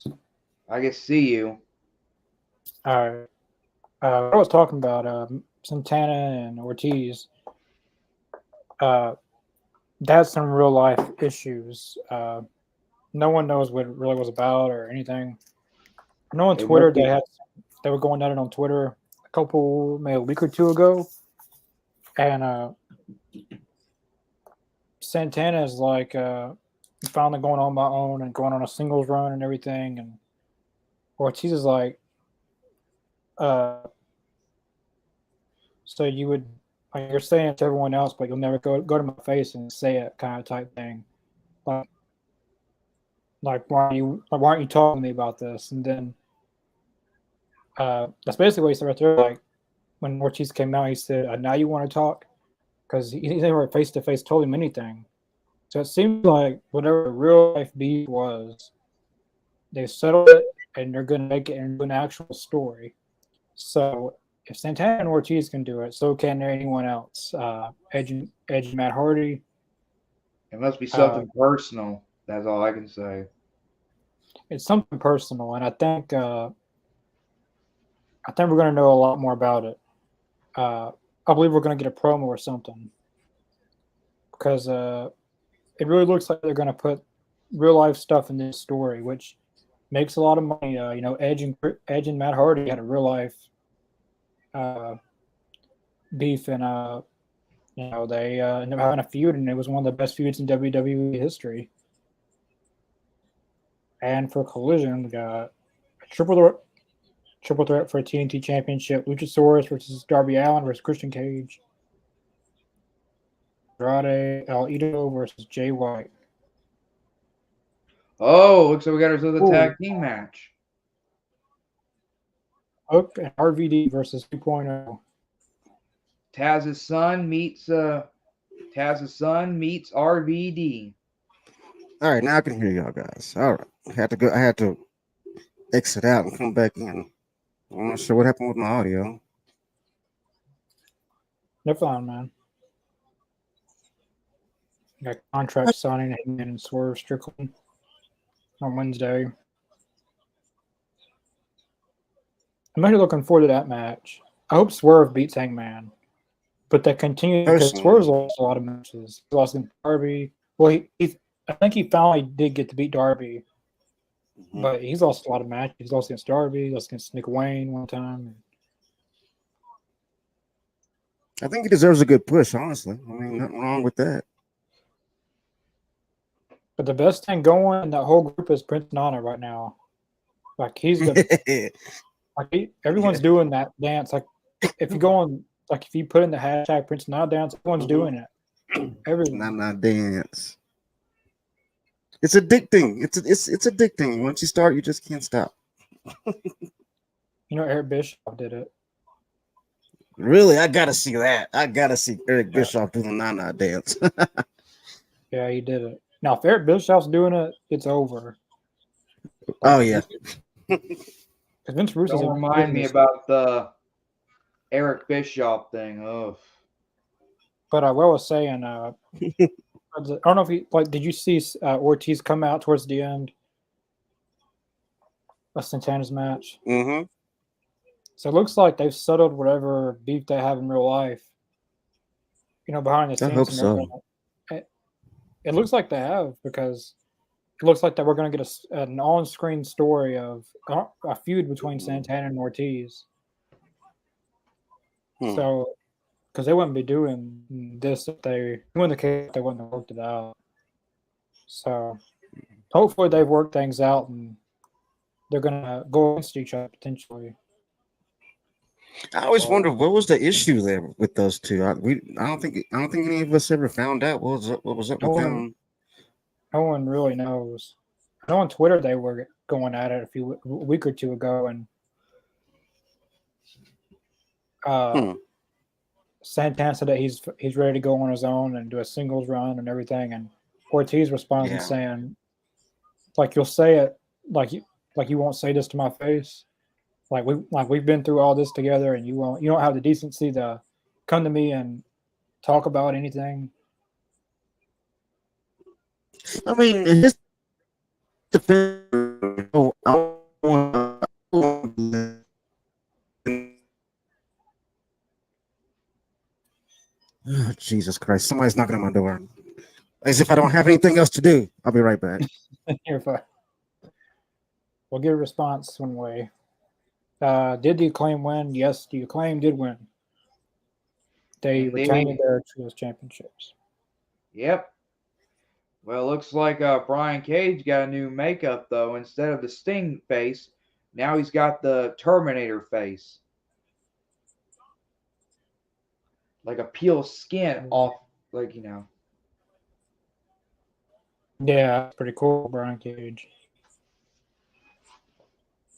[SPEAKER 2] I can see you.
[SPEAKER 3] All right. I was talking about Santana and Ortiz. That's some real life issues. No one knows what it really was about or anything. I know on
[SPEAKER 2] It
[SPEAKER 3] Twitter
[SPEAKER 2] must be.
[SPEAKER 3] they were going at it on Twitter maybe a week or two ago, and Santana is like finally going on my own and going on a singles run and everything, and Ortiz is like, so you would like you're saying it to everyone else, but you'll never go to my face and say it, kind of type thing. Like why aren't you talking to me about this? And then that's basically what he said right there. Like when Ortiz came out, he said, "Now you want to talk?" Because he never face to face told him anything. So it seems like whatever the real life beef was, they settled it and they're going to make it into an actual story. So if Santana and Ortiz can do it, so can anyone else. Edge and Matt Hardy.
[SPEAKER 2] It must be something personal. That's all I can say.
[SPEAKER 3] It's something personal, and I think we're going to know a lot more about it. I believe we're going to get a promo or something because it really looks like they're going to put real life stuff in this story, which makes a lot of money. Edge and Matt Hardy had a real life beef, and they ended up having a feud, and it was one of the best feuds in WWE history. And for Collision, we got a triple threat for a TNT Championship: Luchasaurus versus Darby Allin versus Christian Cage, Andrade El Idolo versus Jay White.
[SPEAKER 2] Oh, looks like we got ourselves a tag team match.
[SPEAKER 3] Hook and RVD versus 2.0.
[SPEAKER 2] Taz's son meets RVD.
[SPEAKER 4] All right, now I can hear y'all guys. All right, I had to exit out and come back in. I'm not sure what happened with my audio.
[SPEAKER 3] They're fine, man. Got contract signing Hangman and Swerve Strickland on Wednesday. I'm actually looking forward to that match. I hope Swerve beats Hangman, but that continues because Swerve's lost a lot of matches. He lost against Darby. Well, I think he finally did get to beat Darby, but he's lost a lot of matches. He's lost against Darby, lost against Nick Wayne one time.
[SPEAKER 4] I think he deserves a good push, honestly. I mean, nothing wrong with that.
[SPEAKER 3] But the best thing going in that whole group is Prince Nana right now. Like he's the everyone's doing that dance. Like if you go on, like if you put in the hashtag Prince Nana dance, everyone's doing it. Everyone.
[SPEAKER 4] Nana dance. It's addicting. It's addicting. Once you start, you just can't stop.
[SPEAKER 3] Eric Bischoff did it.
[SPEAKER 4] Really, I gotta see that. I gotta see Eric Bischoff do the Nana dance.
[SPEAKER 3] Yeah, he did it. Now, if Eric Bischoff's doing it, it's over.
[SPEAKER 4] Oh yeah.
[SPEAKER 3] Vince Russo
[SPEAKER 2] Don't remind me about the Eric Bischoff thing. Oh.
[SPEAKER 3] But what I was saying, I don't know if did you see Ortiz come out towards the end of Santana's match?
[SPEAKER 4] Mm-hmm.
[SPEAKER 3] So it looks like they've settled whatever beef they have in real life. Behind the scenes.
[SPEAKER 4] I hope so.
[SPEAKER 3] It looks like they have because it looks like that we're going to get an on-screen story of a feud between Santana and Ortiz. So, because they wouldn't be doing this if they wouldn't have worked it out. So, hopefully they've worked things out and they're going to go against each other potentially.
[SPEAKER 4] I always wondered what was the issue there with those two. I don't think any of us ever found out what was up with them.
[SPEAKER 3] No one really knows. I know on Twitter they were going at it a week or two ago, and Uh, Santana said that he's ready to go on his own and do a singles run and everything. And Ortiz responds and saying, like, you'll say it like you won't say this to my face. We've been through all this together, and you don't have the decency to come to me and talk about anything.
[SPEAKER 4] I mean, his defense. Oh, Jesus Christ! Somebody's knocking on my door. As if I don't have anything else to do. I'll be right back.
[SPEAKER 3] You're fine. We'll get a response one way. Did the Acclaim win? Yes, the Acclaim did win. They retained their Trios championships.
[SPEAKER 2] Yep. Well, looks like Brian Cage got a new makeup, though. Instead of the Sting face, now he's got the Terminator face. Like a peel skin off, like, you know.
[SPEAKER 3] Yeah, pretty cool, Brian Cage.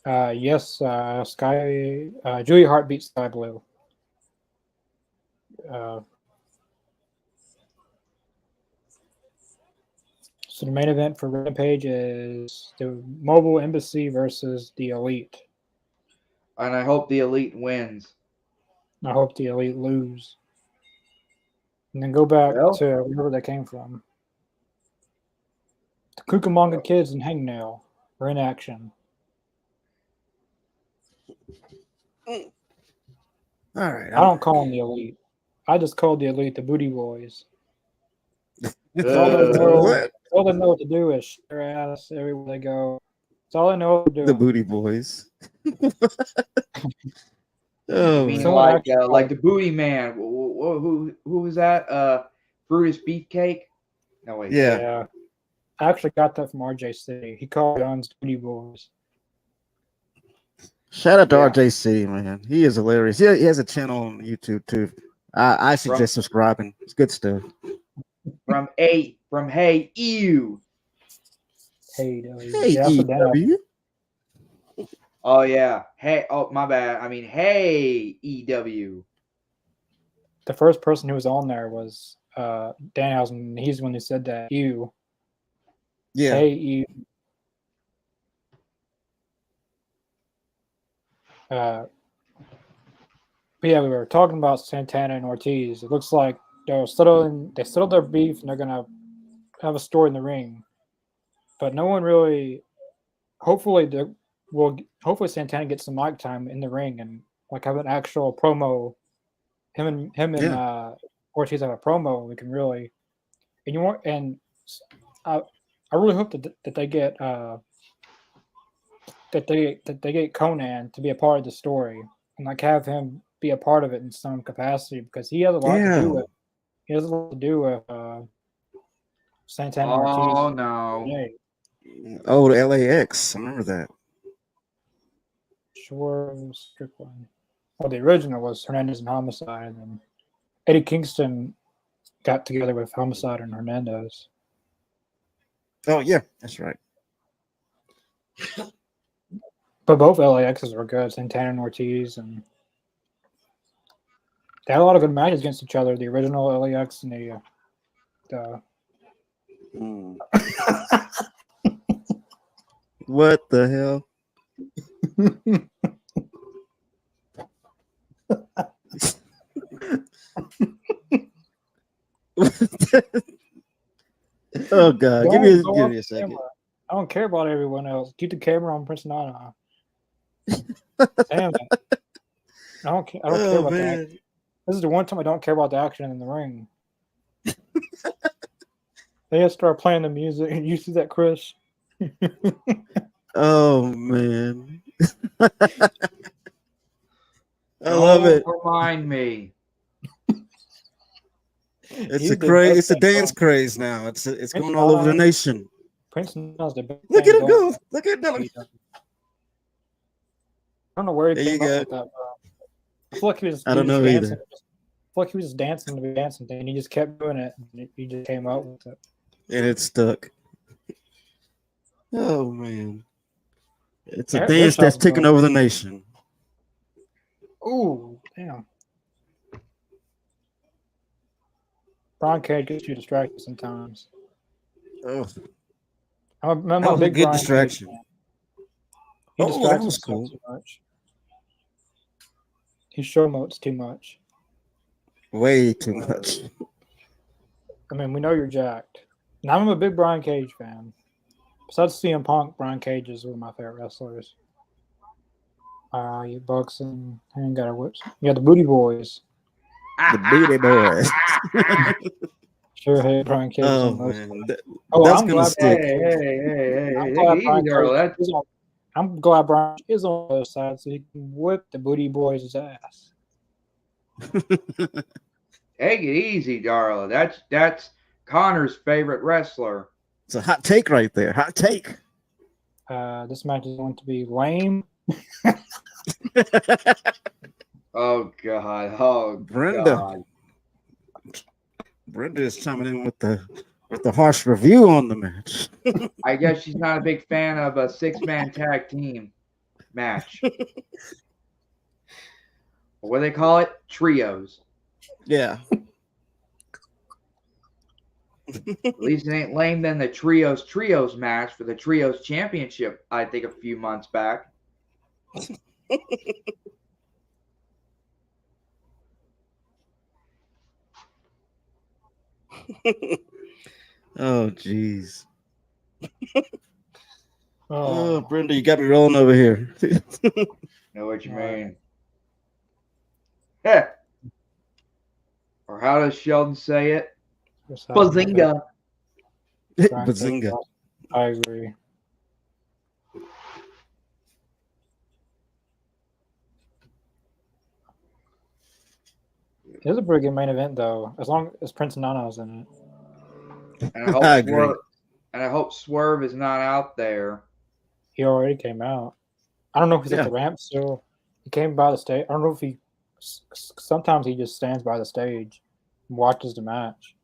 [SPEAKER 3] Yes, Julia Hart beat Sky Blue. So the main event for Rampage is the Mobile Embassy versus the Elite.
[SPEAKER 2] And I hope the Elite wins.
[SPEAKER 3] I hope the Elite lose. And then go back to wherever they came from. The Cucamonga Kids and Hangnail are in action.
[SPEAKER 4] All right.
[SPEAKER 3] I don't call them the Elite. I just call the Elite the Booty Boys. All they know what to do is shit their ass everywhere they go. That's all they know what to do.
[SPEAKER 4] The Booty Boys.
[SPEAKER 2] I mean, like the Booty Man. Who was that? Brutus Beefcake? No, wait.
[SPEAKER 3] Yeah. I actually got that from RJ City. He called Guns Booty Boys.
[SPEAKER 4] Shout out to RJ City, man. He is hilarious. He has a channel on YouTube too. I suggest subscribing. It's good stuff.
[SPEAKER 2] From Hey EU.
[SPEAKER 3] Hey
[SPEAKER 4] EW.
[SPEAKER 2] Oh yeah. Hey, oh my bad. I mean Hey EW.
[SPEAKER 3] The first person who was on there was Danhausen. He's the one who said that. You.
[SPEAKER 4] Yeah.
[SPEAKER 3] Hey you. But yeah, we were talking about Santana and Ortiz. It looks like they settled their beef and they're gonna have a story in the ring. But no one really. Hopefully Santana gets some mic time in the ring and like have an actual promo. Him and Ortiz have a promo. We can really, I really hope that they get that they get Conan to be a part of the story and like have him be a part of it in some capacity because he has a lot to do with. He has a lot to do with Santana.
[SPEAKER 2] Oh
[SPEAKER 3] Ortiz.
[SPEAKER 2] no!
[SPEAKER 4] Oh, the LAX. I remember that.
[SPEAKER 3] Sure, Strickland. Well, the original was Hernandez and Homicide, and then Eddie Kingston got together with Homicide and Hernandez.
[SPEAKER 4] Oh yeah, that's right.
[SPEAKER 3] But both LAXs were good, Santana and Ortiz, and they had a lot of good matches against each other. The original LAX and the
[SPEAKER 4] What the hell? Oh God! Give me a second.
[SPEAKER 3] I don't care about everyone else. Keep the camera on Prince Nana. Damn it! I don't care about that. This is the one time I don't care about the action in the ring. They just start playing the music, and you see that, Chris?
[SPEAKER 4] Oh man! I love it.
[SPEAKER 2] Remind me.
[SPEAKER 4] It's a dance craze now. It's going all over the nation.
[SPEAKER 3] Prince knows the best.
[SPEAKER 4] Look at him go! Look at him!
[SPEAKER 3] I don't know where he came up with that. I feel like he was.
[SPEAKER 4] I don't know either.
[SPEAKER 3] I feel like he was just dancing to the dancing thing, and he just kept doing it. And he just came up with it,
[SPEAKER 4] and it stuck. Oh man! It's a dance that's taking over the nation.
[SPEAKER 3] Ooh, damn! Brian Cage gets you distracted sometimes.
[SPEAKER 4] Oh,
[SPEAKER 3] I'm
[SPEAKER 4] that
[SPEAKER 3] a
[SPEAKER 4] was a
[SPEAKER 3] big
[SPEAKER 4] good
[SPEAKER 3] Brian Cage
[SPEAKER 4] distraction.
[SPEAKER 3] fan. He
[SPEAKER 4] Oh, that
[SPEAKER 3] distracts
[SPEAKER 4] was
[SPEAKER 3] himself
[SPEAKER 4] cool.
[SPEAKER 3] too much. He showmotes too much.
[SPEAKER 4] Way too much.
[SPEAKER 3] I mean, we know you're jacked. And I'm a big Brian Cage fan. Besides CM Punk, Brian Cage is one of my favorite wrestlers. You Bucks and ain't got a whips. You got the Booty Boys.
[SPEAKER 4] The Booty Boys.
[SPEAKER 3] Sure, hey, Brian Cage is
[SPEAKER 4] Oh
[SPEAKER 3] on those.
[SPEAKER 4] man,
[SPEAKER 3] Oh,
[SPEAKER 4] that's
[SPEAKER 3] I'm
[SPEAKER 4] gonna
[SPEAKER 3] glad.
[SPEAKER 4] stick.
[SPEAKER 3] I'm
[SPEAKER 2] Take
[SPEAKER 3] glad
[SPEAKER 2] it easy,
[SPEAKER 3] Brian
[SPEAKER 2] Darla.
[SPEAKER 3] Cage
[SPEAKER 2] That's
[SPEAKER 3] is on. I'm glad Brian is on the other side so he can whip the Booty Boys' ass.
[SPEAKER 2] take it easy, Darla. That's Connor's favorite wrestler.
[SPEAKER 4] It's a hot take right there. Hot take.
[SPEAKER 3] This match is going to be lame.
[SPEAKER 2] Oh God. Oh
[SPEAKER 4] Brenda.
[SPEAKER 2] God.
[SPEAKER 4] Brenda is chiming in with the harsh review on the match.
[SPEAKER 2] I guess she's not a big fan of a 6-man tag team match. What do they call it? Trios.
[SPEAKER 4] Yeah.
[SPEAKER 2] At least it ain't lame than the trios match for the trios championship, I think, a few months back.
[SPEAKER 4] Oh jeez.
[SPEAKER 3] Oh,
[SPEAKER 4] Oh, Brenda, you got me rolling over here.
[SPEAKER 2] Know what you
[SPEAKER 3] Right.
[SPEAKER 2] mean? Yeah. Or how does Sheldon say it?
[SPEAKER 3] just having a
[SPEAKER 2] Bazinga.
[SPEAKER 3] bit- Brian Cage,
[SPEAKER 4] Bazinga.
[SPEAKER 3] I agree. It was a pretty good main event, though, as long as Prince Nana's in it.
[SPEAKER 2] And I hope
[SPEAKER 4] I agree.
[SPEAKER 2] Swerve is not out there.
[SPEAKER 3] He already came out. I don't know if he's
[SPEAKER 4] Yeah.
[SPEAKER 3] at the ramp still. He came by the stage. I don't know if he. Sometimes he just stands by the stage and watches the match.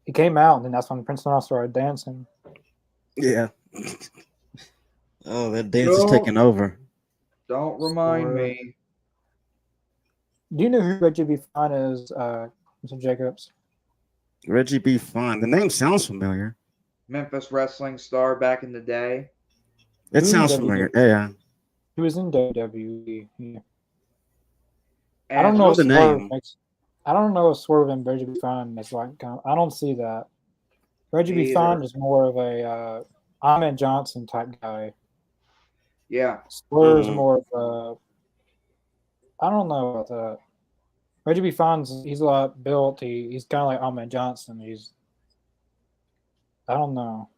[SPEAKER 3] He came out, and then that's when Prince Nana started dancing.
[SPEAKER 4] Yeah. Oh, that dance is taking over.
[SPEAKER 2] Don't remind
[SPEAKER 3] Swerve.
[SPEAKER 2] me.
[SPEAKER 3] Do you know who Reggie B. Fine is, Mr. Jacobs?
[SPEAKER 4] Reggie B. Fine. The name sounds familiar.
[SPEAKER 2] Memphis wrestling star back in the day.
[SPEAKER 4] It
[SPEAKER 3] Who's
[SPEAKER 4] sounds
[SPEAKER 3] WWE?
[SPEAKER 4] familiar. Yeah.
[SPEAKER 3] He was in WWE. Yeah.
[SPEAKER 2] And
[SPEAKER 3] I don't know
[SPEAKER 4] know
[SPEAKER 3] if
[SPEAKER 4] the
[SPEAKER 3] Swerve
[SPEAKER 4] name.
[SPEAKER 3] makes. I don't know if Swerve and Reggie B. Fine is like. I don't see that. Reggie
[SPEAKER 2] Me
[SPEAKER 3] B.
[SPEAKER 2] either.
[SPEAKER 3] Fine is more of a Ahmed Johnson type guy.
[SPEAKER 2] Yeah.
[SPEAKER 3] Swerve's
[SPEAKER 4] Mhm.
[SPEAKER 3] more of a. I don't know about that. Reggie B. Fine's he's a lot built. He's kind of like Ahmed Johnson. I don't know.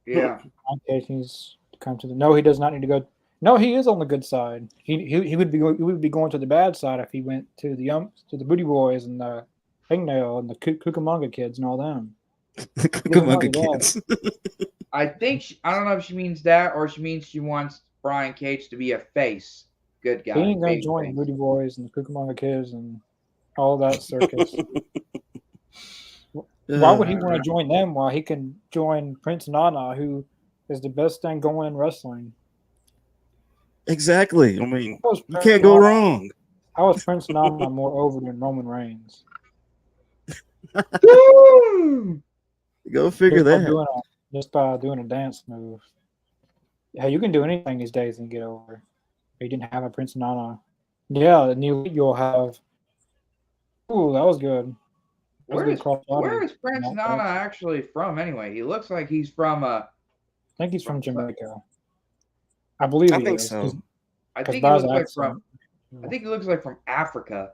[SPEAKER 2] Yeah.
[SPEAKER 3] In case he's come to the. No, he does not need to go. No, he is on the good side. He would be going to the bad side if he went to the Booty Boys and the Hangnail and the Cucamonga kids and all them.
[SPEAKER 4] The Cucamonga Kids.
[SPEAKER 2] I think I don't know if she means that or she means she wants Brian Cage to be a face. Good guy.
[SPEAKER 3] He ain't gonna
[SPEAKER 2] baby
[SPEAKER 3] join
[SPEAKER 2] face.
[SPEAKER 3] the Booty Boys and the Cucamonga kids and all that circus. Why would he want to join them while he can join Prince Nana, who is the best thing going in wrestling?
[SPEAKER 4] Exactly. I mean,
[SPEAKER 3] How was
[SPEAKER 4] you
[SPEAKER 3] Prince
[SPEAKER 4] can't go
[SPEAKER 3] Nana-
[SPEAKER 4] wrong.
[SPEAKER 3] How is Prince Nana more over than Roman Reigns?
[SPEAKER 2] Woo!
[SPEAKER 4] Go figure that.
[SPEAKER 3] Just by doing a dance move. Hey, you can do anything these days and get over. You didn't have a Prince Nana. Yeah, and you'll have. Ooh, that was good. That was a good crossbody.
[SPEAKER 2] Where is Prince
[SPEAKER 3] No,
[SPEAKER 2] Nana
[SPEAKER 3] thanks.
[SPEAKER 2] actually from anyway? He looks like he's from
[SPEAKER 3] I think he's from Jamaica. I believe
[SPEAKER 4] I
[SPEAKER 3] he
[SPEAKER 4] think
[SPEAKER 3] is.
[SPEAKER 4] so.
[SPEAKER 2] I
[SPEAKER 3] 'cause
[SPEAKER 2] think
[SPEAKER 3] by
[SPEAKER 2] he
[SPEAKER 3] his
[SPEAKER 2] looks like
[SPEAKER 3] accent.
[SPEAKER 2] I think he looks like from Africa.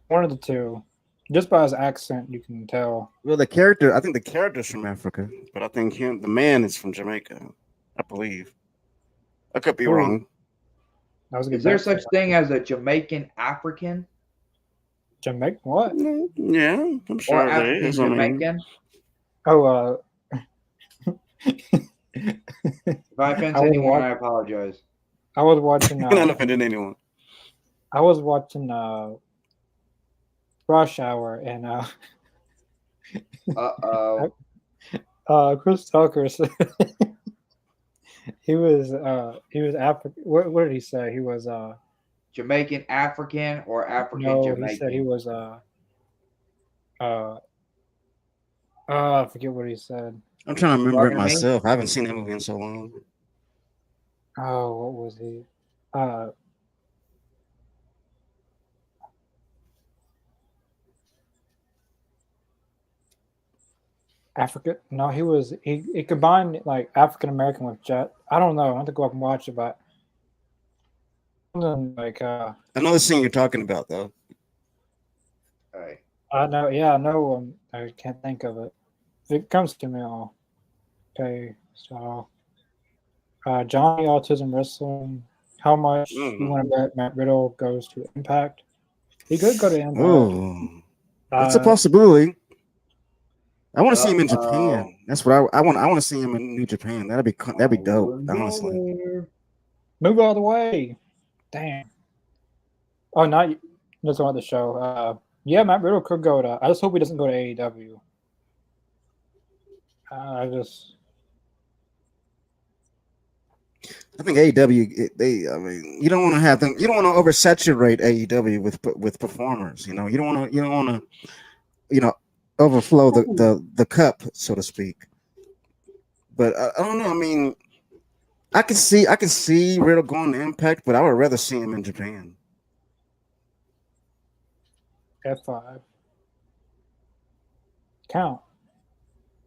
[SPEAKER 3] One of the two. Just by his accent, you can tell.
[SPEAKER 4] Well, I think the character's from Africa, but I think the man is from Jamaica. I believe. I could be
[SPEAKER 3] Ooh.
[SPEAKER 4] wrong.
[SPEAKER 3] That was a good.
[SPEAKER 2] Is there
[SPEAKER 3] backstory.
[SPEAKER 2] such thing as a Jamaican African
[SPEAKER 3] Jamaica? What?
[SPEAKER 4] Yeah, I'm
[SPEAKER 2] or
[SPEAKER 4] sure there
[SPEAKER 2] African
[SPEAKER 4] is. I mean,
[SPEAKER 2] Jamaican?
[SPEAKER 3] Oh,
[SPEAKER 2] If I offend
[SPEAKER 3] I was
[SPEAKER 2] anyone,
[SPEAKER 3] wa-
[SPEAKER 2] I apologize.
[SPEAKER 3] I was watching.
[SPEAKER 4] I'm not offending anyone.
[SPEAKER 3] I was watching Rush Hour, and Chris Tucker said he was African. What did he say? He was
[SPEAKER 2] Jamaican African or African
[SPEAKER 3] no.
[SPEAKER 2] Jamaican?
[SPEAKER 3] He said he was I forget what he said.
[SPEAKER 4] I'm trying to remember it
[SPEAKER 2] Talking to me?
[SPEAKER 4] myself. I haven't seen that movie in so long.
[SPEAKER 3] Oh, what was he? Africa? No, he combined like African American with Jet. I don't know. I have to go up and watch it, but something like
[SPEAKER 4] I know the scene you're talking about, though.
[SPEAKER 2] All right.
[SPEAKER 3] I know. Yeah, I know. I can't think of it. If it comes to me, I'll okay. So, Johnny Autism Wrestling. How much you want to bet Matt Riddle goes to Impact? He could go to Impact.
[SPEAKER 4] Oh, that's a possibility. I want to see him in Japan. That's what I want. I want to see him in New Japan. That'd be dope. Honestly.
[SPEAKER 3] Move out of the way. Damn. Oh, not that's not the show. Yeah, Matt Riddle could go to. I just hope he doesn't go to AEW.
[SPEAKER 4] I think AEW. I mean, you don't want to have them. You don't want to oversaturate AEW with performers. You know, you don't want to. You know, overflow the cup, so to speak. But I don't know. I mean, I can see Riddle going to Impact, but I would rather see him in Japan.
[SPEAKER 3] F5. Count.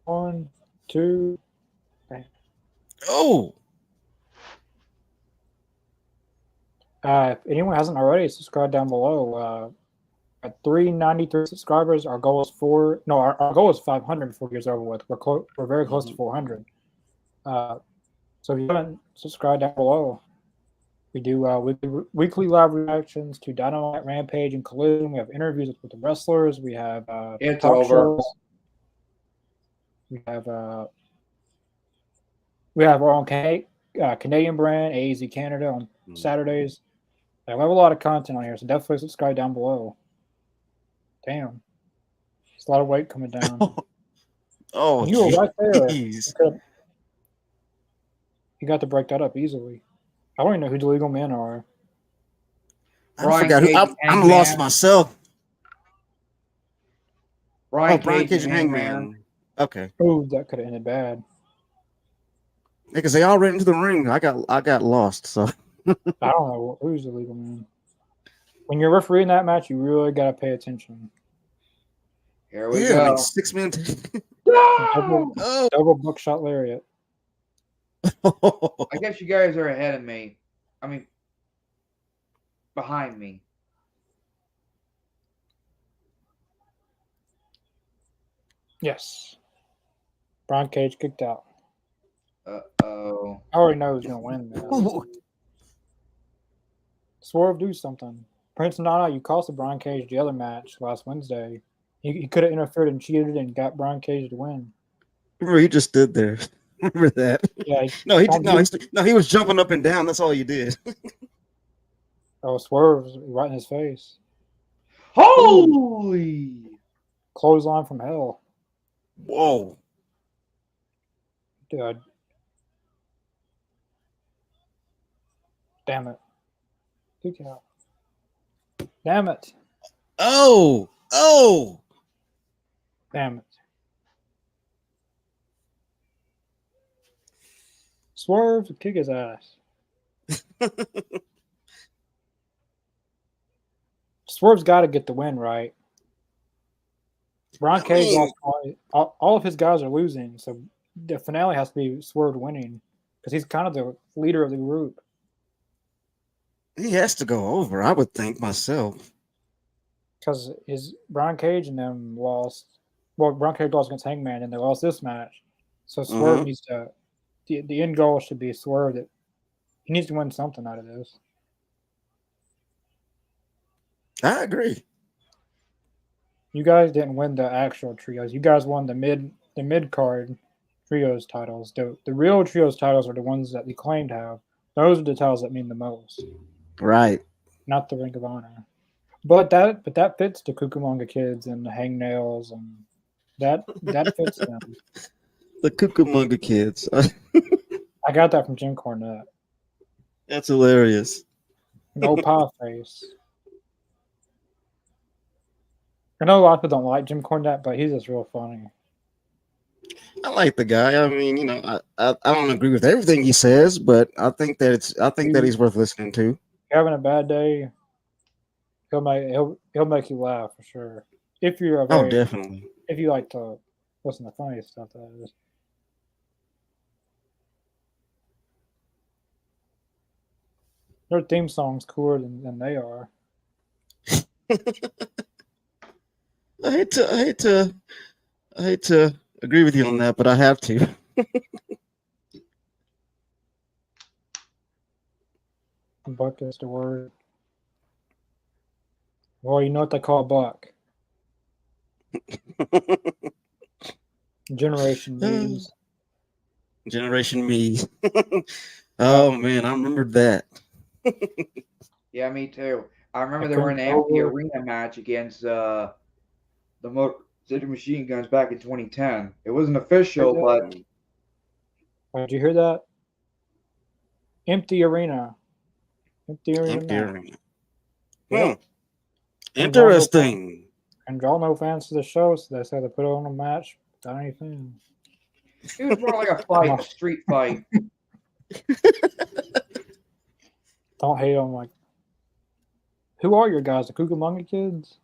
[SPEAKER 3] 1, 2. Bang.
[SPEAKER 4] Oh.
[SPEAKER 3] If anyone hasn't already, subscribe down below. At 393 subscribers, our goal is our goal is 500 before it gets over with. We're very close to 400. So if you haven't subscribed down below, we do weekly live reactions to Dynamite, Rampage, and Collision. We have interviews with the wrestlers. We have
[SPEAKER 2] It's
[SPEAKER 3] talk
[SPEAKER 2] over.
[SPEAKER 3] shows. We have our own Canadian brand, AEZ Canada, on Saturdays. We have a lot of content on here, so definitely subscribe down below. Damn. It's a lot of weight coming down.
[SPEAKER 4] Oh,
[SPEAKER 3] you were right there.
[SPEAKER 4] geez.
[SPEAKER 3] You got to break that up easily. I don't even know who the legal men are.
[SPEAKER 4] I forgot. I'm lost myself.
[SPEAKER 2] Brian
[SPEAKER 4] Cage and Hangman. Okay.
[SPEAKER 3] Oh, that could have ended bad.
[SPEAKER 4] Because they all ran into the ring. I got lost. So
[SPEAKER 3] I don't know who's the legal man. When you're refereeing that match, you really got to pay attention.
[SPEAKER 2] Here we go.
[SPEAKER 4] Like 6 minutes.
[SPEAKER 3] Double buckshot lariat.
[SPEAKER 2] I guess you guys are ahead of me. I mean, behind me.
[SPEAKER 3] Yes. Brian Cage kicked out.
[SPEAKER 2] Uh-oh.
[SPEAKER 3] I already know who's going to win this. Swerve, do something. Prince Nana, you cost Brian Cage the other match last Wednesday. He could have interfered and cheated and got Brian Cage to win.
[SPEAKER 4] Remember, he just stood there. Remember that?
[SPEAKER 3] Yeah.
[SPEAKER 4] He was jumping up and down. That's all you did.
[SPEAKER 3] Oh, Swerve was right in his face.
[SPEAKER 2] Holy!
[SPEAKER 3] Clothesline from hell.
[SPEAKER 4] Whoa.
[SPEAKER 3] Dude. Damn it. Kick out. Damn it.
[SPEAKER 4] Oh.
[SPEAKER 3] Damn it. Swerve to kick his ass. Swerve's got to get the win, right? Brian Cage lost all of his guys are losing, so the finale has to be Swerve winning because he's kind of the leader of the group.
[SPEAKER 4] He has to go over, I would think myself.
[SPEAKER 3] Because Brian Cage and them lost. Well, Brian Cage lost against Hangman, and they lost this match. So Swerve needs to. The end goal should be Swerve. That he needs to win something out of this.
[SPEAKER 4] I agree.
[SPEAKER 3] You guys didn't win the actual trios. You guys won the mid card trios titles. The real trios titles are the ones that we claim to have. Those are the titles that mean the most.
[SPEAKER 4] Right.
[SPEAKER 3] Not the Ring of Honor. But that fits the Cucamonga Kids and the Hangnails, and that fits them.
[SPEAKER 4] The Cucamonga Kids.
[SPEAKER 3] I got that from Jim Cornette.
[SPEAKER 4] That's hilarious.
[SPEAKER 3] No pie face. I know a lot of people don't like Jim Cornette, but he's just real funny.
[SPEAKER 4] I like the guy. I mean, I don't agree with everything he says, but I think that he's worth listening to.
[SPEAKER 3] Having a bad day, he'll make you laugh for sure. If you're a
[SPEAKER 4] Oh,
[SPEAKER 3] very
[SPEAKER 4] definitely.
[SPEAKER 3] if you like to listen to funny stuff, that is. Their theme song's cooler than they are.
[SPEAKER 4] I hate to agree with you on that, but I have to.
[SPEAKER 3] Buck is the word. Well, you know what they call Buck. Generation memes.
[SPEAKER 4] Generation me. Oh man, I remembered that.
[SPEAKER 2] Yeah, me too. I remember
[SPEAKER 3] I
[SPEAKER 2] they were in
[SPEAKER 3] couldn't
[SPEAKER 2] an empty
[SPEAKER 3] over-
[SPEAKER 2] arena match against the City Machine Guns back in 2010. It wasn't official, but
[SPEAKER 3] Did you hear that? Empty arena. Empty arena
[SPEAKER 4] Empty
[SPEAKER 3] match.
[SPEAKER 4] arena.
[SPEAKER 3] Yep.
[SPEAKER 4] Interesting.
[SPEAKER 3] And draw no fans to the show, so they said they put on a match without any fans.
[SPEAKER 2] it was more like a fight, a street fight.
[SPEAKER 3] Don't hate on like. Who are your guys? The Cucamonga kids?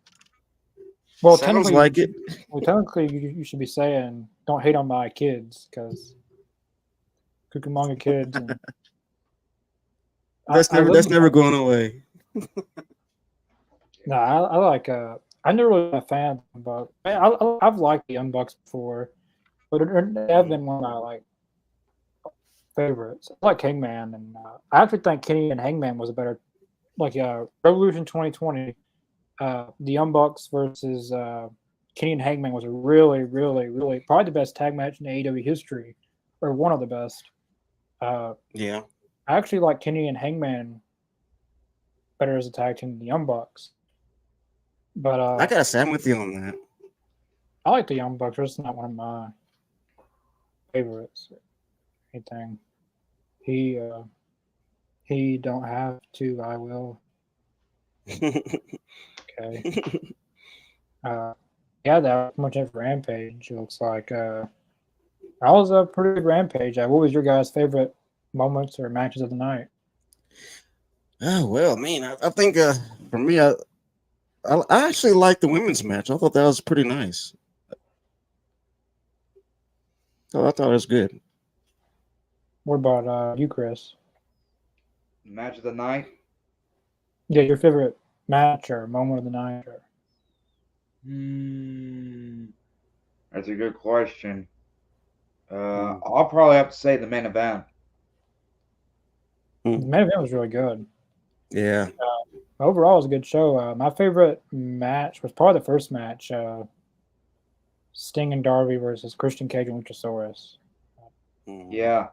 [SPEAKER 3] Well,
[SPEAKER 4] Sounds like it.
[SPEAKER 3] Well, technically, you should be saying, "Don't hate on my kids," because Cucamonga kids. And
[SPEAKER 4] That's never going away.
[SPEAKER 3] No, I like. I never really been a fan, but I've liked the Young Bucks before, but they have been one of my like favorites. I like Hangman, and I actually think Kenny and Hangman was a better, like Revolution 2020. The Young Bucks versus Kenny and Hangman was a really, really, really probably the best tag match in AEW history, or one of the best.
[SPEAKER 4] Yeah.
[SPEAKER 3] I actually like Kenny and Hangman better as a tag team than the Young Bucks. But
[SPEAKER 4] I gotta say, I'm with you on that.
[SPEAKER 3] I like the Young Bucks. They're just not one of my favorites or anything. He don't have to. I will. Okay. Yeah, that was much of Rampage. It looks like. That was a pretty good Rampage. What was your guys' favorite moments or matches of the night?
[SPEAKER 4] Oh well, man, I think for me, I actually liked the women's match. I thought that was pretty nice. Oh, I thought it was good.
[SPEAKER 3] What about you, Chris?
[SPEAKER 2] Match of the night.
[SPEAKER 3] Yeah, your favorite match or moment of the night? Or...
[SPEAKER 2] That's a good question. I'll probably have to say the main event.
[SPEAKER 3] The main event was really good.
[SPEAKER 4] Yeah.
[SPEAKER 3] Overall, it was a good show. My favorite match was probably the first match, Sting and Darby versus Christian Cage and Luchasaurus.
[SPEAKER 2] Yeah.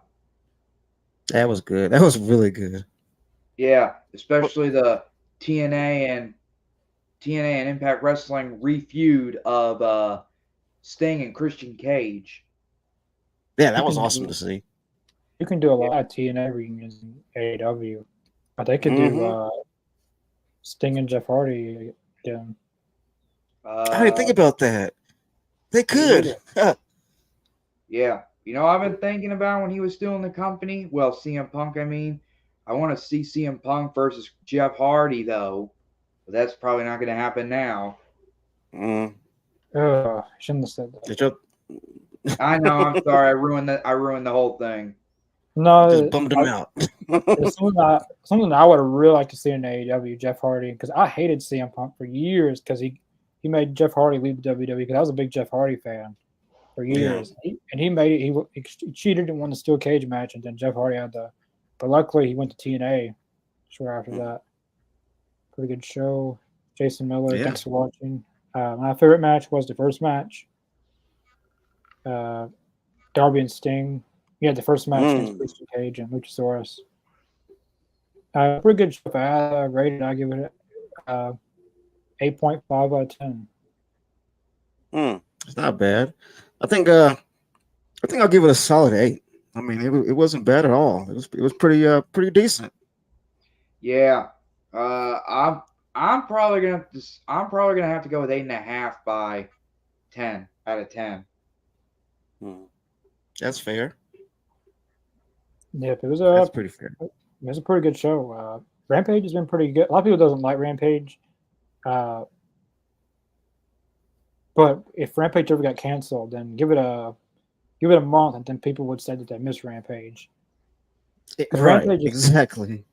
[SPEAKER 4] That was good. That was really good.
[SPEAKER 2] Yeah, especially the TNA and Impact Wrestling refeud of Sting and Christian Cage.
[SPEAKER 4] Yeah, that was awesome to see.
[SPEAKER 3] You can do a lot of TNA reunions in AEW, but they could do Sting and Jeff Hardy again.
[SPEAKER 4] I didn't think about that. They could.
[SPEAKER 2] Yeah. You know, I've been thinking about when he was still in the company. Well, CM Punk, I mean. I want to see CM Punk versus Jeff Hardy, though. But that's probably not going to happen now.
[SPEAKER 3] Shouldn't have said that.
[SPEAKER 2] I know. I'm sorry. I ruined the whole thing.
[SPEAKER 3] No,
[SPEAKER 4] just bummed him out.
[SPEAKER 3] It's something I would have really liked to see in AEW, Jeff Hardy, because I hated CM Punk for years because he made Jeff Hardy leave the WWE because I was a big Jeff Hardy fan for years. Yeah. He made it. He cheated and won the steel cage match, and then Jeff Hardy had the. But luckily, he went to TNA. Sure, after that, pretty good show. Jason Miller, thanks for watching. My favorite match was the first match. Darby and Sting. Yeah, the first match against Christian Cage and Luchasaurus. Pretty good show. Rated, I give it 8.5 out of 10.
[SPEAKER 4] It's not bad. I think I'll give it a solid 8. I mean, it wasn't bad at all. It was pretty decent.
[SPEAKER 2] Yeah, I'm I'm probably gonna have to go with 8.5 by 10 out of 10.
[SPEAKER 4] That's fair.
[SPEAKER 3] Yeah, it was
[SPEAKER 4] That's pretty fair.
[SPEAKER 3] a pretty good show. Rampage has been pretty good. A lot of people doesn't like Rampage, but if Rampage ever got canceled, then give it a month, and then people would say that they miss Rampage.
[SPEAKER 4] Right,
[SPEAKER 3] Rampage is,
[SPEAKER 4] exactly.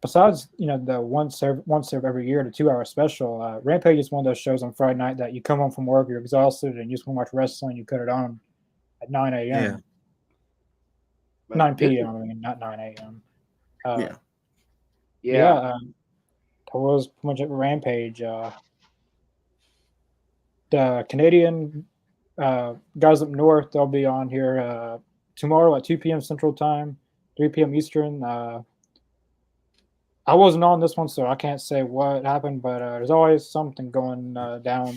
[SPEAKER 3] besides the once every year, the 2 hour special, Rampage is one of those shows on Friday night that you come home from work, you're exhausted, and you just want to watch wrestling. You put it on at 9 a.m.
[SPEAKER 4] Yeah.
[SPEAKER 2] But
[SPEAKER 3] 9
[SPEAKER 2] this
[SPEAKER 3] p.m.
[SPEAKER 2] is-
[SPEAKER 3] I mean, not 9 a.m.
[SPEAKER 4] Yeah.
[SPEAKER 2] Yeah.
[SPEAKER 3] That was pretty much at Rampage. The Canadian guys up north, they'll be on here tomorrow at 2 p.m. Central Time, 3 p.m. Eastern. I wasn't on this one, so I can't say what happened, but there's always something going down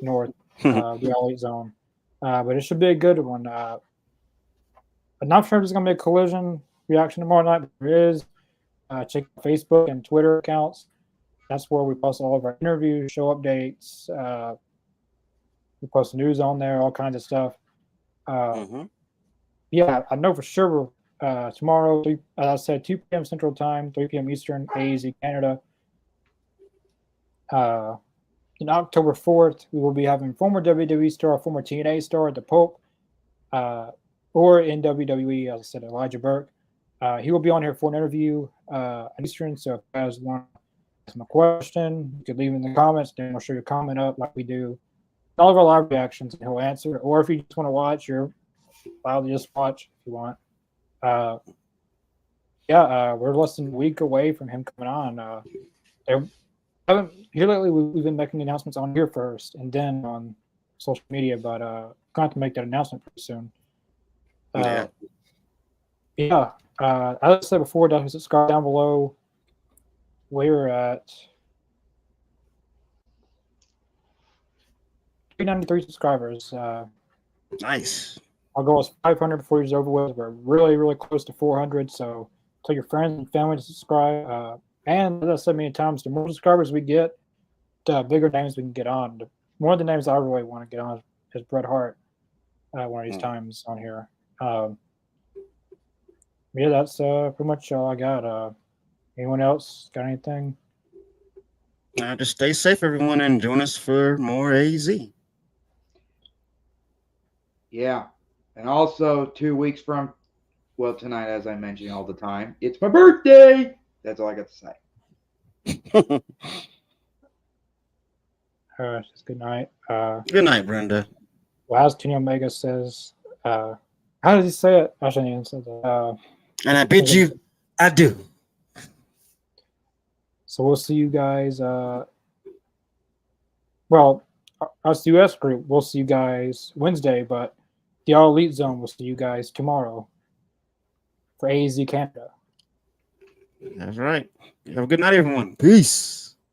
[SPEAKER 3] north, the All Elite Zone. But it should be a good one. I'm not sure if there's going to be a collision reaction tomorrow night, but there is. Check Facebook and Twitter accounts. That's where we post all of our interviews, show updates. We post news on there, all kinds of stuff. Yeah, I know for sure tomorrow, as I said, 2 p.m. Central Time, 3 p.m. Eastern, AZ Canada. In October 4th, we will be having former WWE star, former TNA star, The Pope, or in WWE, as I said, Elijah Burke. He will be on here for an interview at Eastern, so if you guys want to ask him a question, you could leave in the comments, then we'll show your comment up like we do all of our live reactions, and he'll answer. Or if you just want to watch, you're allowed to just watch if you want. We're less than a week away from him coming on. Here lately, we've been making announcents on here first, and then on social media. But going to have to make that announcement pretty soon. As I said before, don't subscribe down below. We're at 393 subscribers.
[SPEAKER 4] Nice.
[SPEAKER 3] Our goal is 500 before it's over with. We're really, really close to 400. So tell your friends and family to subscribe. And as I said many times, the more subscribers we get, the bigger names we can get on. One of the names I really want to get on is Bret Hart. One of these times on here. That's pretty much all I got. Anyone else got anything?
[SPEAKER 4] Just stay safe, everyone, and join us for more AZ.
[SPEAKER 2] Yeah. And also 2 weeks from, well, tonight, as I mention all the time, it's my birthday. That's all I got to say.
[SPEAKER 3] Just good night.
[SPEAKER 4] Good night, Brenda.
[SPEAKER 3] Well, as Tony Omega says, how does he say it? I shouldn't even say that.
[SPEAKER 4] And I bid you adieu.
[SPEAKER 3] So we'll see you guys. Us US group, we'll see you guys Wednesday, but the All Elite Zone will see you guys tomorrow for AZ Canada.
[SPEAKER 4] That's right. Have a good night, everyone. Peace.